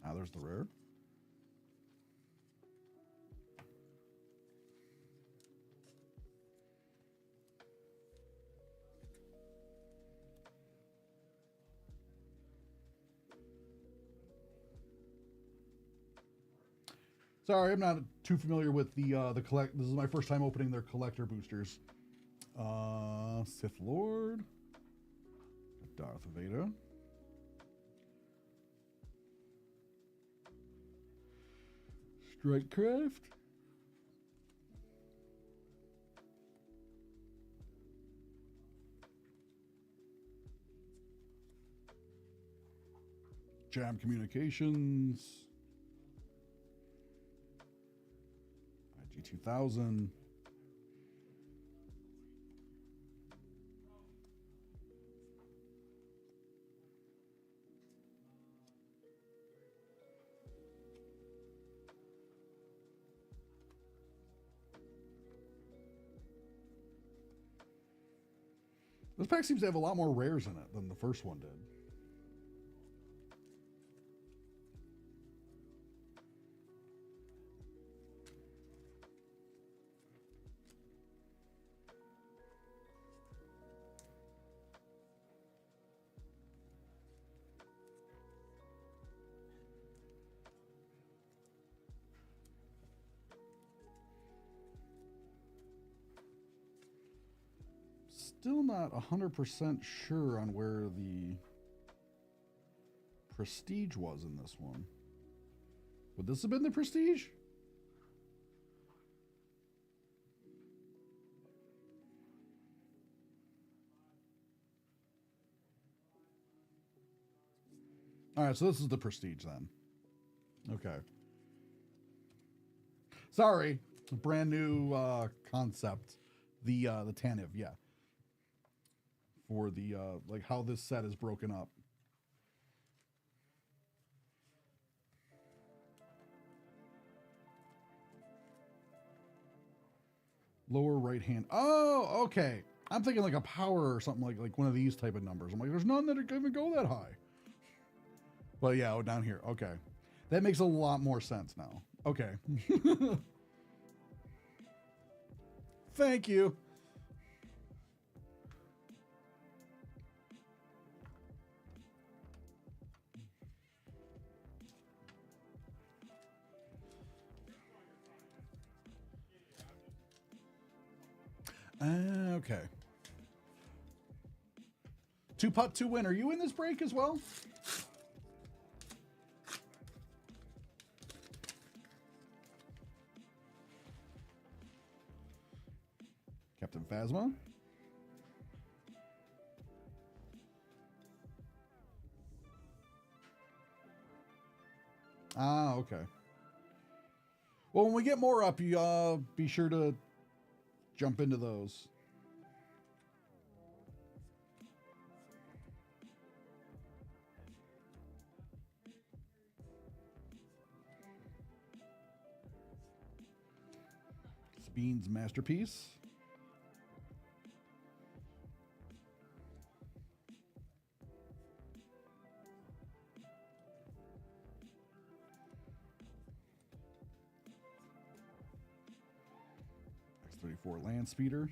Ah, there's the rare. Sorry, I'm not too familiar with the collect. This is my first time opening their collector boosters. Sith Lord, Darth Vader, Strikecraft, Jam Communications, IG-2000. This pack seems to have a lot more rares in it than the first one did. Still not 100% sure on where the Prestige was in this one. Would this have been the Prestige? All right, so this is the Prestige then. Okay. Sorry, brand new concept. The Taniv, yeah. For the like how this set is broken up. Lower right hand. Oh, okay. I'm thinking like a power or something like one of these type of numbers. I'm like, there's none that even go that high. But yeah, oh, down here. Okay. That makes a lot more sense now. Okay. Thank you. Okay. 2-putt, 2-win. Are you in this break as well? Captain Phasma. Ah, okay. Well, when we get more up, you be sure to jump into those. Bean's Masterpiece. X-34 Land Speeder.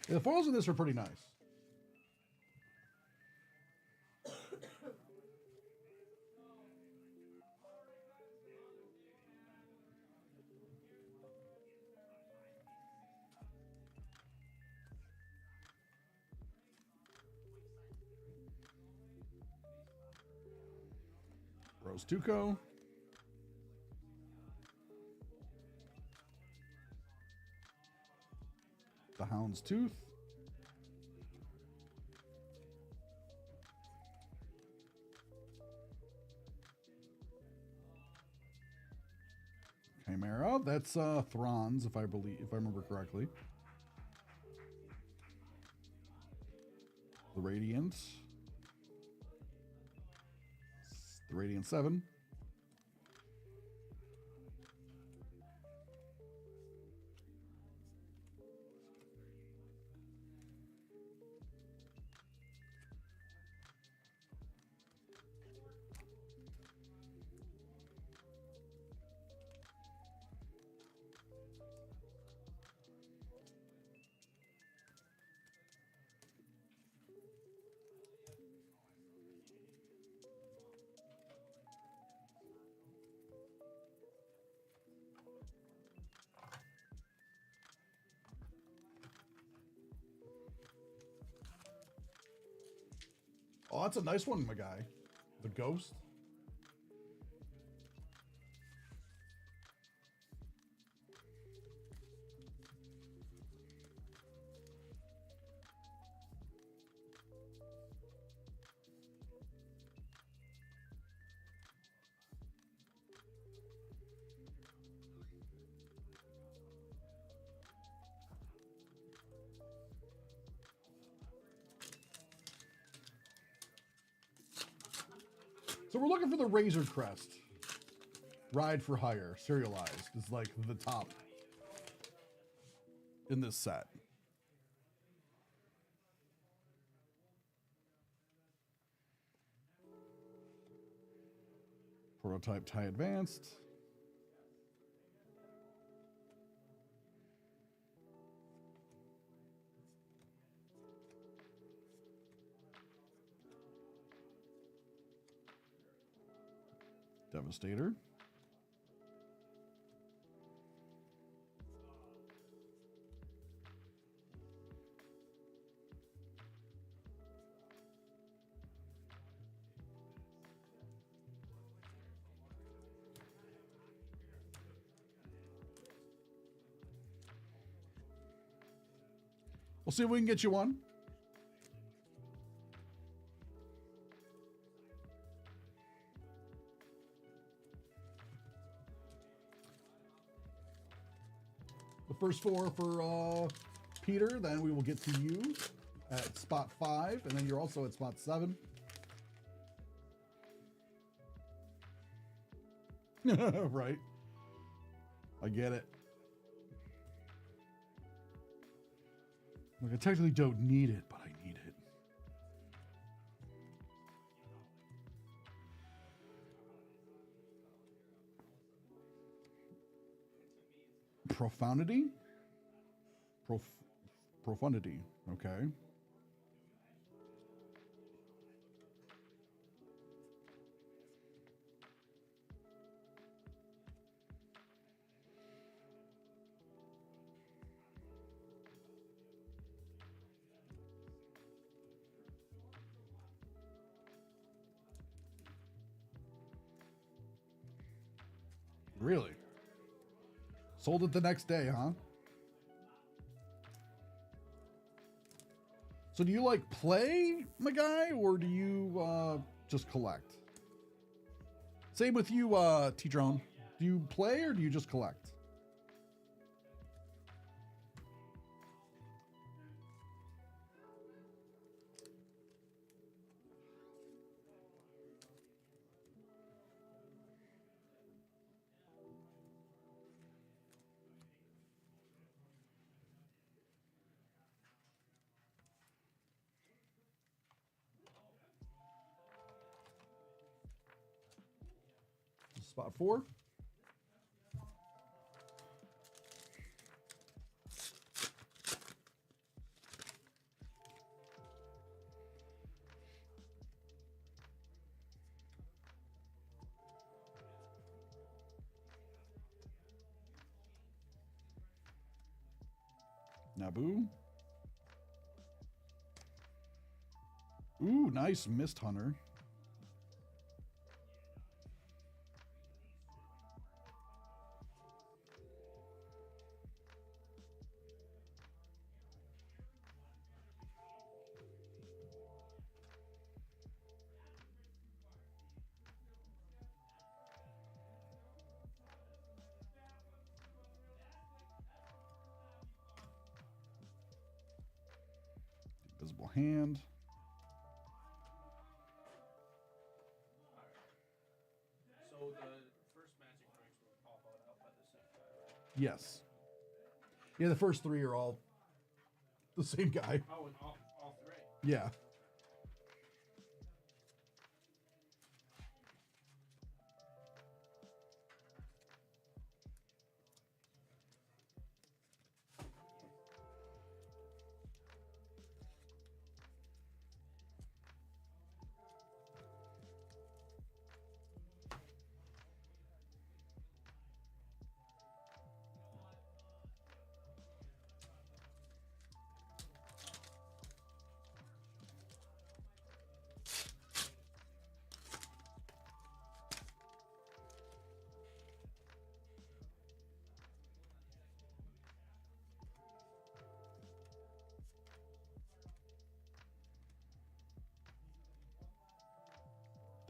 The foils in this are pretty nice. Rose Tuco. The Hound's Tooth. Chimera. That's Thron's, if I remember correctly. The Radiant. The Radiant 7. that's a nice one, my guy. The Ghost. So we're looking for the Razor Crest. Ride for Hire, serialized, is like the top in this set. Prototype tie advanced. Devastator. We'll see if we can get you one. The first four for Peter, then we will get to you at spot 5, and then you're also at spot 7. Right. I get it. Like, I technically don't need it, but I need it. Profundity? Profundity. Okay. Really? Sold it the next day, huh? So do you like play, my guy, or do you just collect? Same with you, T-Drone. Do you play or do you just collect? Spot 4. Naboo. Ooh, nice Mist Hunter. Invisible Hand. So the first Magic breaks were all bought out by the same guy, right? Yes. Yeah, the first 3 are all the same guy. Oh, and all 3. Yeah.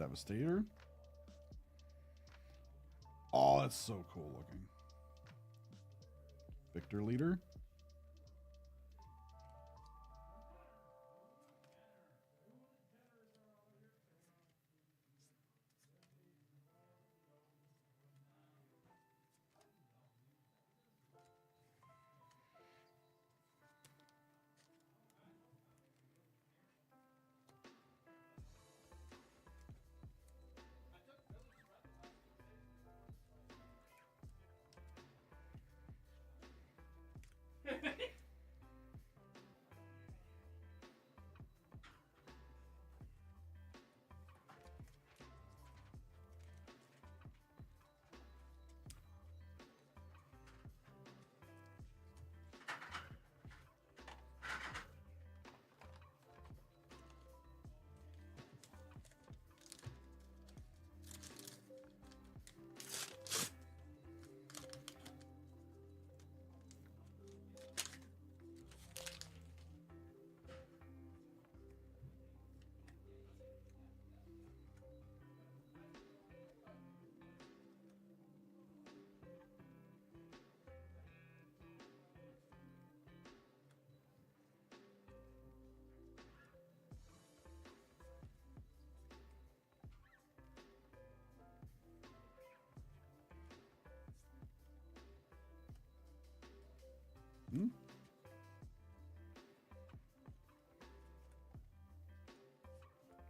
Devastator. Oh, that's so cool looking. Victor Leader. Hmm?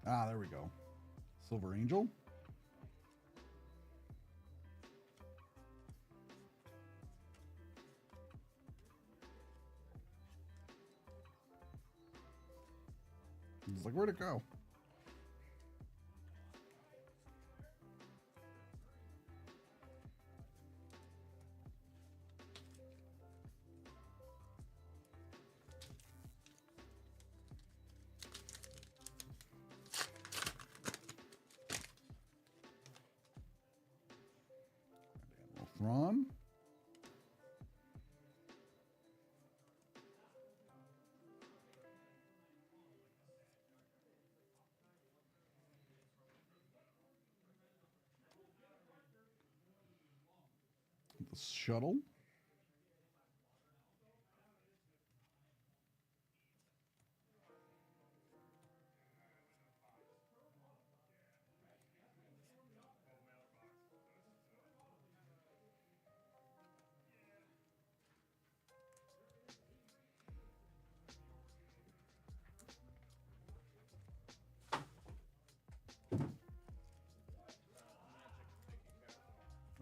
Ah, there we go. Silver Angel. He's like, where'd it go? Thrawn. The shuttle.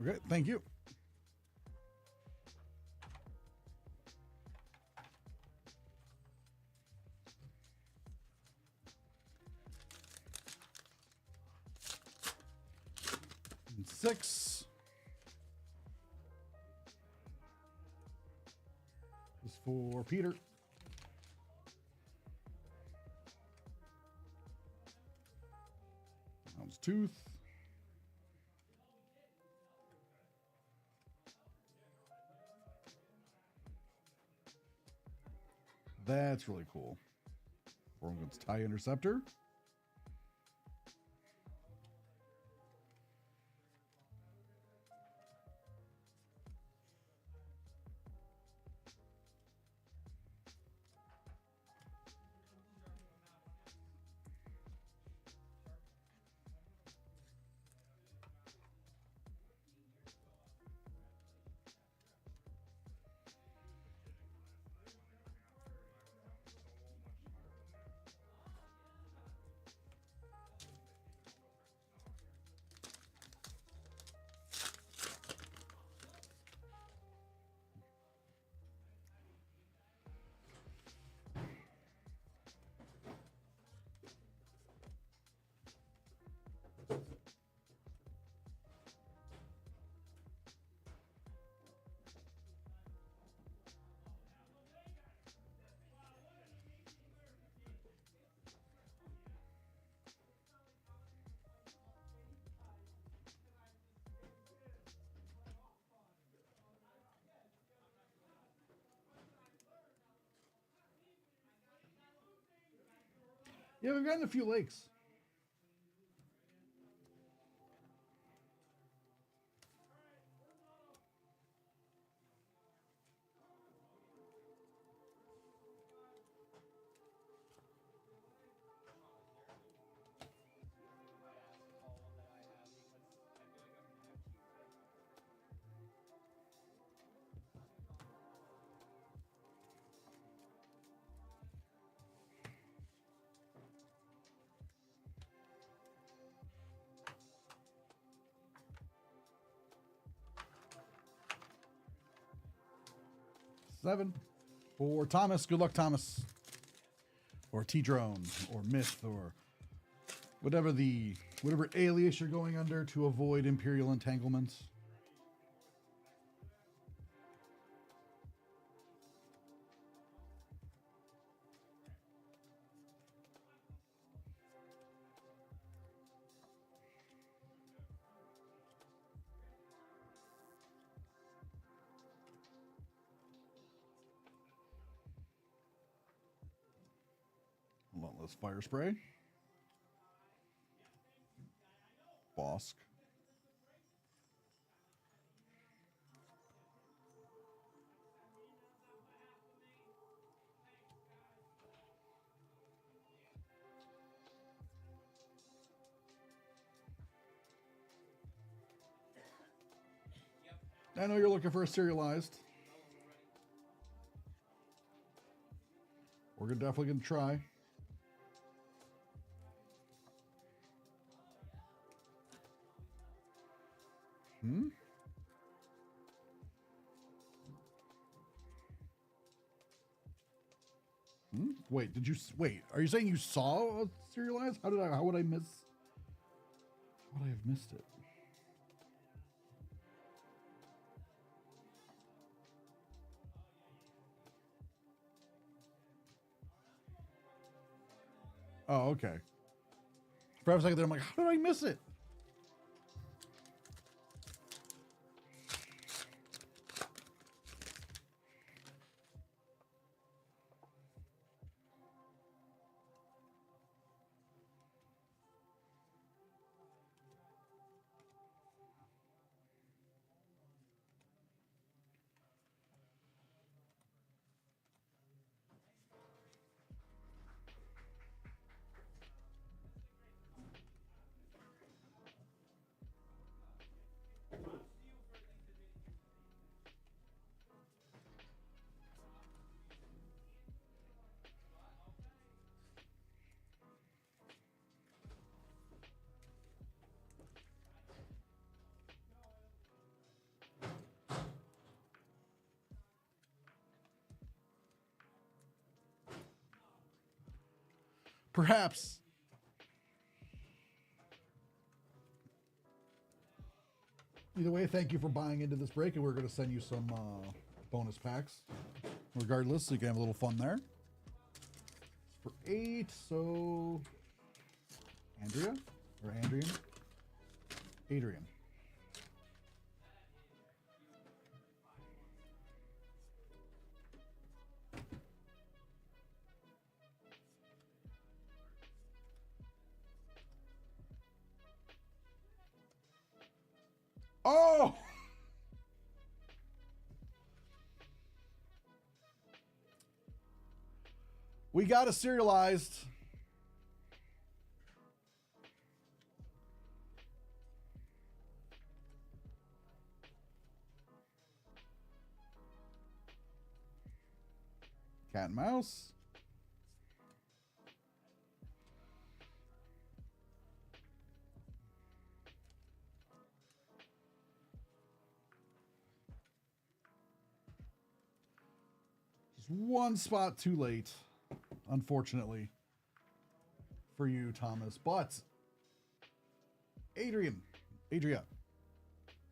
Okay, thank you. And 6 is for Peter. Hound's Tooth. That's really cool. Vormgun's TIE Interceptor. Yeah, we've gotten a few lakes. 7 for Thomas. Good luck, Thomas. Or T-Drone, or Myth, or whatever alias you're going under to avoid Imperial entanglements. Relentless Fire Spray. Bosk. I know you're looking for a serialized. We're definitely going to try. Wait, are you saying you saw a serialized? How would I have missed it? Oh, okay. For a second there, I'm like, how did I miss it? Perhaps. Either way, thank you for buying into this break, and we're going to send you some bonus packs. Regardless, so you can have a little fun there. For 8, so Andrea or Andrian? Adrian. Oh! We got a serialized. Cat and mouse. Just one spot too late, unfortunately, for you, Thomas. But Adria,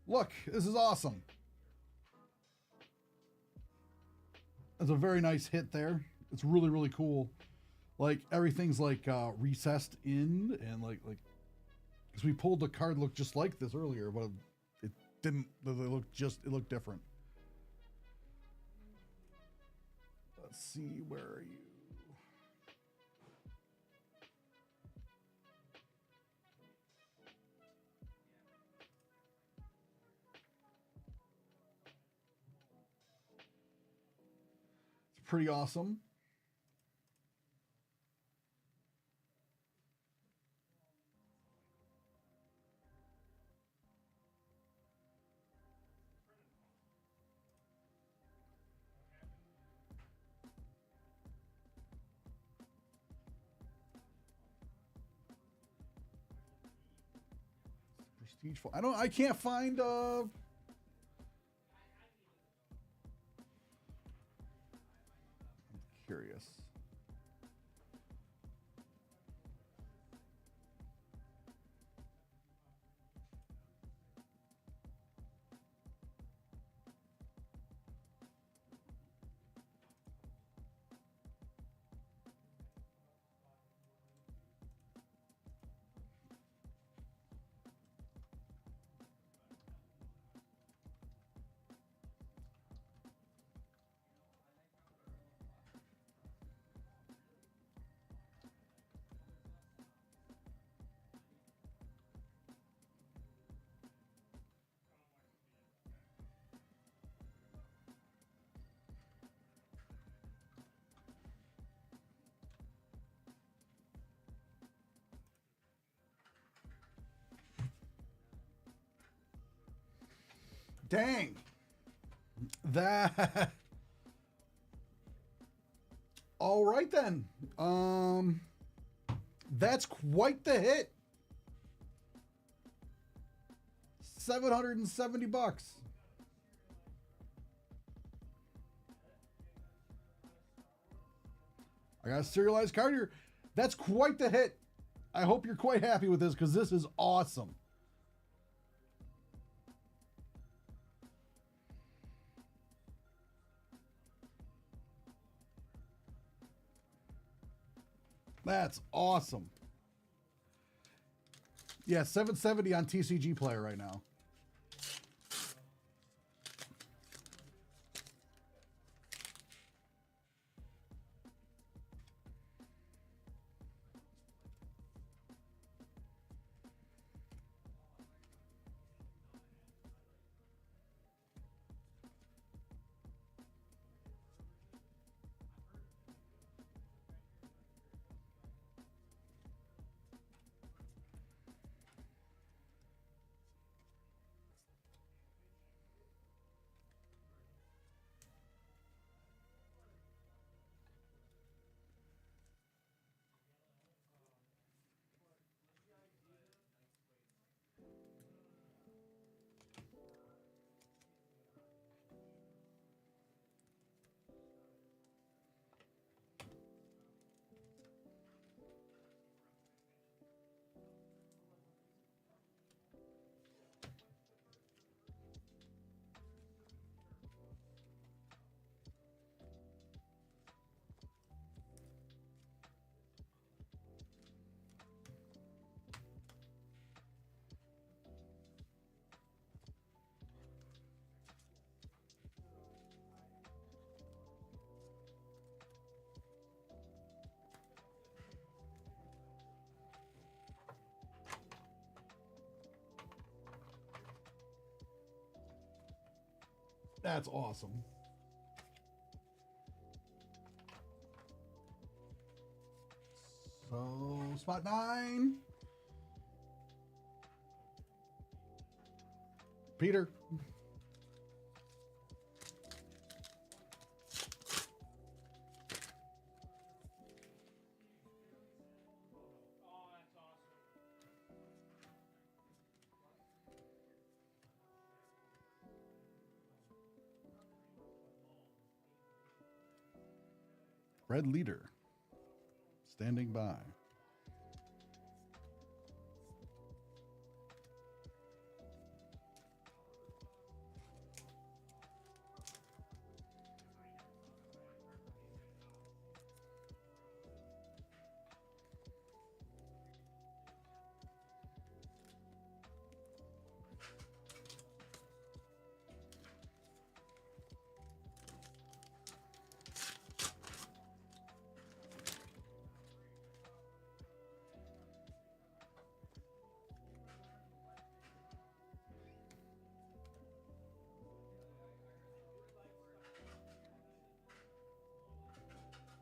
look, this is awesome. That's a very nice hit there. It's really, really cool. Like everything's like recessed in, and like because we pulled the card looked just like this earlier, but it didn't. It looked different. Let's see, where are you? It's pretty awesome. Prestige. I can't find curious. Dang. That. All right then. That's quite the hit. $770. I got a serialized card here. That's quite the hit. I hope you're quite happy with this because this is awesome. That's awesome. Yeah, 770 on TCG Player right now. That's awesome. So, spot 9. Peter. Red Leader. Standing by.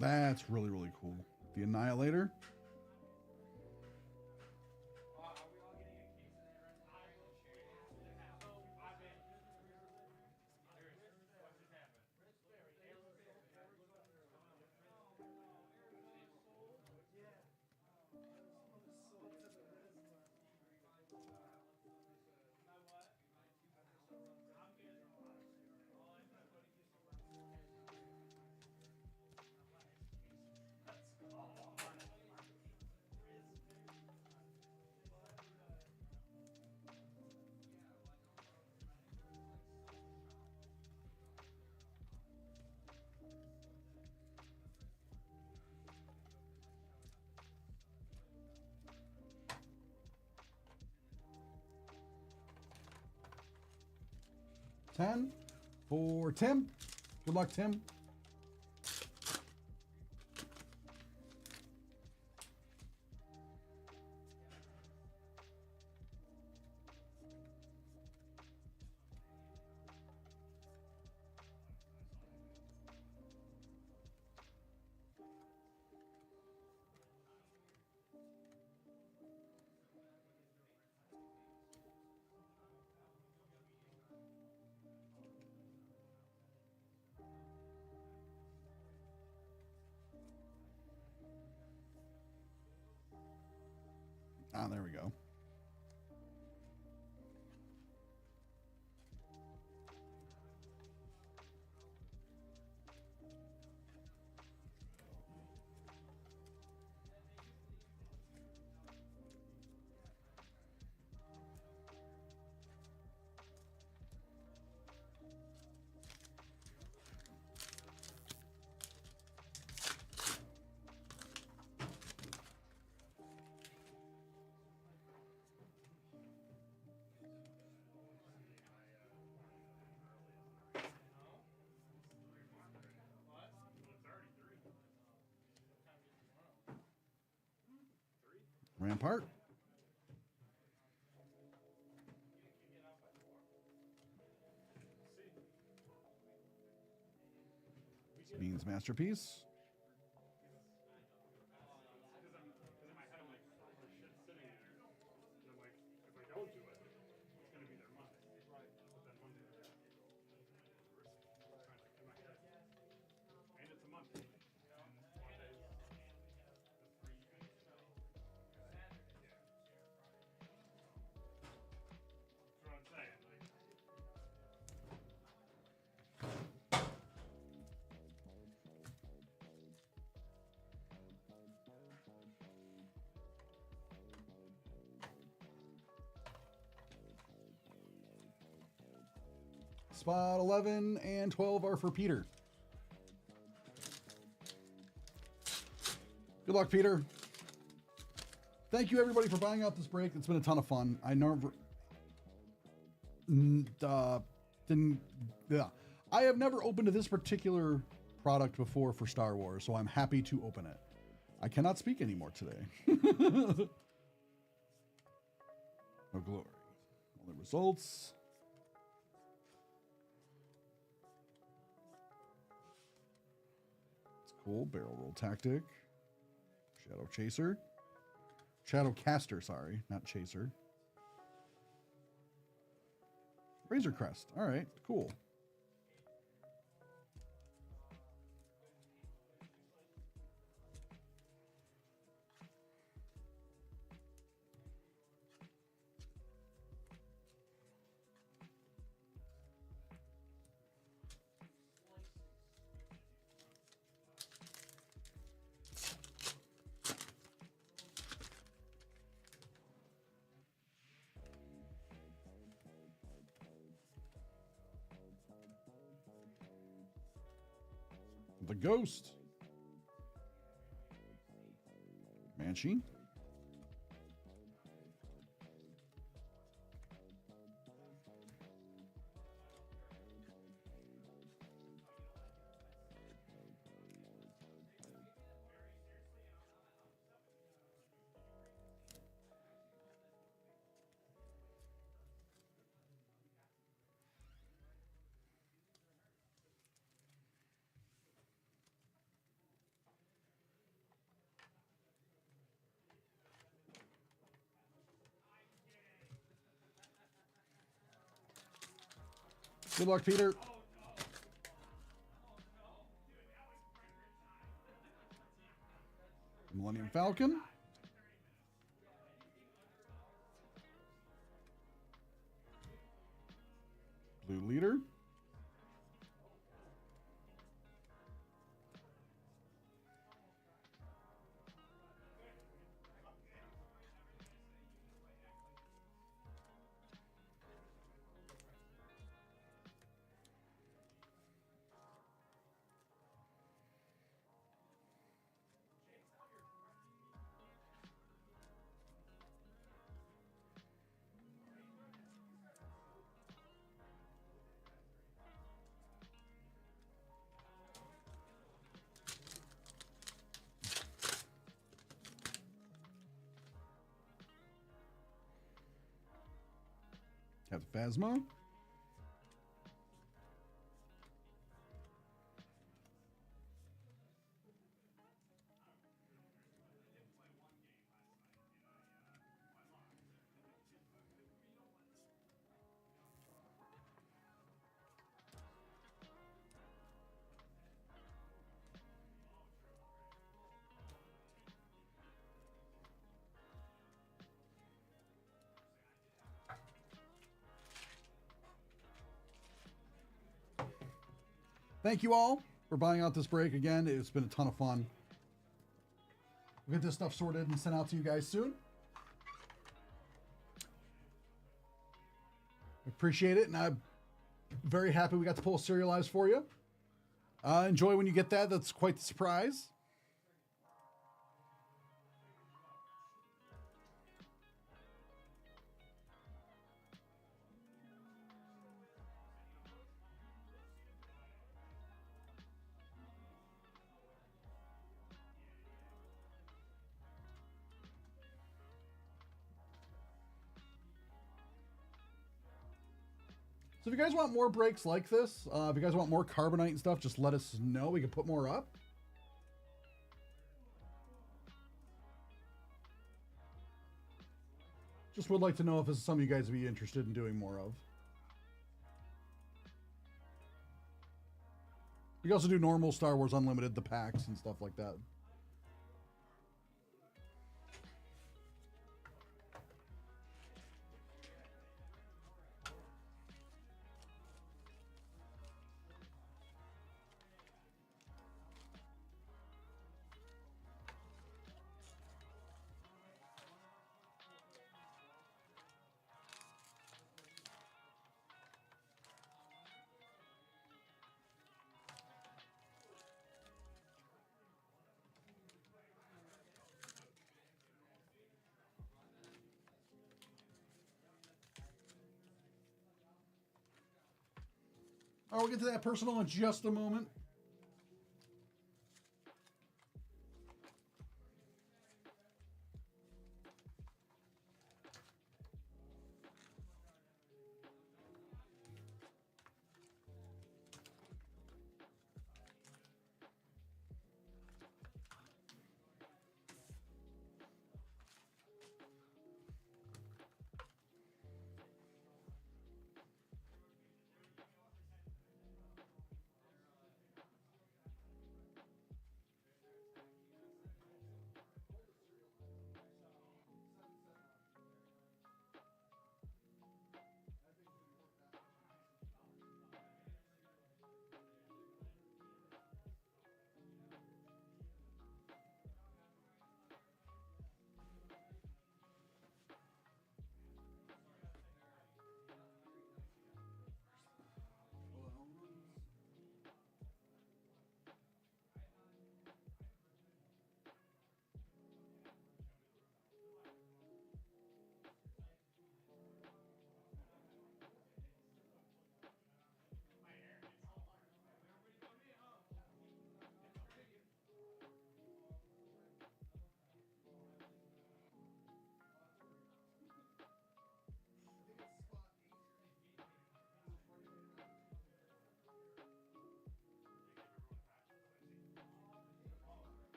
That's really, really cool. The Annihilator. 10 for Tim. Good luck, Tim. Ah, there we go. Rampart. Beans Masterpiece. Spot 11 and 12 are for Peter. Good luck, Peter. Thank you, everybody, for buying out this break. It's been a ton of fun. I never... I have never opened this particular product before for Star Wars, so I'm happy to open it. I cannot speak anymore today. No glory. All the results. It's cool. Barrel roll tactic. Shadow chaser. Shadow caster, sorry, not chaser. Razor Crest. All right, cool. The Ghost. Banshee. Good luck, Peter. Millennium Falcon. Blue Leader. Captain Phasma. Thank you all for buying out this break again. It's been a ton of fun. We'll get this stuff sorted and sent out to you guys soon. Appreciate it, and I'm very happy we got to pull serialized for you. Enjoy when you get that. That's quite the surprise. So if you guys want more breaks like this, if you guys want more Carbonite and stuff, just let us know. We can put more up. Just would like to know if this is something you guys would be interested in doing more of. We can also do normal Star Wars Unlimited, the packs and stuff like that. All right, we'll get to that personal in just a moment.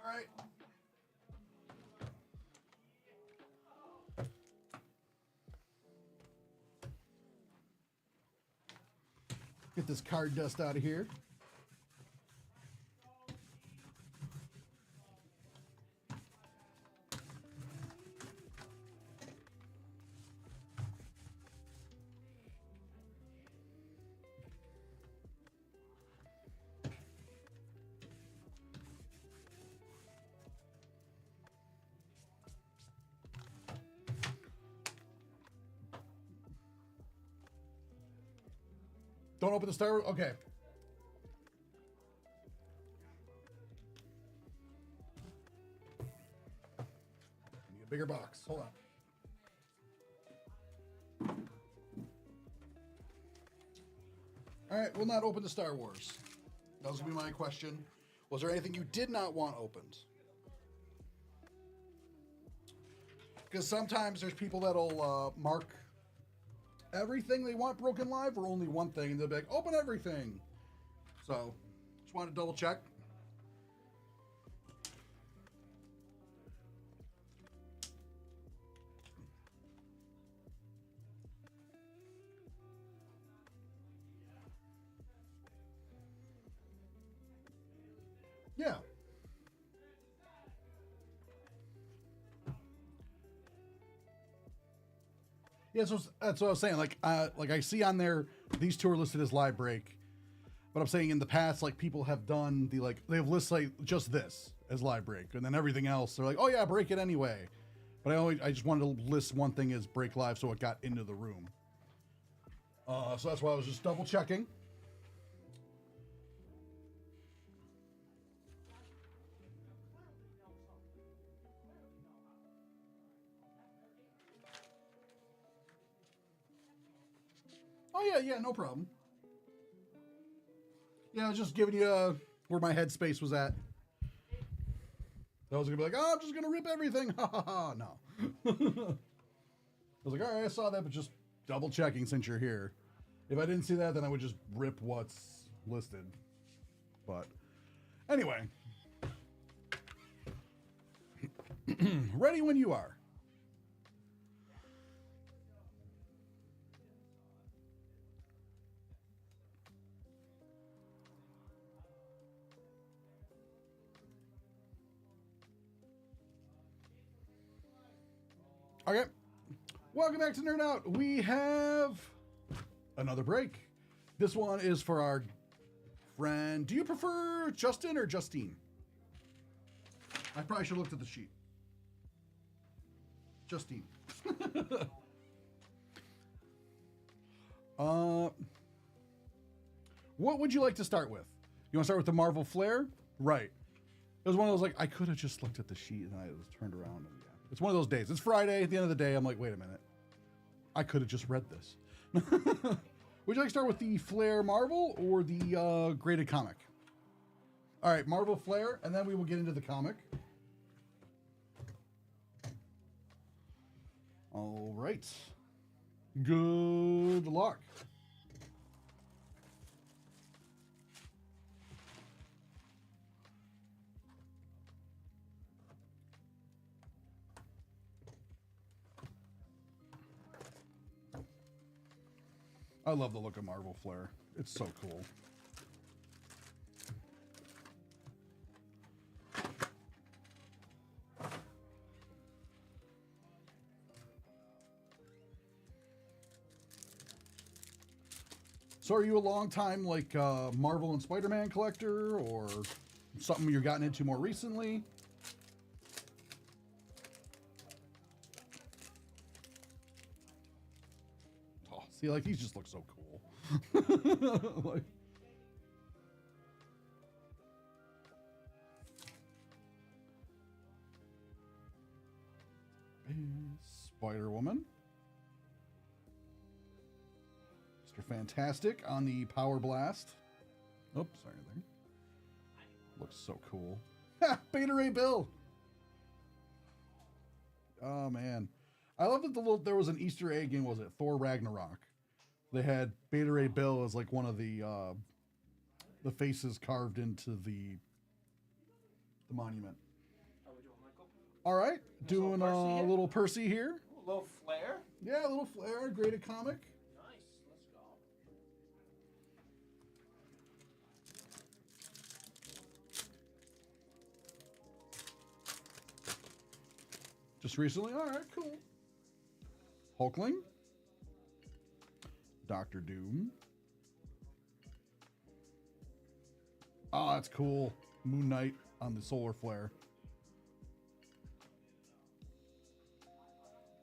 All right. Get this card dust out of here. Don't open the Star Wars. Okay. Bigger box. Hold on. All right, we'll not open the Star Wars. That was going to be my question. Was there anything you did not want opened? Because sometimes there's people that'll mark everything they want broken live or only one thing, and they'll be like, open everything. So, just wanted to double check. Yeah. Yeah, so that's what I was saying. Like I see on there, these two are listed as live break, but I'm saying in the past, like people have done they have listed like just this as live break, and then everything else they're like, oh yeah, break it anyway. But I just wanted to list one thing as break live so it got into the room. So that's why I was just double checking. Oh yeah, no problem. Yeah, I was just giving you where my headspace was at. I was gonna be like, oh, I'm just gonna rip everything. Ha ha ha. No. I was like, all right, I saw that, but just double checking since you're here. If I didn't see that, then I would just rip what's listed. But anyway, ready when you are. Okay, welcome back to Nerd Out. We have another break. This one is for our friend. Do you prefer Justin or Justine? I probably should have looked at the sheet. Justine. What would you like to start with? You want to start with the Marvel Flare? Right. It was one of those like I could have just looked at the sheet and I was turned around and yeah. It's one of those days. It's Friday. At the end of the day, I'm like, wait a minute. I could have just read this. Would you like to start with the Flare Marvel or the graded comic? All right, Marvel Flare, and then we will get into the comic. All right. Good luck. I love the look of Marvel Flare. It's so cool. So are you a long time like Marvel and Spider-Man collector or something you've gotten into more recently? See, like these just look so cool. Like, Spider-Woman. Mr. Fantastic on the Power Blast. Oops, sorry there. Looks so cool. Ha! Beta Ray Bill. Oh man. I love that there was an Easter egg in, was it Thor Ragnarok? They had Beta Ray Bill as like one of the faces carved into the monument. How we doing, Michael? All right, doing a little Percy here. Ooh, a little flare. Yeah, a little Flare, graded comic. Nice. Let's go. Just recently. All right, cool. Hulkling. Doctor Doom. Oh, that's cool. Moon Knight on the Solar Flare.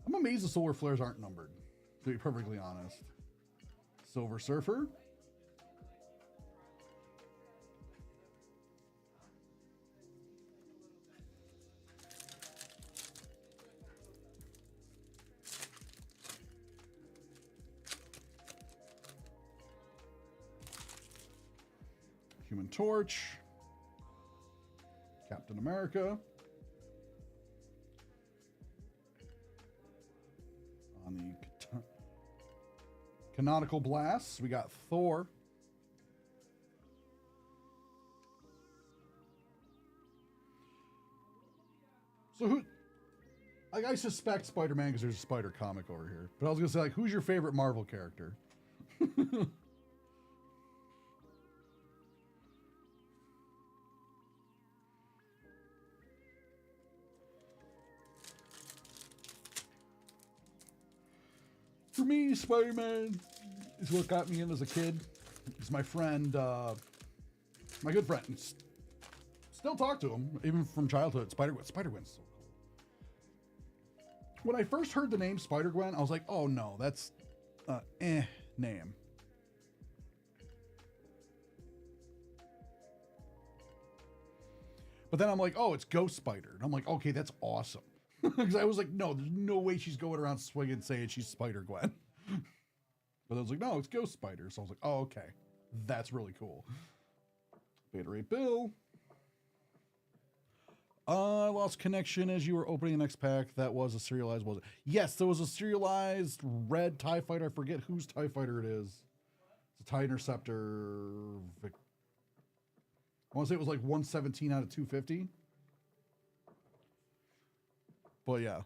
I'm amazed the Solar Flares aren't numbered, to be perfectly honest. Silver Surfer. Human Torch. Captain America. On the canonical blasts, we got Thor. So who? Like, I suspect Spider-Man because there's a Spider comic over here. But I was gonna say, like, who's your favorite Marvel character? For me, Spider-Man is what got me in as a kid. He's my friend, my good friend. Still talk to him, even from childhood. Spider-Gwen's so cool. When I first heard the name Spider-Gwen, I was like, oh no, that's name. But then I'm like, oh, it's Ghost Spider. And I'm like, okay, that's awesome. Because I was like, no, there's no way she's going around swinging saying she's Spider-Gwen. But I was like, no, it's Ghost Spider. So I was like, oh, okay. That's really cool. Beta Ray Bill. I lost connection as you were opening the next pack. That was a serialized, was it? Yes, there was a serialized red TIE fighter. I forget whose TIE fighter it is. It's a TIE Interceptor. I want to say it was like 117 out of 250. But yeah.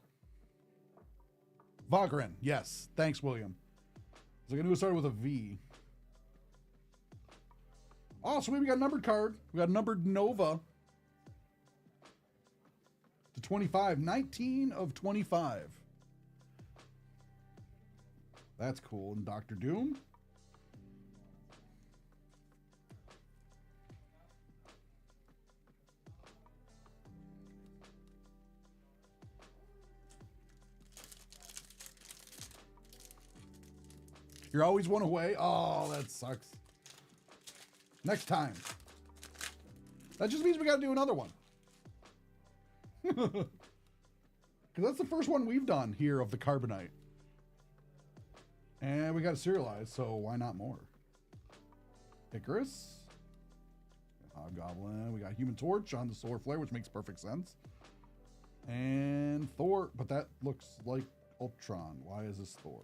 Vagrin, yes. Thanks, William. It's like I knew it started with a V. Oh, so we got a numbered card. We got a numbered Nova. To 25. 19 of 25. That's cool. And Dr. Doom. You're always one away. Oh, that sucks. Next time. That just means we got to do another one. Because that's the first one we've done here of the Carbonite. And we got to serialize, so why not more? Icarus. Hobgoblin. We got Human Torch on the Solar Flare, which makes perfect sense. And Thor, but that looks like Ultron. Why is this Thor?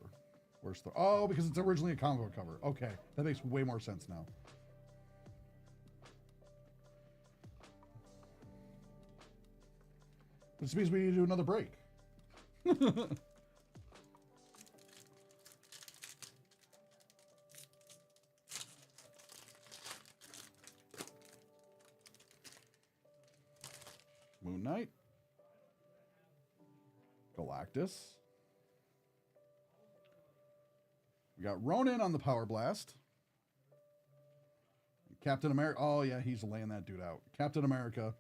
Where's Thor? Oh, because it's originally a comic book cover. Okay, that makes way more sense now. This means we need to do another break. Moon Knight. Galactus. We got Ronin on the Power Blast. Captain America. Oh, yeah, he's laying that dude out. Captain America.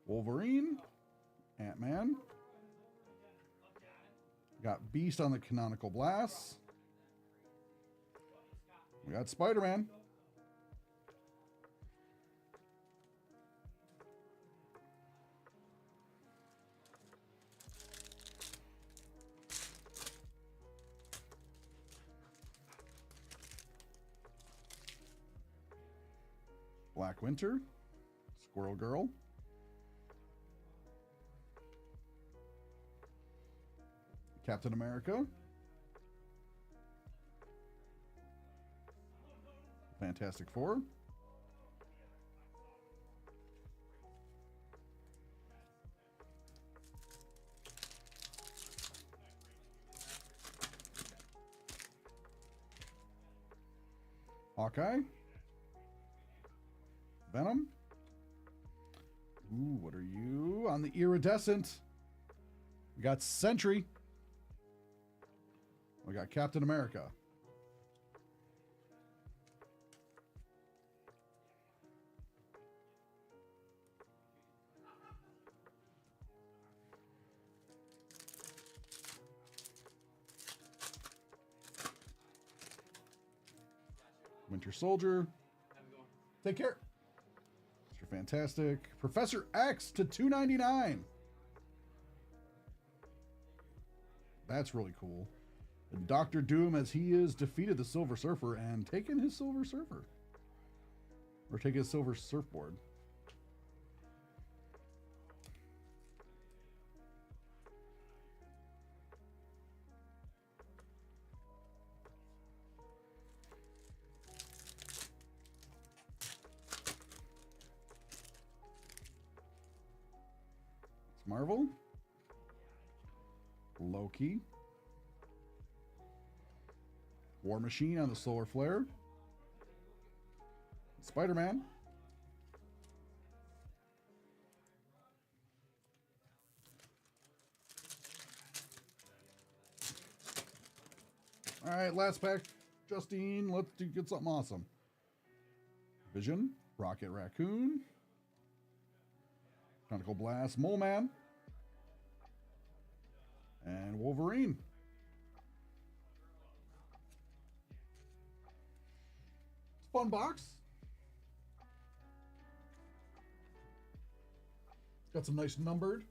Wolverine. Ant-Man. Got Beast on the Canonical Blast. We got Spider-Man. Black Winter. Squirrel Girl. Captain America. Fantastic Four. Hawkeye. Venom. Ooh, what are you? On the Iridescent. We got Sentry. We got Captain America. Winter Soldier. Take care. Mr. fantastic. Professor X to 299. That's really cool. And Dr. Doom, as he is defeated the Silver Surfer and taken his Silver Surfer. Or taken his Silver Surfboard. It's Marvel. Loki. War Machine on the Solar Flare. Spider-Man. All right, last pack. Justine, let's get something awesome. Vision, Rocket Raccoon, Tentacle Blast, Mole Man, and Wolverine. It's a fun box. Got some nice numbered.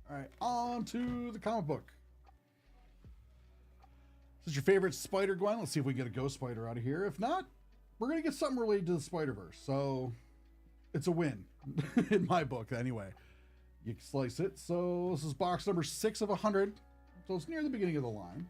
All right, on to the comic book. This is your favorite Spider-Gwen. Let's see if we can get a Ghost Spider out of here. If not, we're going to get something related to the Spider-Verse. So it's a win in my book anyway. You can slice it. So this is box number 6 of 100. So it's near the beginning of the line.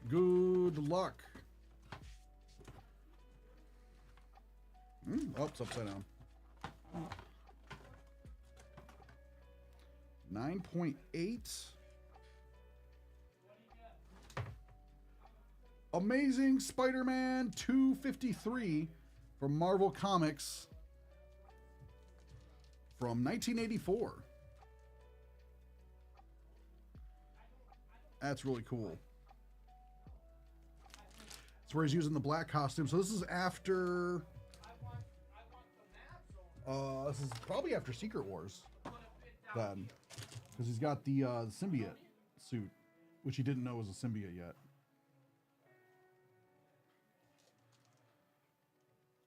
Good luck. Oh, it's upside down. 9.8. Amazing Spider-Man 253 from Marvel Comics from 1984. That's really cool. That's where he's using the black costume. So this is after... this is probably after Secret Wars. Then. Because he's got the symbiote suit, which he didn't know was a symbiote yet.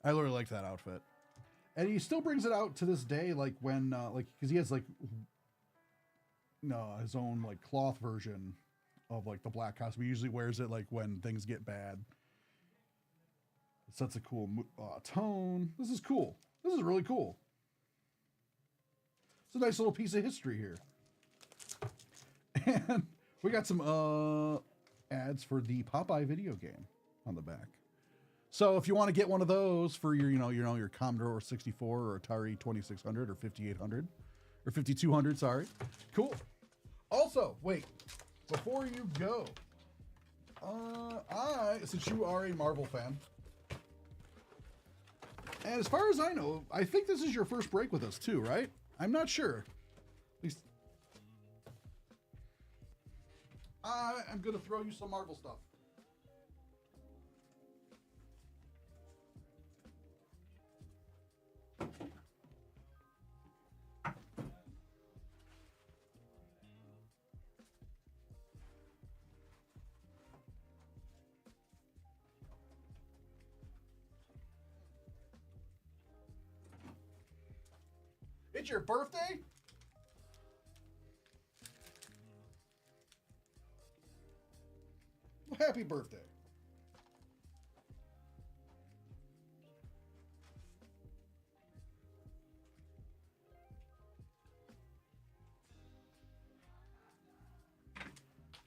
I really like that outfit. And he still brings it out to this day, like when, because he has like, his own like cloth version of like the black costume. He usually wears it like when things get bad. It sets a cool tone. This is cool. This is really cool. It's a nice little piece of history here. And we got some ads for the Popeye video game on the back. So if you want to get one of those for your, your Commodore 64 or Atari 2600 or 5800 or 5200, sorry. Cool. Also, wait, before you go, since you are a Marvel fan, and as far as I know, I think this is your first break with us too, right? I'm not sure. At least I'm going to throw you some Marvel stuff. It's your birthday? Well, happy birthday.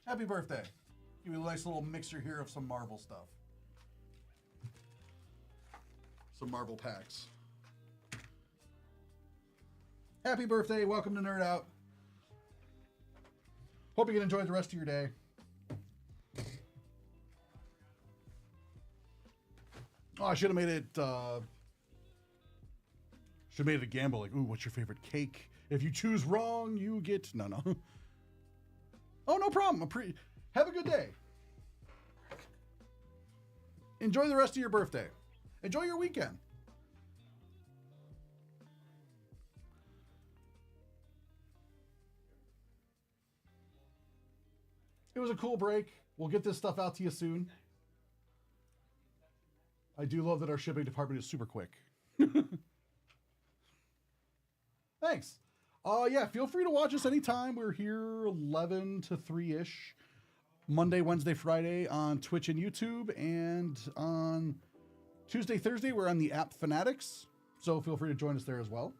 Happy birthday. Give you a nice little mixture here of some Marvel stuff. Some Marvel packs. Happy birthday. Welcome to Nerd Out. Hope you can enjoy the rest of your day. Oh, I should have made it, a gamble. Like, ooh, what's your favorite cake? If you choose wrong, you get... No. Oh, no problem. Have a good day. Enjoy the rest of your birthday. Enjoy your weekend. It was a cool break. We'll get this stuff out to you soon. I do love that our shipping department is super quick. Thanks. Yeah, feel free to watch us anytime. We're here 11 to 3-ish. Monday, Wednesday, Friday on Twitch and YouTube. And on Tuesday, Thursday, we're on the app Fanatics. So feel free to join us there as well.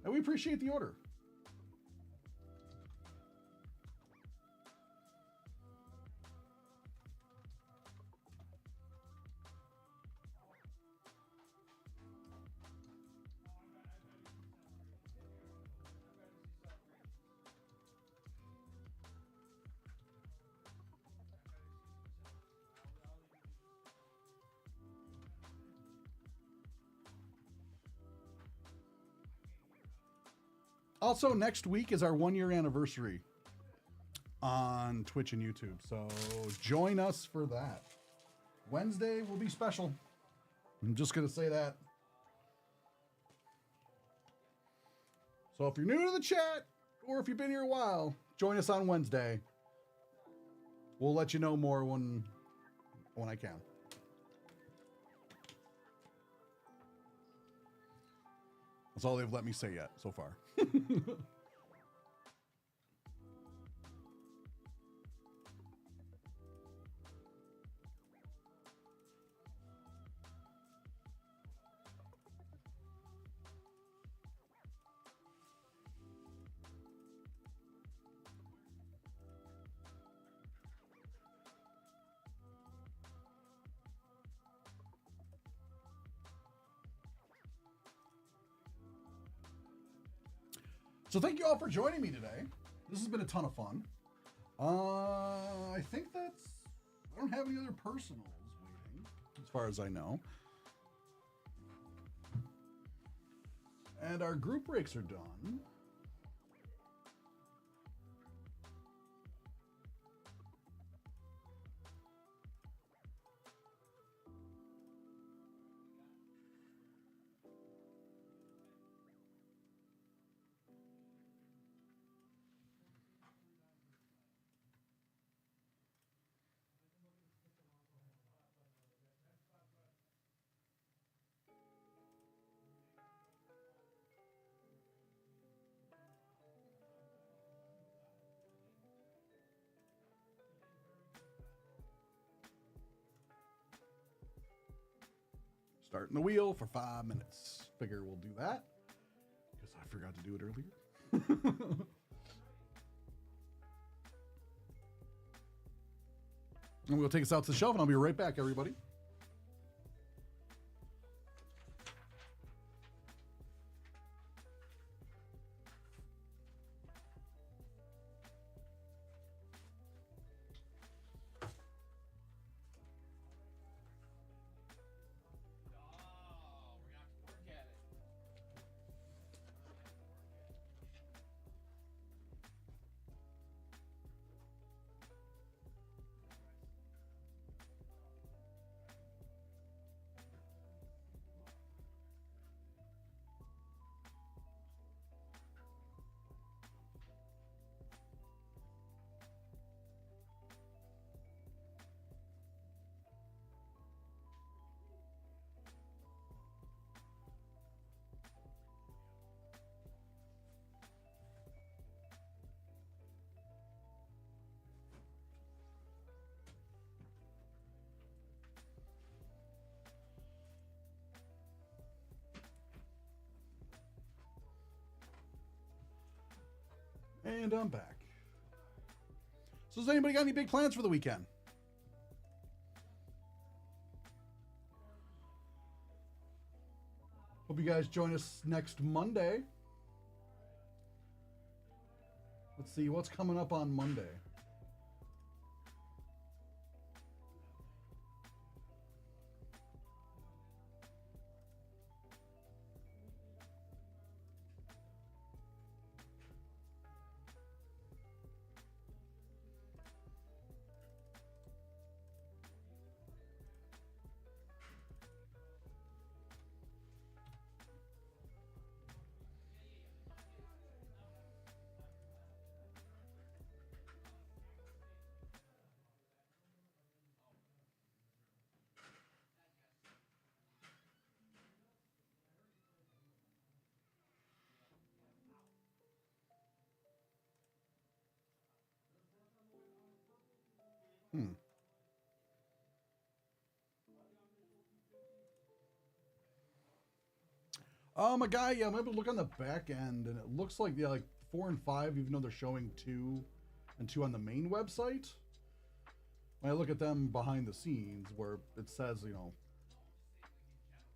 And we appreciate the order. Also, next week is our 1-year anniversary on Twitch and YouTube. So join us for that. Wednesday will be special. I'm just going to say that. So if you're new to the chat, or if you've been here a while, join us on Wednesday. We'll let you know more when I can. That's all they've let me say yet so far. So thank you all for joining me today. This has been a ton of fun. I think I don't have any other personals waiting, as far as I know. And our group breaks are done. Starting the wheel for 5 minutes. Figure we'll do that because I forgot to do it earlier. And we'll take us out to the shelf and I'll be right back, everybody. And I'm back. So has anybody got any big plans for the weekend? Hope you guys join us next Monday Let's see what's coming up on Monday. A guy, yeah, I'm able to look on the back end, and it looks like, yeah, like 4 and 5, even though they're showing 2 and 2 on the main website. When I look at them behind the scenes, where it says, you know,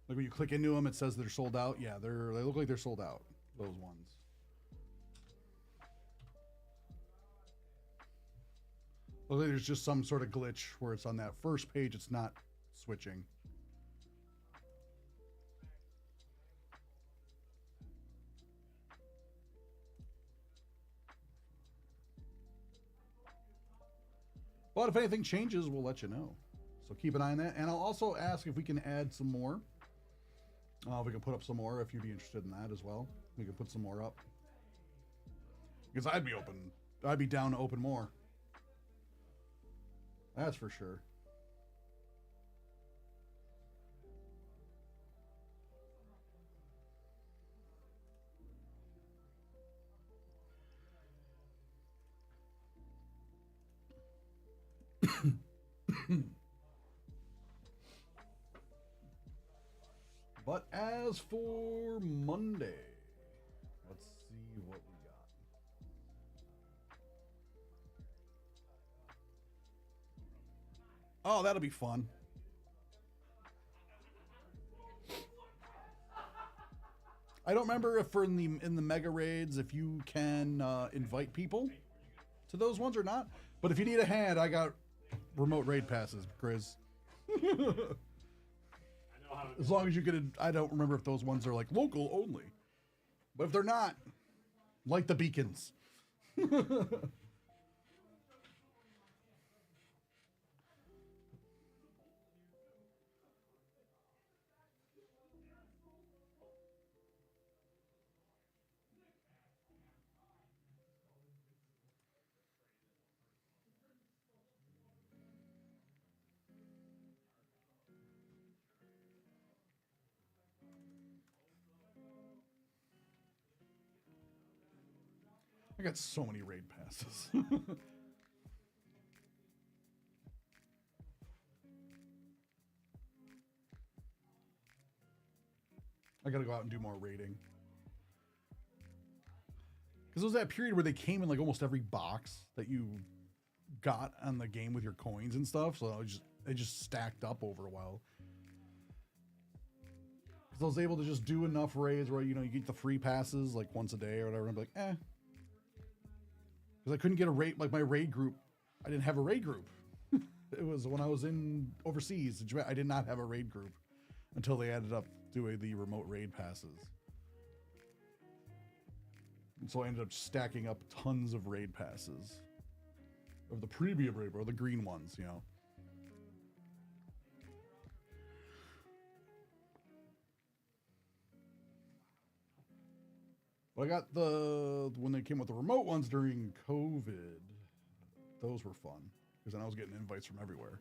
like when you click into them, it says they're sold out. Yeah, they look like they're sold out. Those ones. Look like there's just some sort of glitch where it's on that first page, it's not switching. But if anything changes, we'll let you know. So keep an eye on that. And I'll also ask if we can add some more. We can put up some more if you'd be interested in that as well. We can put some more up. Because I'd be down to open more. That's for sure. But as for Monday, let's see what we got. Oh, that'll be fun. I don't remember if in the mega raids if you can invite people to those ones or not. But if you need a hand, I got remote raid passes, Chris. As long as you can, I don't remember if those ones are like local only. But if they're not, like the beacons. I got so many raid passes. I gotta go out and do more raiding. Because it was that period where they came in like almost every box that you got on the game with your coins and stuff. So it just stacked up over a while. Because I was able to just do enough raids where, you know, you get the free passes like once a day or whatever. And I'm like, eh. Because I couldn't get a raid, like my raid group. I didn't have a raid group. It was when I was in overseas. I did not have a raid group until they added up doing the remote raid passes. And so I ended up stacking up tons of raid passes of the premium raid, or the green ones, you know. But I got when they came with the remote ones during COVID, those were fun. Because then I was getting invites from everywhere.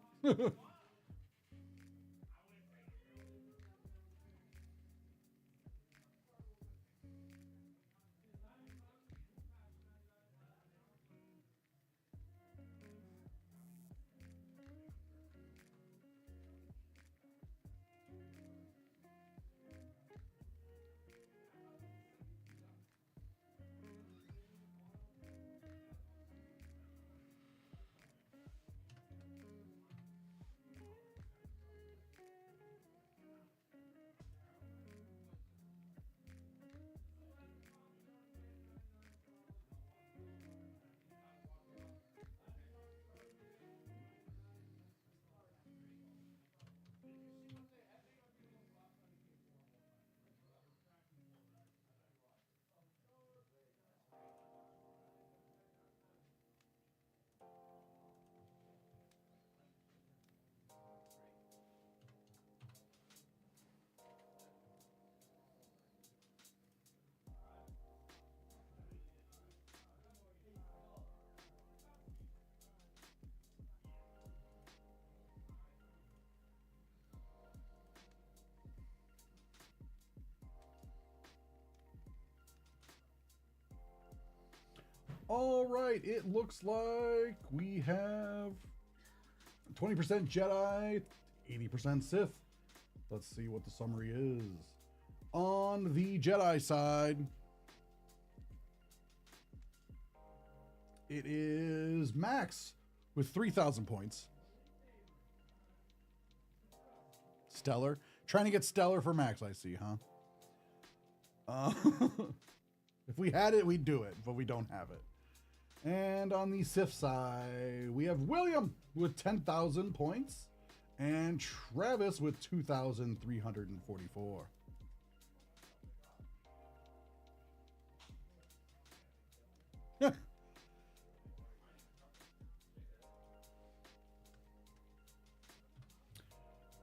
All right, it looks like we have 20% Jedi, 80% Sith. Let's see what the summary is. On the Jedi side, it is Max with 3,000 points. Stellar. Trying to get Stellar for Max, I see, huh? If we had it, we'd do it, but we don't have it. And on the Sith side, we have William with 10,000 points and Travis with 2,344.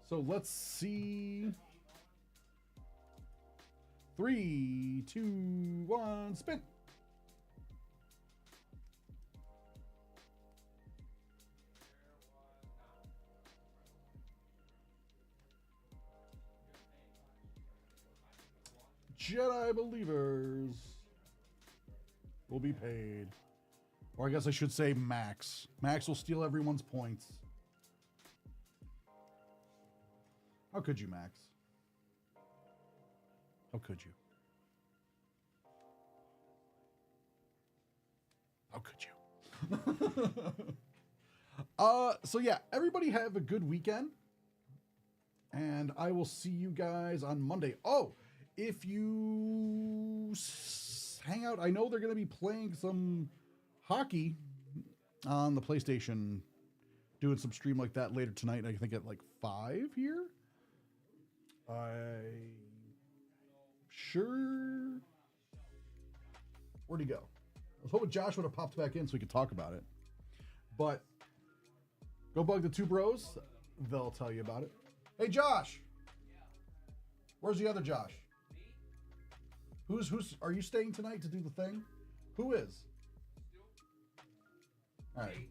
So let's see. 3, 2, 1, spin. Jedi believers will be paid. Or I guess I should say Max. Max will steal everyone's points. How could you, Max? How could you? How could you? So yeah, everybody have a good weekend. And I will see you guys on Monday. Oh, if you hang out, I know they're going to be playing some hockey on the PlayStation, doing some stream like that later tonight. I think at like 5 here. Sure. Where'd he go? I was hoping Josh would have popped back in so we could talk about it. But go bug the two bros. They'll tell you about it. Hey, Josh. Where's the other Josh? Who's are you staying tonight to do the thing? Who is? All right.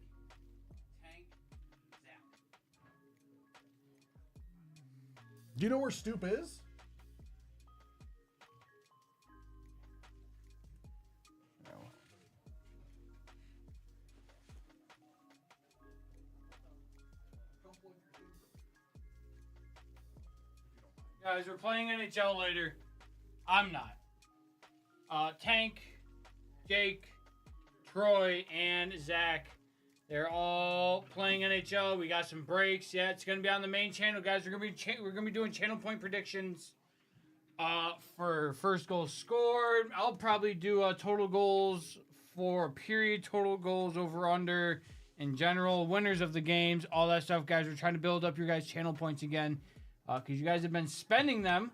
Do you know where Stoop is? No. Guys, we're playing NHL later. I'm not. Tank, Jake, Troy, and Zach. They're all playing NHL. We got some breaks. Yeah, it's gonna be on the main channel, guys. We're gonna be doing channel point predictions. For first goal scored. I'll probably do total goals for a period, total goals over under in general, winners of the games, all that stuff, guys. We're trying to build up your guys' channel points again, because you guys have been spending them.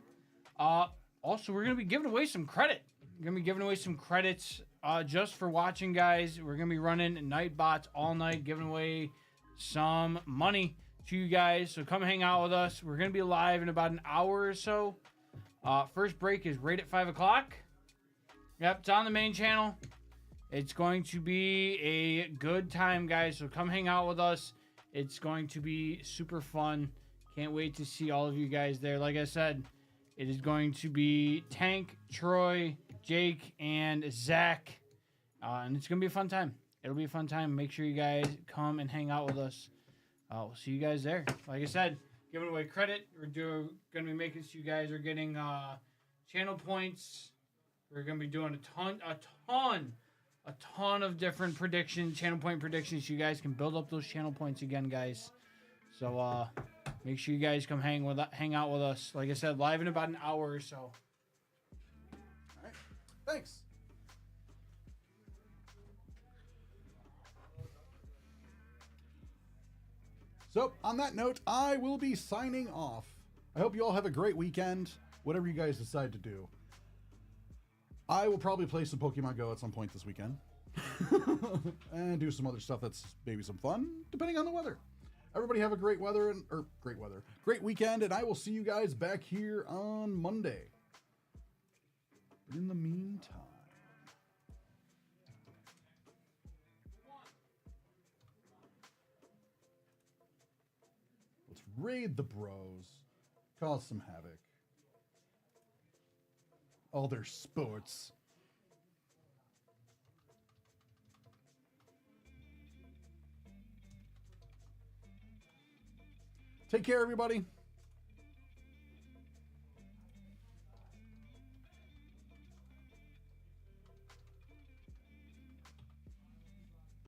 Also, we're gonna be giving away some credit. We're gonna be giving away some credits. Just for watching, guys. We're going to be running night bots all night, giving away some money to you guys. So come hang out with us. We're going to be live in about an hour or so. First break is right at 5 o'clock. Yep, it's on the main channel. It's going to be a good time, guys. So come hang out with us. It's going to be super fun. Can't wait to see all of you guys there. Like I said, it is going to be Tank, Troy, Jake, and Zach, and it's gonna be a fun time. It'll be a fun time. Make sure you guys come and hang out with us. We'll see you guys there. Like I said, giving away credit. We're gonna be making sure you guys are getting channel points. We're gonna be doing a ton of different channel point predictions. So you guys can build up those channel points again, guys. So make sure you guys come hang out with us. Like I said, live in about an hour or so. Thanks. So, on that note, I will be signing off. I hope you all have a great weekend, whatever you guys decide to do. I will probably play some Pokemon Go at some point this weekend. And do some other stuff that's maybe some fun, depending on the weather. Everybody have a great weekend, and I will see you guys back here on Monday. But in the meantime, let's raid the bros, cause some havoc. All their sports. Take care, everybody.